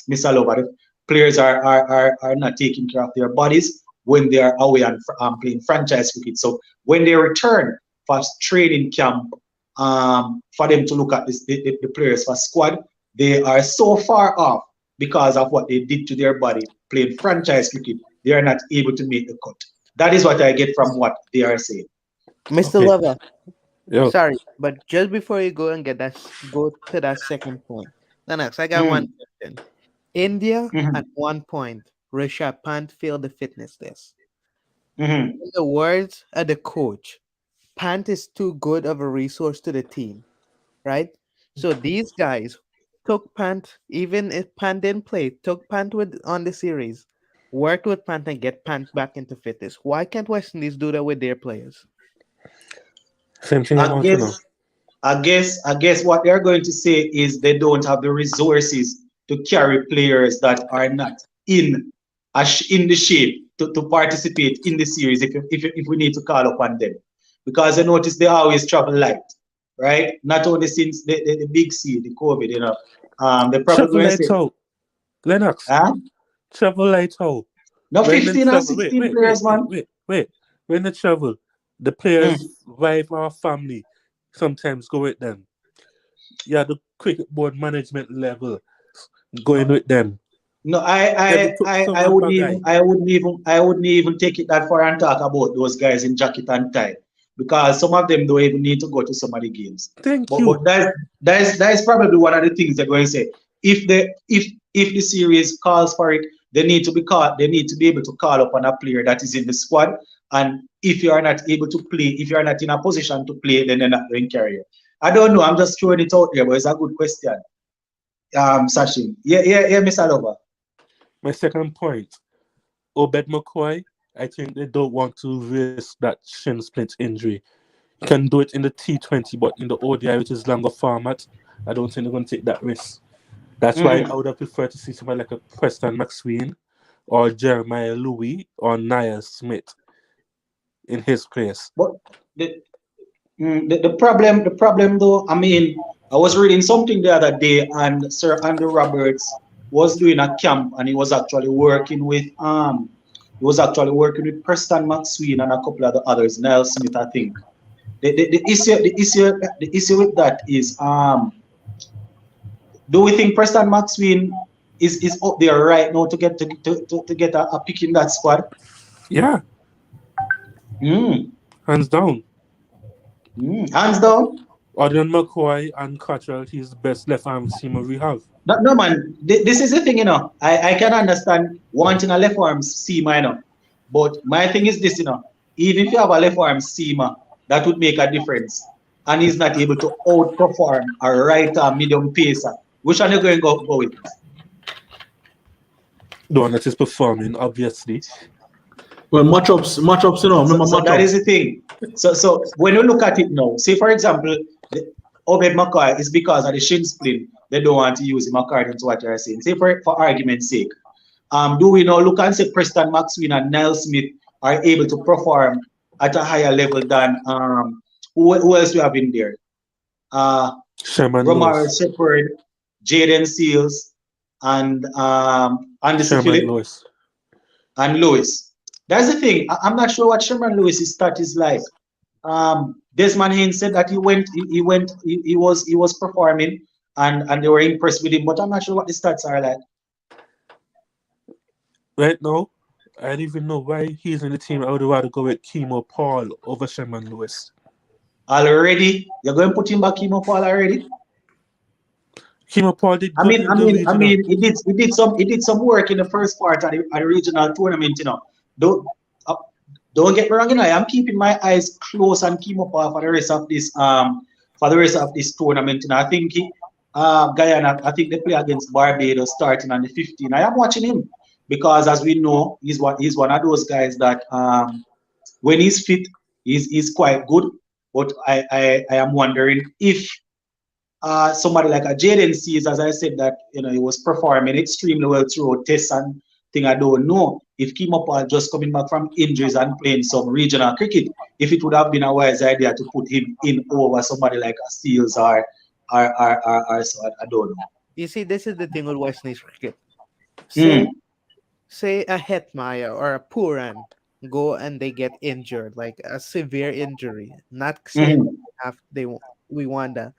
Mr. Lover. Players are not taking care of their bodies when they are away and playing franchise cricket. So when they return for training camp, for them to look at the players for squad, they are so far off because of what they did to their body playing franchise cricket. They are not able to make the cut. That is what I get from what they are saying. Mr. Okay. Lover, Yo. sorry, but just before you go and go to that second point. Lennox, I got one question. India at one point, Rishabh Pant failed the fitness test. In the words of the coach, Pant is too good of a resource to the team, right? So these guys took Pant, even if Pant didn't play, took Pant with on the series, worked with Pant and get Pant back into fitness. Why can't West Indies do that with their players? Same thing I want to know. I guess what they're going to say is they don't have the resources to carry players that are not in the shape to participate in the series if we need to call upon them. Because I notice they always travel light, right? Not only since the big C, the COVID, they probably Travel going to lights say, out. Lennox, huh? travel lights out. No, When they 15 or travel, 16 players, man. wait. When they travel, the players' wife or family sometimes go with them. Yeah, the cricket board management level going with them. No, Then they took some of the guy. I wouldn't even take it that far and talk about those guys in jacket and tie, because some of them don't even need to go to some of the games. Thank But you. that is probably one of the things they're going to say. If the series calls for it, they need to be able to call upon a player that is in the squad. And if you are not able to play, if you are not in a position to play, then they're not going to carry you. I don't know. I'm just throwing it out there, but it's a good question. Sachin. Yeah, Mr. Lover. My second point, Obed McCoy, I think they don't want to risk that shin splint injury. You can do it in the T20, but in the ODI, which is longer format, I don't think they're going to take that risk. That's why I would have preferred to see somebody like a Preston McSween or Jeremiah Louis or Niall Smith in his place. But the problem though, I mean, I was reading something the other day, and Sir Andrew Roberts was doing a camp, and he was actually working with Preston McSween and a couple of the others, Niall Smith, I think. The issue with that is do we think Preston McSween is up there right now to get a pick in that squad? Yeah. Hands down. Hands down. Other than McCoy and Cottrell, he's the best left arm seamer we have. No, man. This is the thing, I can understand wanting a left arm seamer, but my thing is this, even if you have a left arm seamer, that would make a difference. And he's not able to outperform a right arm medium pacer. Which one are you going to go with? The one that is performing, obviously. Well, matchups, remember So matchups. that is the thing. So when you look at it now, say for example, Obed McCoy is because of the shin splint, they don't want to use him according to what you're saying. Say for argument's sake, do we now look and say Preston McSween and Niall Smith are able to perform at a higher level than who else we have in there? Sherman Romaro Lewis. Shepard, Jaden Seals, and Anderson Sherman Phillip Lewis. and Lewis. That's the thing. I'm not sure what Sherman Lewis's stat is like. Desmond Haynes said that he was performing and they were impressed with him, but I'm not sure what the stats are like. Right now, I don't even know why he's in the team. I would rather go with Kimo Paul over Sherman Lewis. Already, you're going to put him back, Kimo Paul already. Kimo Paul did good in the regional. He did some work in the first part of the regional tournament. Don't uh, don't get me wrong. I'm keeping my eyes close on Kimo Paul for the rest of this tournament. I think Guyana. I think they play against Barbados starting on the 15th. I am watching him because, as we know, he's one of those guys that when he's fit, he's quite good. But I am wondering if somebody like a Jaden Seas, as I said, that he was performing extremely well throughout tests and thing. I don't know if Kimo Paul just coming back from injuries and playing some regional cricket, if it would have been a wise idea to put him in over somebody like a Seals or so. I don't know. You see, this is the thing with West Indies cricket. Hmm. Say a Hetmaya or a Puran go and they get injured, like a severe injury. Not saying we want that.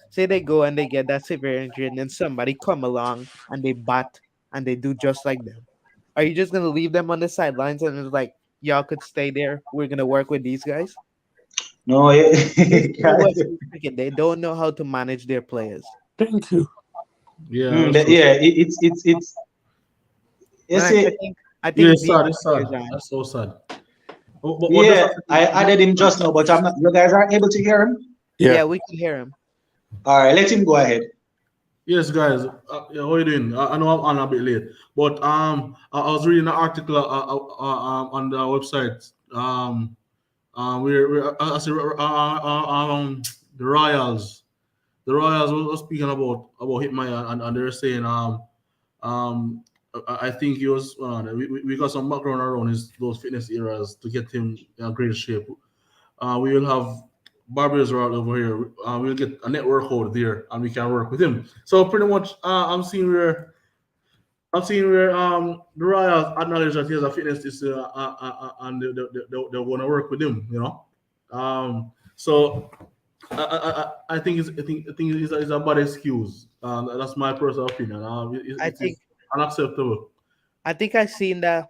Say they go and they get that severe injury, and then somebody come along and they bat and they do just like them. Are you just gonna leave them on the sidelines and it's like y'all could stay there? We're gonna work with these guys. No, This is the West Indies cricket. They don't know how to manage their players. Thank you. Yeah, that's true. it's you And see, I Yeah, think it's sad. It's sad. is on. That's so sad. But what does yeah, that I added him just now, but I'm not. You guys are able to hear him. Yeah, Yeah. we can hear him. All right, let him go ahead. Yes, guys. Yeah, how you doing? I know I'm on a bit late, but I was reading an article on the website. We're I see the Royals. The Royals was speaking about Hitman, and they're saying I think he was we got some background around those fitness areas to get him in a great shape. We will have Barbados right over here. We'll get a network out there, and we can work with him. So pretty much, I'm seeing where the Royals acknowledge that he has a fitness issue, and they want to work with him. So I think it's a bad excuse. That's my personal opinion. I It think is unacceptable. I think I seen the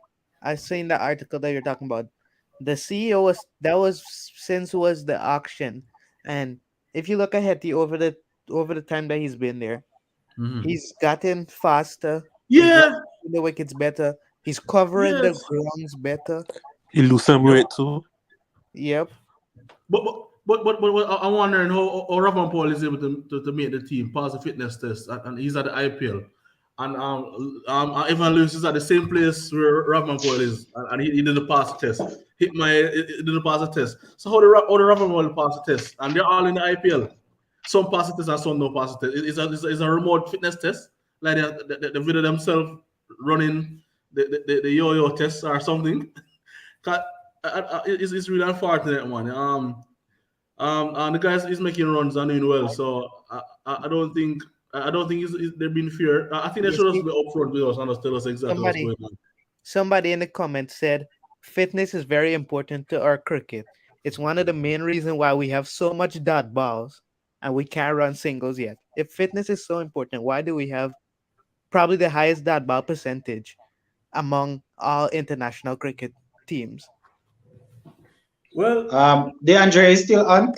article that you're talking about. The CEO was since was the auction, and if you look ahead over the time that he's been there, Mhm. he's gotten faster. He's Yeah. running the wickets better. He's covering the Yes. grounds better. He lose some Yep. weight too. Yep. But I'm wondering how Ravan Paul is able to make the team pass the fitness test, and he's at the IPL, and Evan Lewis is at the same place where Ravan Paul is, and he didn't pass the test. He didn't pass the test. So how the Ravan Paul pass the test, and they're all in the IPL. Some pass the test and some don't pass the test. It's a remote fitness test, like the video themselves running the yo-yo test or something. It's really unfortunate, man. And the guys is making runs and doing well. So I don't think they're being fair. I think they You should see, just be upfront with us and just tell us exactly what's somebody going on. somebody in the comments said fitness is very important to our cricket. It's one of the main reasons why we have so much dot balls and we can't run singles yet. If fitness is so important, why do we have probably the highest dot ball percentage among all international cricket teams? Well, DeAndre is still on.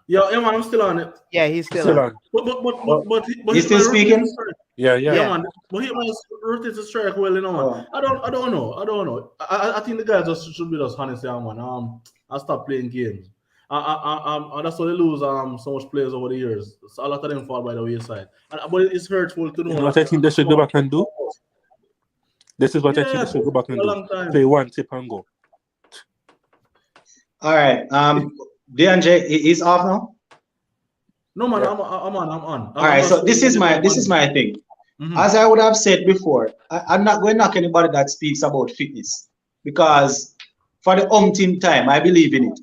yeah, man, I'm still on it. Yeah, he's still Still on. on. But He's still Hitman rotates to speaking. strike. Yeah, Yeah, yeah. man. But Hitman rotates to strike well, man. Oh. I don't know. I think the guys just should be just honest, yeah, man. I stop playing games. That's why they lose so much players over the years. So a lot of them fall by the wayside. But it's hurtful to You know know what I think they should go back and do? This is what I think Yeah, they should go back and for a do. long time. Play one tip and go. All right. DeAndre is off now. No, man, Yeah. I'm on. All right. So this is my thing. As I would have said before, I'm not going to knock anybody that speaks about fitness because for the umpteenth time. I believe in it.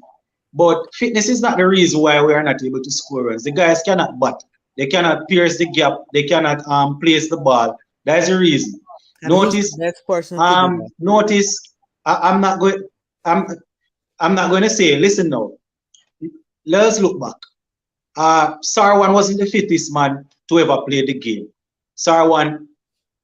But fitness is not the reason why we are not able to score runs. The guys cannot butt. They cannot pierce the gap. They cannot place the ball. That's the reason. And who's Notice, the best person to do that? notice. I'm not going. I'm not going to say. Listen now. Let's look back. Sarwan wasn't the fittest man to ever play the game. Sarwan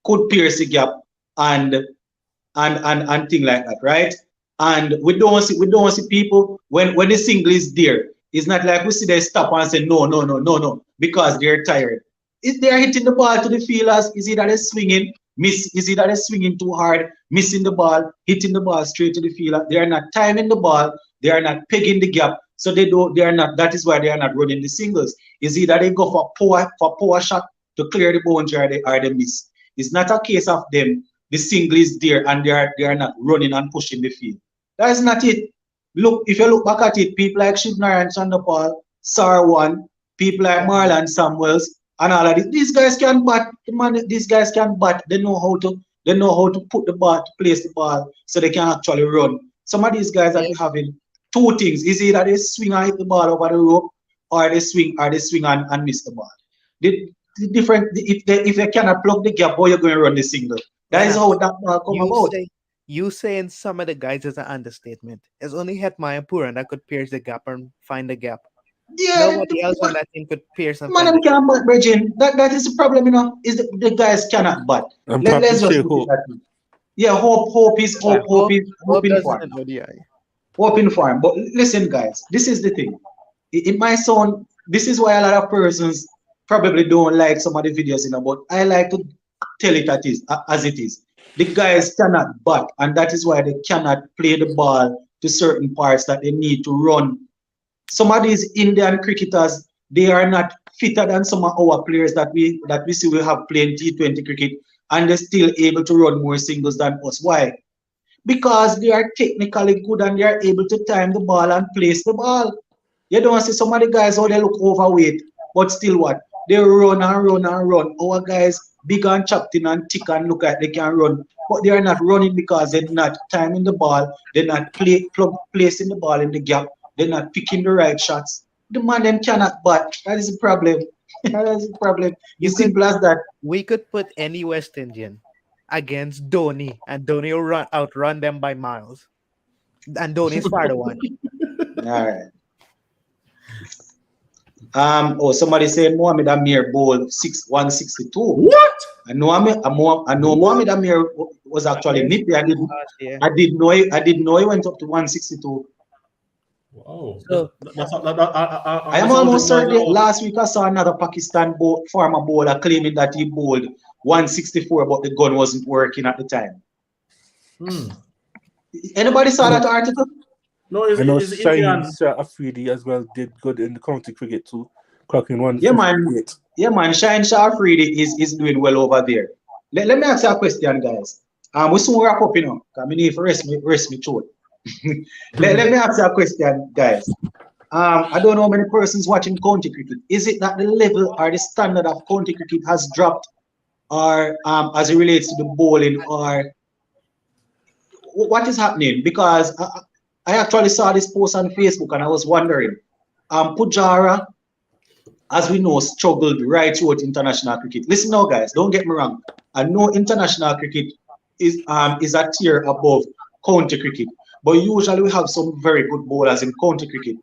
could pierce the gap and thing like that, right? And we don't see people when the single is there. It's not like we see they stop and say no because they're tired. If they're hitting the ball to the fielders, is it that they're swinging, miss? Is it that they're swinging too hard, missing the ball, hitting the ball straight to the fielder? They are not timing the ball. They are not pegging the gap. So they are not. That is why they are not running the singles. Is it that they go for power shot to clear the boundary or they miss? It's not a case of them. The single is there and they are not running and pushing the field. That is not it. Look, if you look back at it, people like Shibnar and Chandapal, Sarwan, people like Marlon Samuels, and all of these guys can bat. These guys can bat. They know how to put the ball, to place the ball, so they can actually run. Some of these guys that we having two things: is either they swing and hit the ball over the rope, or they swing and miss the ball. The different if they cannot plug the gap, how you're going to run the single. That is how that ball come about. You saying some of the guys is an understatement. It's only Hetmayapur that could pierce the gap and find the gap. Yeah, Nobody else on that team could pierce and man, find them the gap. can't bat, Bridging. That is the problem, is the guys cannot bat. I'm Let's probably just say put it Hope. that way. Yeah, hope is Yeah, Hope hoping does for it him. in ODI. Hoping for him. But listen, guys, this is the thing. In my sound, this is why a lot of persons probably don't like some of the videos, but I like to tell it as it is. The guys cannot bat, and that is why they cannot play the ball to certain parts that they need to run. Some of these Indian cricketers, they are not fitter than some of our players that we see we have playing T20 cricket, and they're still able to run more singles than us. Why? Because they are technically good and they are able to time the ball and place the ball. You don't see some of the guys how they look overweight, but still what? They run and run and run. Our guys big and chopped in and thick and look like they can run, but they are not running because they're not timing the ball. They're not placing the ball in the gap. They're not picking the right shots. The man them cannot bat. That is the problem. That is the problem. It's simple as that. We could put any West Indian against Dhoni, and Dhoni will outrun them by miles. And Dhoni's far the one. All right. Somebody saying Mohamed Amir bowled 162. What? I know Mohamed Amir was actually nippy. I didn't know he went up to 162. Wow. So, I am almost certain last week I saw another Pakistan former bowler claiming that he bowled 164, but the gun wasn't working at the time. Anybody saw that article? No, I know it's Shaheen Indian. Shah Afridi as well did good in the county cricket too, clocking 158. Yeah, man. Shaheen Shah Afridi is doing well over there. Let me ask you a question, guys. We soon wrap up, because I need to rest me throat. let me ask you a question, guys. I don't know how many persons watching county cricket. Is it that the level or the standard of county cricket has dropped, or as it relates to the bowling, or what is happening? Because I actually saw this post on Facebook and I was wondering. Pujara, as we know, struggled right throughout international cricket. Listen now, guys, don't get me wrong. I know international cricket is a tier above county cricket, but usually we have some very good bowlers in county cricket.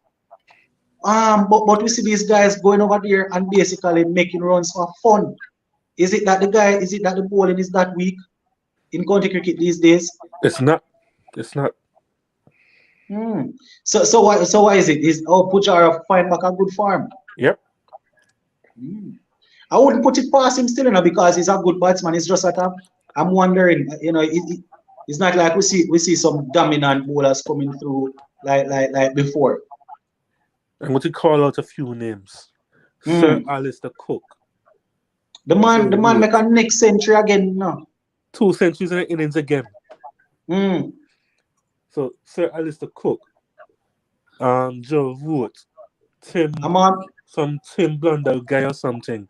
But we see these guys going over there and basically making runs for fun. Is it that the bowling is that weak in county cricket these days? It's not. So why is it? Is Pujara find back a good form? Yep. I wouldn't put it past him still, because he's a good batsman. It's just that I'm wondering, it's not like we see some dominant bowlers coming through like before. I'm going to call out a few names. Sir Alistair Cook. The man make a next century again now. 2 centuries in the innings again. So Sir Alistair Cook, Joe Root, Tim Blundell guy or something.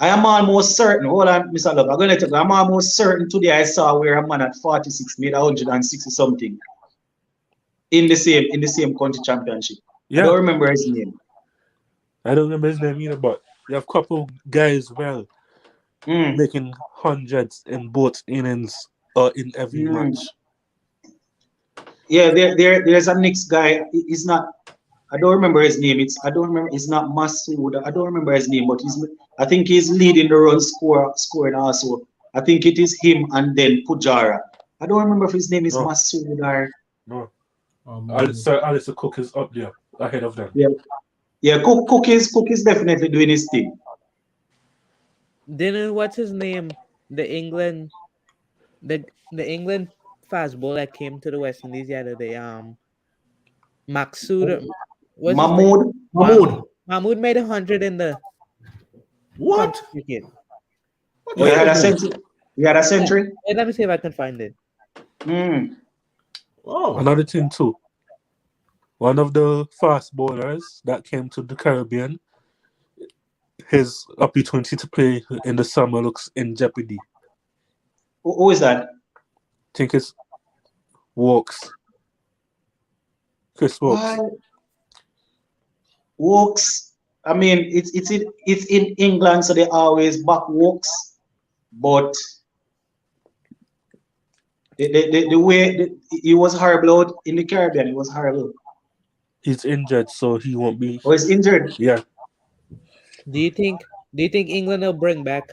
I am almost certain. Hold on, Mr. Love. I'm going to tell you. I'm almost certain today I saw where a man at 46 made 160 something. in the same county championship. I Yeah, don't remember his name. I don't remember his name either, but you have a couple guys well Mm, making hundreds in both innings or in every mm. match. Yeah, there's a next guy. He's not. I don't remember his name. I don't remember. It's not Masood. I don't remember his name, but I think he's leading the run scoring also. I think it is him and then Pujara. I don't remember if his name is No, Masood or no. Um, Alistair Cook is up there ahead of them. yeah. Yeah, Cook is definitely doing his thing. Then what's his name? The England, the England fast ball that came to the West Indies the other day. Maxud, what's his name? Mahmood. Mahmoud. Mahmoud made 100 in the county What? cricket. What Oh, is he Yeah. had his a name? century. He had a Yeah. century. Wait, let me see if I can find it. Mm. Oh, Another thing too. One of the fast bowlers that came to the Caribbean, his opportunity to play in the summer looks in jeopardy. Who is that? Think it's Walks, Chris Why Walks. Walks? I mean, it's in England, so they always back Walks, but the way he was horrible out in the Caribbean, he was horrible. He's injured, so he won't be. Or he's injured. Yeah, Do you think England will bring back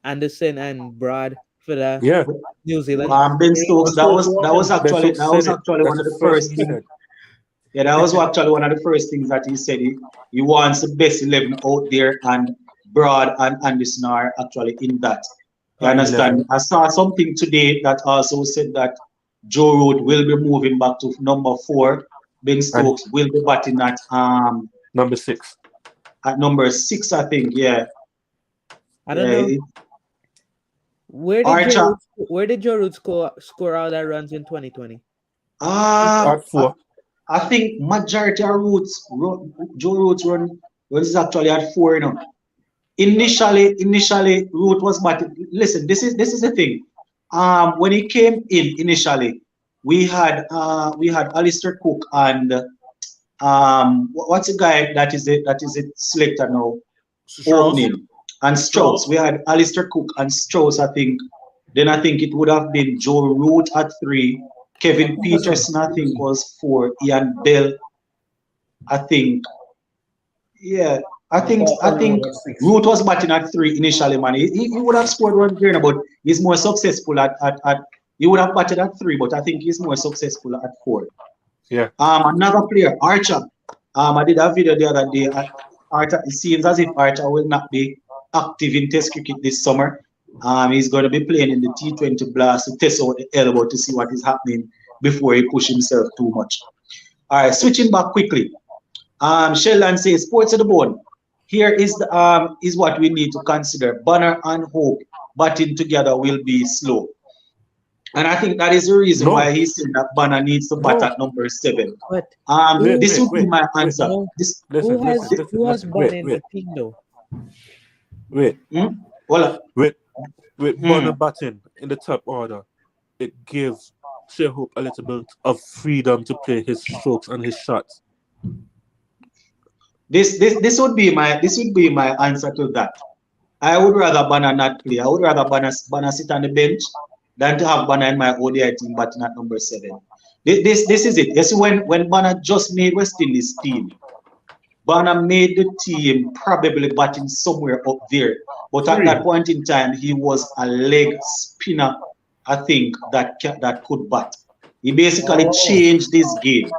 Anderson and Broad for the yeah. New Zealand Ben series? Stokes. and Stokes Ben That Stokes was said it. actually That's one the of the first thing first he things. said. Yeah, that was actually one of the first things that he said. He wants the best 11 out there, and Broad and Anderson are actually in that. You At 11. understand? I saw something today that also said that Joe Root will be moving back to number 4. Ben And Stokes will be batting number 6. at number 6, I think. Yeah, I don't yeah. know. Archer. Where did Joe Root score all that runs in 2020? Uh, At I, 4. I think majority of Joe Roots runs is actually at 4 now. Initially, Root was batting. Listen, this is the thing. When he came in initially, we had Alistair Cook and what's the guy that is a selector now Strauss. opening and Strauss. Strauss. We had Alistair Cook and Strauss. I think. Then I think it would have been Joe Root at 3. Kevin Peterson, I think, was 4. Ian Bell, I think. Yeah, And Paul I Collingwood think at 6. Root was batting at 3 initially, man. He would have scored one there, but he's more successful at he would have batted at 3, but I think he's more successful at 4. Yeah. Another player, Archer. I did a video the other day. Archer, it seems as if Archer will not be active in Test cricket this summer. He's going to be playing in the T20 Blast to test out the elbow to see what is happening before he push himself too much. All right, switching back quickly. Sheldon says, sports of the bone. Here is what we need to consider. Banner and Hope batting together will be slow. And I think that is the reason why No. he's saying that Banner needs to bat No. at number 7. But Wait, This wait, would be wait, my wait. answer. no, This, Listen, listen, listen, who has listen. Bun Wait, in wait, the team though? wait. hmm? Well, With hmm. Bonner batting in the top order, it gives Shea Hope a little bit of freedom to play his strokes and his shots. This would be my answer to that. I would rather Banner not play. I would rather Banner sit on the bench than to have Banner in my ODI team batting at number 7. This is it. You see, when Banner just made West Indies team, Banner made the team probably batting somewhere up there. But at 3. that point in time, he was a leg spinner, I think, that could bat. He basically Oh. changed this game,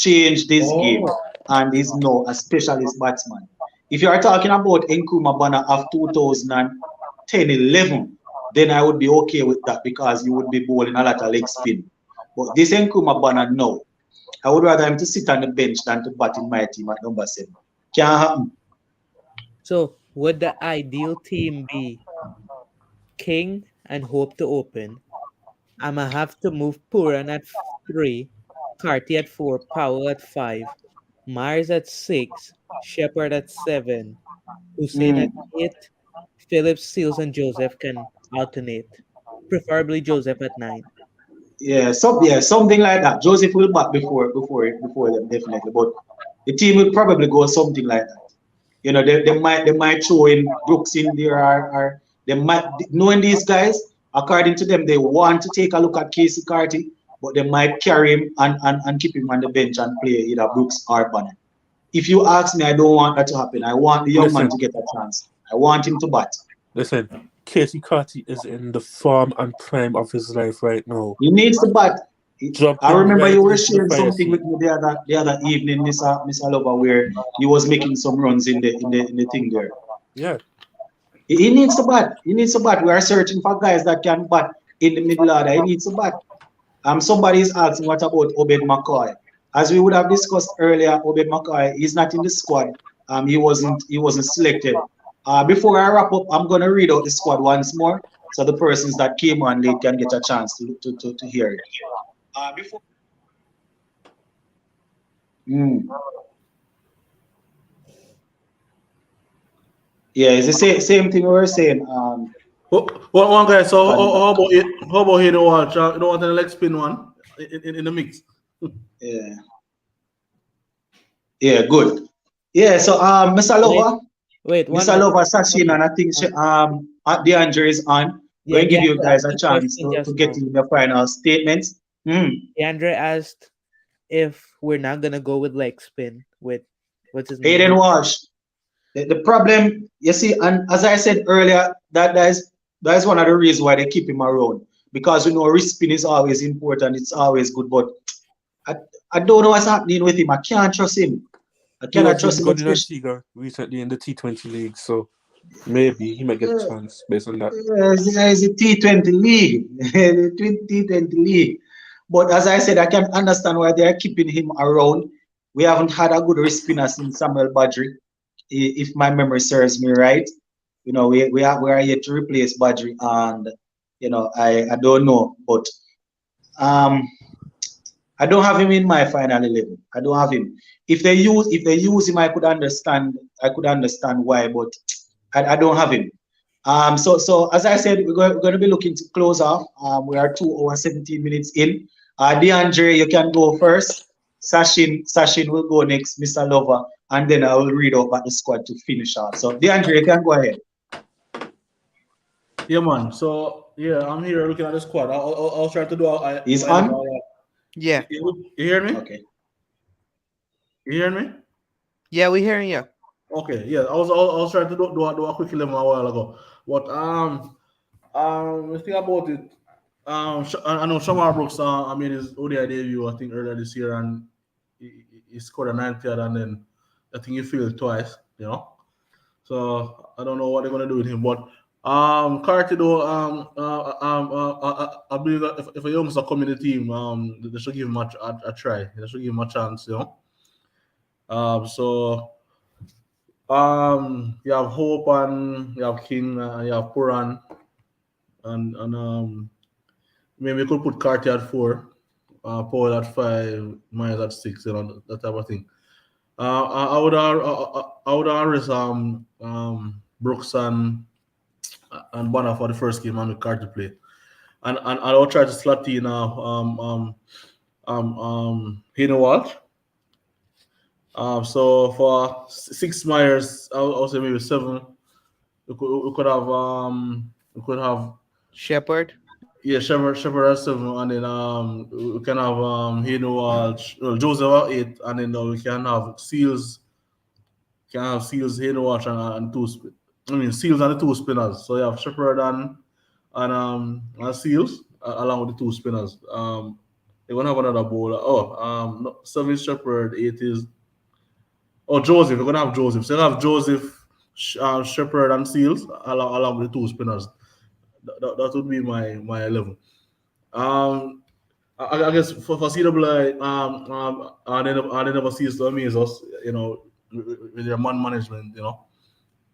Oh. and is now a specialist batsman. If you are talking about Nkrumah Banner of 2010-11, then I would be okay with that because you would be bowling a lot of leg spin. But this Nkrumah Banner, no. I would rather him to sit on the bench than to bat in my team at number 7. Can't happen. So would the ideal team be King and Hope to open? I'ma have to move Puran at 3, Carty at 4, Powell at 5, Myers at 6, Shepard at 7, Hussein at Mm. 8, Phillips, Seals, and Joseph can alternate. Preferably Joseph at 9. Yeah, something like that. Joseph will back before them definitely, but the team will probably go something like that. You know, they might throw in Brooks in there, or they might, knowing these guys, according to them, they want to take a look at Casey Carty, but they might carry him and keep him on the bench and play either Brooks or Bonner. If you ask me, I don't want that to happen. I want the young man Listen, to get a chance. I want him to bat. listen. Casey Carty is in the form and prime of his life right now. He needs to bat. Drop I him remember right you were into the sharing fire something seat. with me the other evening, Mr. Lover, where he was making some runs in the thing there. Yeah. He needs to bat. He needs to bat. We are searching for guys that can bat in the middle order. He needs to bat. Somebody is asking what about Obed McCoy? As we would have discussed earlier, Obed McCoy is not in the squad. He wasn't selected. Before I wrap up, I'm gonna read out the squad once more, so the persons that came on late can get a chance to hear it. Before. Mm. Yeah, it's the same thing we were saying. One guy. So And, how about it? How about you? Don't want the leg spin one in the mix. yeah, yeah, good. Yeah, so Mr. Lover, Wait, one Mr. more. Lover, Sachin, and I think DeAndre is on. Yeah, Going to give you DeAndre guys asked a a chance question to just get now. in the final statements. DeAndre asked if we're not gonna go with leg spin with what's his name? Hayden Walsh. The problem, you see, and as I said earlier, that is one of the reasons why they keep him around. Because wrist spin is always important, it's always good, but I, I don't know what's happening with him. I can't trust him. I He cannot was trust doing him, good in especially. Antigua recently in the T20 league, so maybe he might get a chance based on that. It's a T20 league, the T20 league. But as I said, I can understand why they are keeping him around. We haven't had a good wrist spinner since Samuel Badri, if my memory serves me right. We are yet to replace Badri, and I don't know, but um I don't have him in my final 11. I don't have him. If they use him, I could understand why, but I don't have him. So as I said, we're going to be looking to close off. We are 2 hours 17 minutes in. DeAndre, you can go first. Sachin will go next, Mr. Lover, and then I will read out about the squad to finish off. So DeAndre, you can go ahead. Yeah, man. So yeah, I'm here looking at the squad. I'll try to do. He's on. Yeah, You hear me? Okay. You hear me? yeah, we hearing you. Okay. Yeah. I was trying to do a quick 11 a while ago, but the thing about it, I know Shamar Brooks. I made his ODI debut I think earlier this year, and he scored a 90, and then I think he failed twice. So I don't know what they're gonna do with him, but Carty though, I believe that if a youngster come in the team, they should give him a try. They should give him a chance. So you have Hope and you have King and you have Puran, and maybe we could put Carty at 4, Paul at 5, Myers at 6, that type of thing. I would arrest Brooks and Bonner for the first game and McCarthy play, and I'll try to slot in Hayden Walsh. So for 6 Myers, I'll say maybe 7. We could have Shepherd. yeah, Shepherd at 7, and then we can have Hayden Walsh, Joseph at 8, and then we can have Seals. Can have Seals, Hayden Walsh, and Seals and the 2 spinners. So you have Shepherd and Seals along with the 2 spinners. They're gonna have another bowler. No, 7 is Shepherd, 8 is Joseph. We're gonna have Joseph. So you have Joseph, Shepherd, and Seals along with the 2 spinners. That would be my 11. I guess for CWI, they never cease to amaze us, with their man management,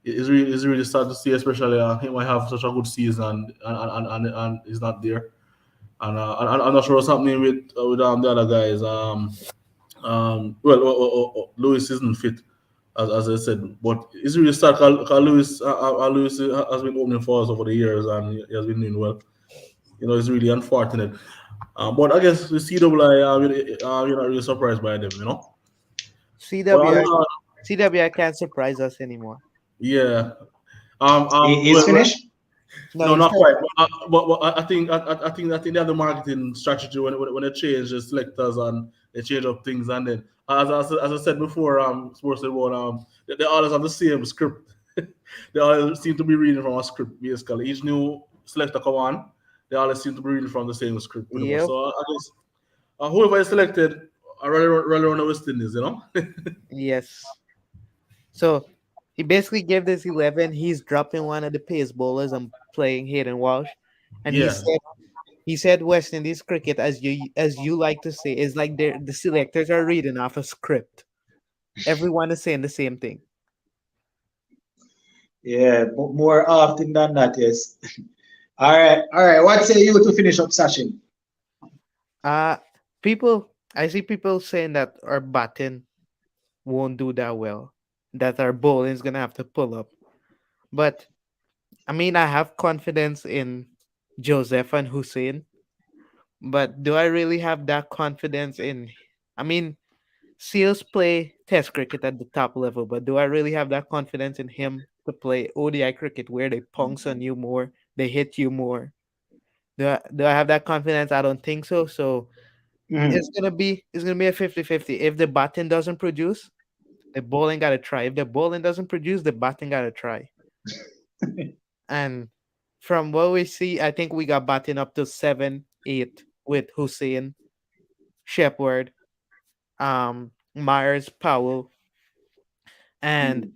it's really sad to see, especially he might have such a good season and he's not there. And I'm not sure what's happening with the other guys. Lewis isn't fit, as I said, but it's really sad because Lewis has been opening for us over the years and he has been doing well. It's really unfortunate. But I guess the CWI, you're not really surprised by them, you know. But CWI can't surprise us anymore. yeah. He's finished. No, No, he's not still. quite. But I think they have the marketing strategy when they change the selectors and they change up things, and then as I said before, sports about they always have the same script. They all seem to be reading from a script basically. Each new selector come on, they always seem to be reading from the same script pretty much. Yep. So I guess whoever is selected, I really run the West Indies, you know. Yes. So he basically gave this 11. He's dropping one of the pace bowlers and playing Hayden Walsh, and Yeah, he said West Indies cricket, as you like to say, is like the selectors are reading off a script. Everyone is saying the same thing. Yeah, more often than that, yes. All right. What say you to finish up, Sachin? Uh I see people saying that our batting won't do that well, that our bowling is gonna have to pull up. But I mean, I have confidence in Joseph and Hussein, but do I really have that confidence in? I mean, Seals play Test cricket at the top level, but do I really have that confidence in him to play ODI cricket where they punks on you more, they hit you more? Do I have that confidence? I don't think so. So Mhm. it's gonna be a 50-50. If the batting doesn't produce, the bowling gotta try. If the bowling doesn't produce, the batting gotta try. And from what we see, I think we got batting up to 7-8 with Hussein, Shepard, Myers, Powell, and Mm.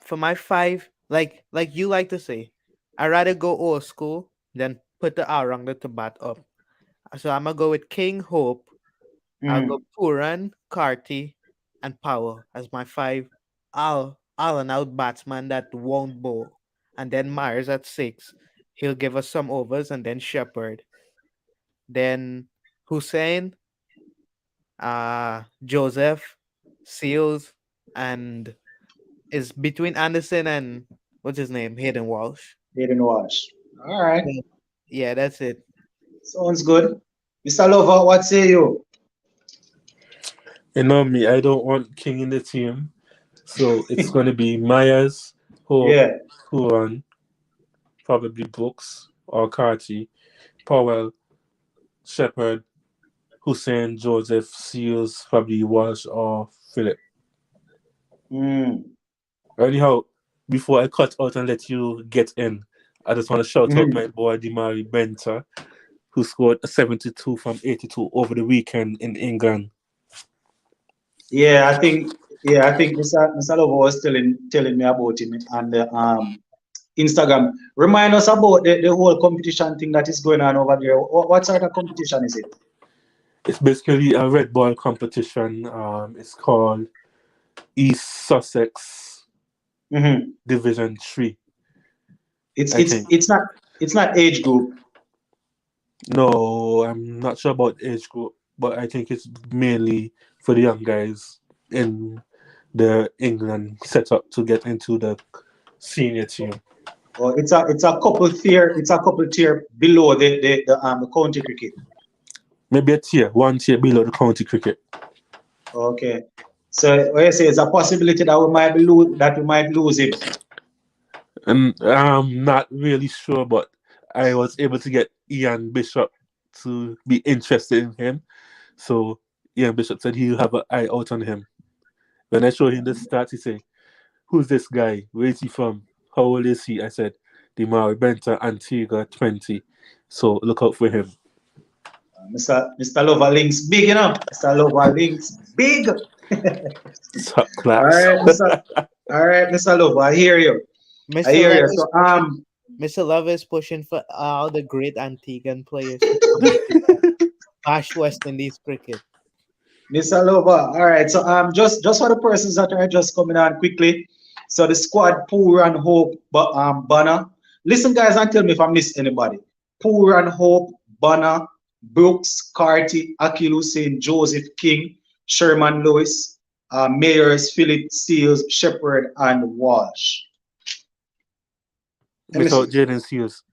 for my five, like you like to say, I rather go old school than put the all-rounder to bat up. So I'm gonna go with King Hope. I'll go Mm. Puran, Carty, and Powell as my five all and out batsman that won't bowl. And then Myers at six. He'll give us some overs, and then Shepard. Then Hussein, Joseph, Seals, and is between Anderson and what's his name? Hayden Walsh. Didn't watch. All right. Yeah, yeah, that's it. Sounds good. Mr. Lover, what say you? You know me, I don't want King in the team, so it's going to be Myers, Hope, Yeah. Huron, probably Brooks or Carty, Powell, Shepard, Hussein, Joseph, Seals, probably Walsh or Philip. Mm. Anyhow, before I cut out and let you get in, I just want to shout out my Mhm. boy Dimari Benta, who scored a 72 from 82 over the weekend in England. Yeah, I think Mr. Lover was telling me about him on the Instagram. Remind us about the whole competition thing that is going on over there. What sort of competition is it? It's basically a red ball competition. It's called East Sussex Hmm. Division 3, It's I it's think. it's not it's not age group. No, I'm not sure about age group, but I think it's mainly for the young guys in the England setup to get into the senior team. Or it's a couple tier below the county cricket. Maybe a tier, one tier below the county cricket. Okay. So what you say it's a possibility that we might lose him. And I'm not really sure, but I was able to get Ian Bishop to be interested in him. So Ian Bishop said he'll have an eye out on him. When I showed him the stats, he said, "Who's this guy? Where is he from? How old is he?" I said, "Dimari Benta, Antigua, 20. So look out for him." Mr. Lover links big, you know. Mr. Lover links big. Top All class. right, Mr. Lover, I hear you. I Mr. hear Love you. is So pushing. Mr. Love is pushing for all the great Antiguan players to come and bash West Indies cricket. Mr. Lover. All right. So just for the persons that are just coming on quickly. So the squad Poor and Hope but Banner. Listen guys and tell me if I miss anybody. Poor and Hope, Banner, Brooks, Carty, Akil Hussein, Joseph King, Sherman Lewis, Mayers, Philip Seals, Shepard, and Walsh. Let me Without see. Jaden Seals.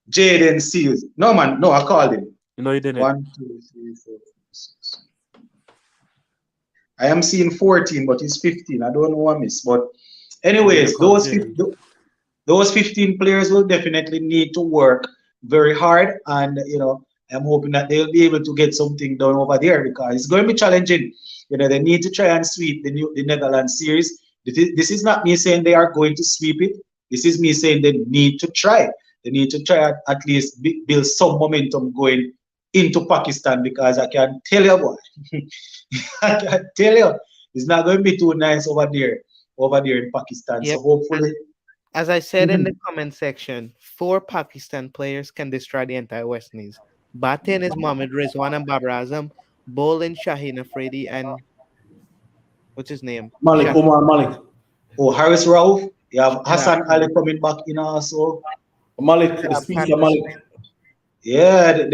Jaden Seals. No man, no, I called him. You didn't. 1, 2, 3, 4, 5, 6. I am seeing 14, but it's 15. I don't know what I miss. But anyways, those 15 players will definitely need to work very hard, and I'm hoping that they'll be able to get something done over there because it's going to be challenging. They need to try and sweep the Netherlands series. This is not me saying they are going to sweep it. This is me saying they need to try. They need to try at least build some momentum going into Pakistan, because I can tell you, boy, I can tell you, it's not going to be too nice over there in Pakistan. Yep. So hopefully. As I said in the comment section, 4 Pakistan players can destroy the entire West Indies. Batting is Mohammad Rizwan and Babar Azam, bowling Shaheen Afridi and what's his name? Malik, Omar Malik. Oh, Harris Rauf. You have Yeah. Hassan Ali coming back in also. Malik, the speedster Malik. Yeah,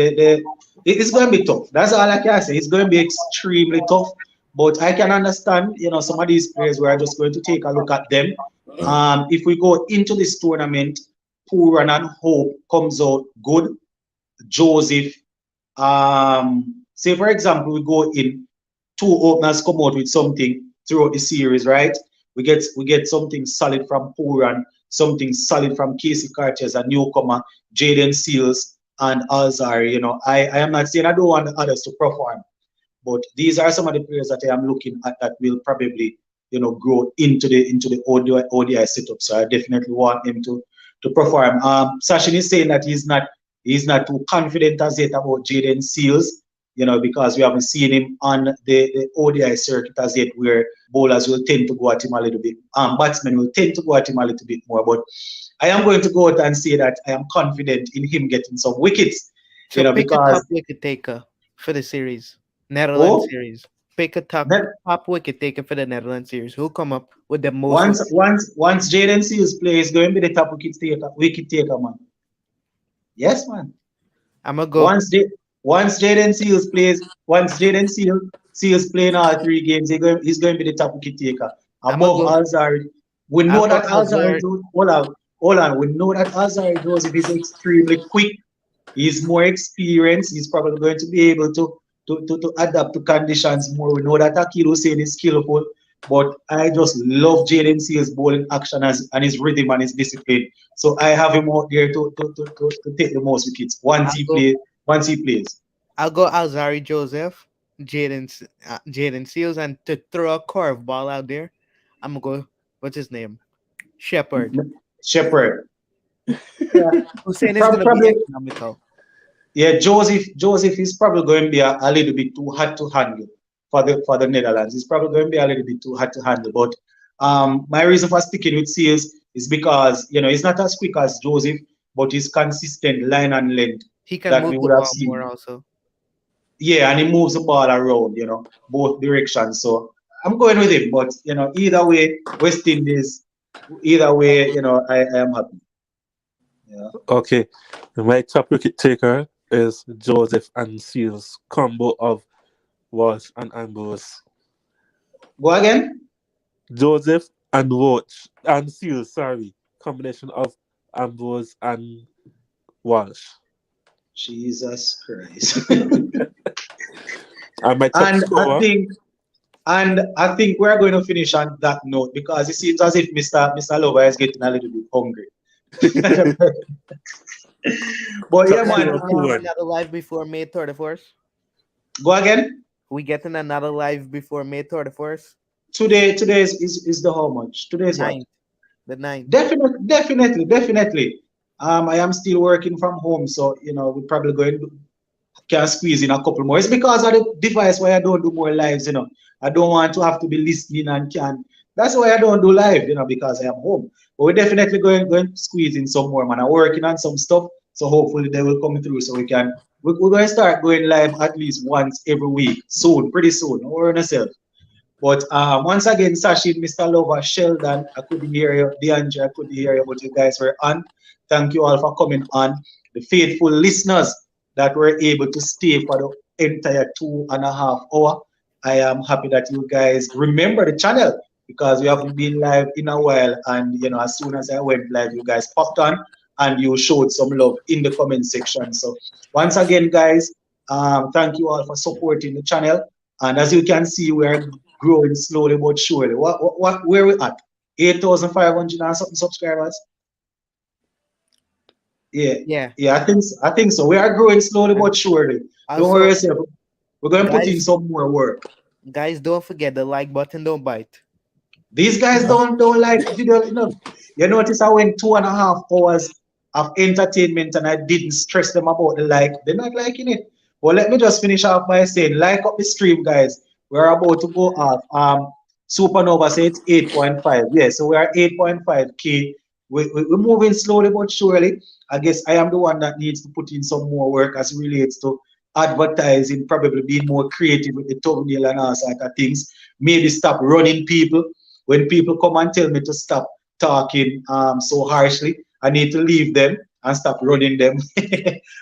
it's going to be tough. That's all I can say. It's going to be extremely tough. But I can understand, some of these players, we are just going to take a look at them. If we go into this tournament, Puran and Hope comes out good. Joseph, say for example, we go in, 2 openers come out with something throughout the series, right? We get something solid from Puran, something solid from Casey Carter as a newcomer, Jaden Seals and Alzari. I am not saying I don't want the others to perform, but these are some of the players that I am looking at that will probably grow into the ODI setup. So I definitely want him to perform. Sachin is saying that he's not too confident as yet about Jaden Seals, because we haven't seen him on the ODI circuit as yet, where bowlers will tend to go at him a little bit. Batsmen will tend to go at him a little bit more. But I am going to go out and say that I am confident in him getting some wickets. So pick because a top wicket taker for the series, Netherlands series. Pick a top wicket taker for the Netherlands series. Who come up with the most? Once Jaden Seals plays, going to be the top wicket taker, man. Yes, man. I'm gonna go. Once Jaden Seals plays, Seals playing all 3 games, he's going to be the top wicket taker above Alzari. We know that Alzari. Hold on. We know that Alzari Joseph is extremely quick. He's more experienced. He's probably going to be able to adapt to conditions more. We know that Akil Hussain is skillful, but I just love Jaden Seals' bowling action and his rhythm and his discipline. So I have him out there to take the most wickets once he plays. I'll go Alzari Joseph, Jaden Seals, and to throw a curveball out there, I'm gonna go. What's his name? Shepherd. Yeah. Hussain is gonna be economical. Yeah, Joseph is probably going to be a little bit too hard to handle for the Netherlands. He's probably going to be a little bit too hard to handle. But my reason for sticking with Seals is because he's not as quick as Joseph, but he's consistent line and length. He can move the ball more also. Yeah, and he moves the ball around, both directions. So I'm going with him. But either way, West Indies, either way, I am happy. Yeah. Okay, my top wicket taker is Joseph and Seals, combo of Walsh and Ambrose. Go again? Joseph and Roach and Seals, sorry. Combination of Ambrose and Walsh. Jesus Christ. And my top scorer. I think we're going to finish on that note, because it seems as if Mr. Lover is getting a little bit hungry. But yeah, man. Another live before May 31st. Go again? We getting another live before May 31st? Today is the how much? Today is what? The 9th. Definitely. I am still working from home, so we're probably can squeeze in a couple more. It's because of the device why I don't do more lives, I don't want to have to be listening and that's why I don't do live, because I am home. But we're definitely going to squeeze in some more, man. I'm working on some stuff, so hopefully they will come through so we're going to start going live at least once every week soon, pretty soon. Don't worry yourself. But once again, Sachin, Mr. Lover, Sheldon, I couldn't hear you. DeAndre, I couldn't hear you, but you guys were on. Thank you all for coming on. The faithful listeners that were able to stay for the entire 2.5 hours. I am happy that you guys remember the channel, because we haven't been live in a while. And, as soon as I went live, you guys popped on and you showed some love in the comment section. So once again, guys, Thank you all for supporting the channel. And as you can see, we are growing slowly but surely. Where we at? 8,500 and something subscribers. Yeah, Yeah. yeah, I think so. We are growing slowly but surely. Don't worry Also, yourself. We're going to put in guys, some more work. guys, don't forget the like button. Don't bite. These guys don't like video. You notice I went 2.5 hours of entertainment and I didn't stress them about the like. They're not liking it. Well, let me just finish off by saying, like up the stream, guys. We're about to go off. Supernova said it's 8.5. Yeah, so we are 8.5K. We're moving slowly but surely. I guess I am the one that needs to put in some more work as relates to advertising, probably being more creative with the thumbnail and all sort of things. Maybe stop running people. When people come and tell me to stop talking so harshly, I need to leave them and stop running them.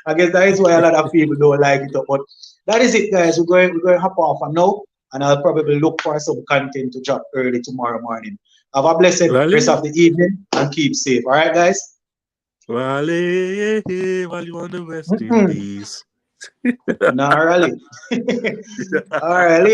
I guess that is why a lot of people don't like it. But that is it, guys. We're going to hop off for now, and I'll probably look for some content to drop early tomorrow morning. Have a blessed rest of the evening and keep safe. All right, guys? Wale, while you on the West Indies. Nah, really. All right, later.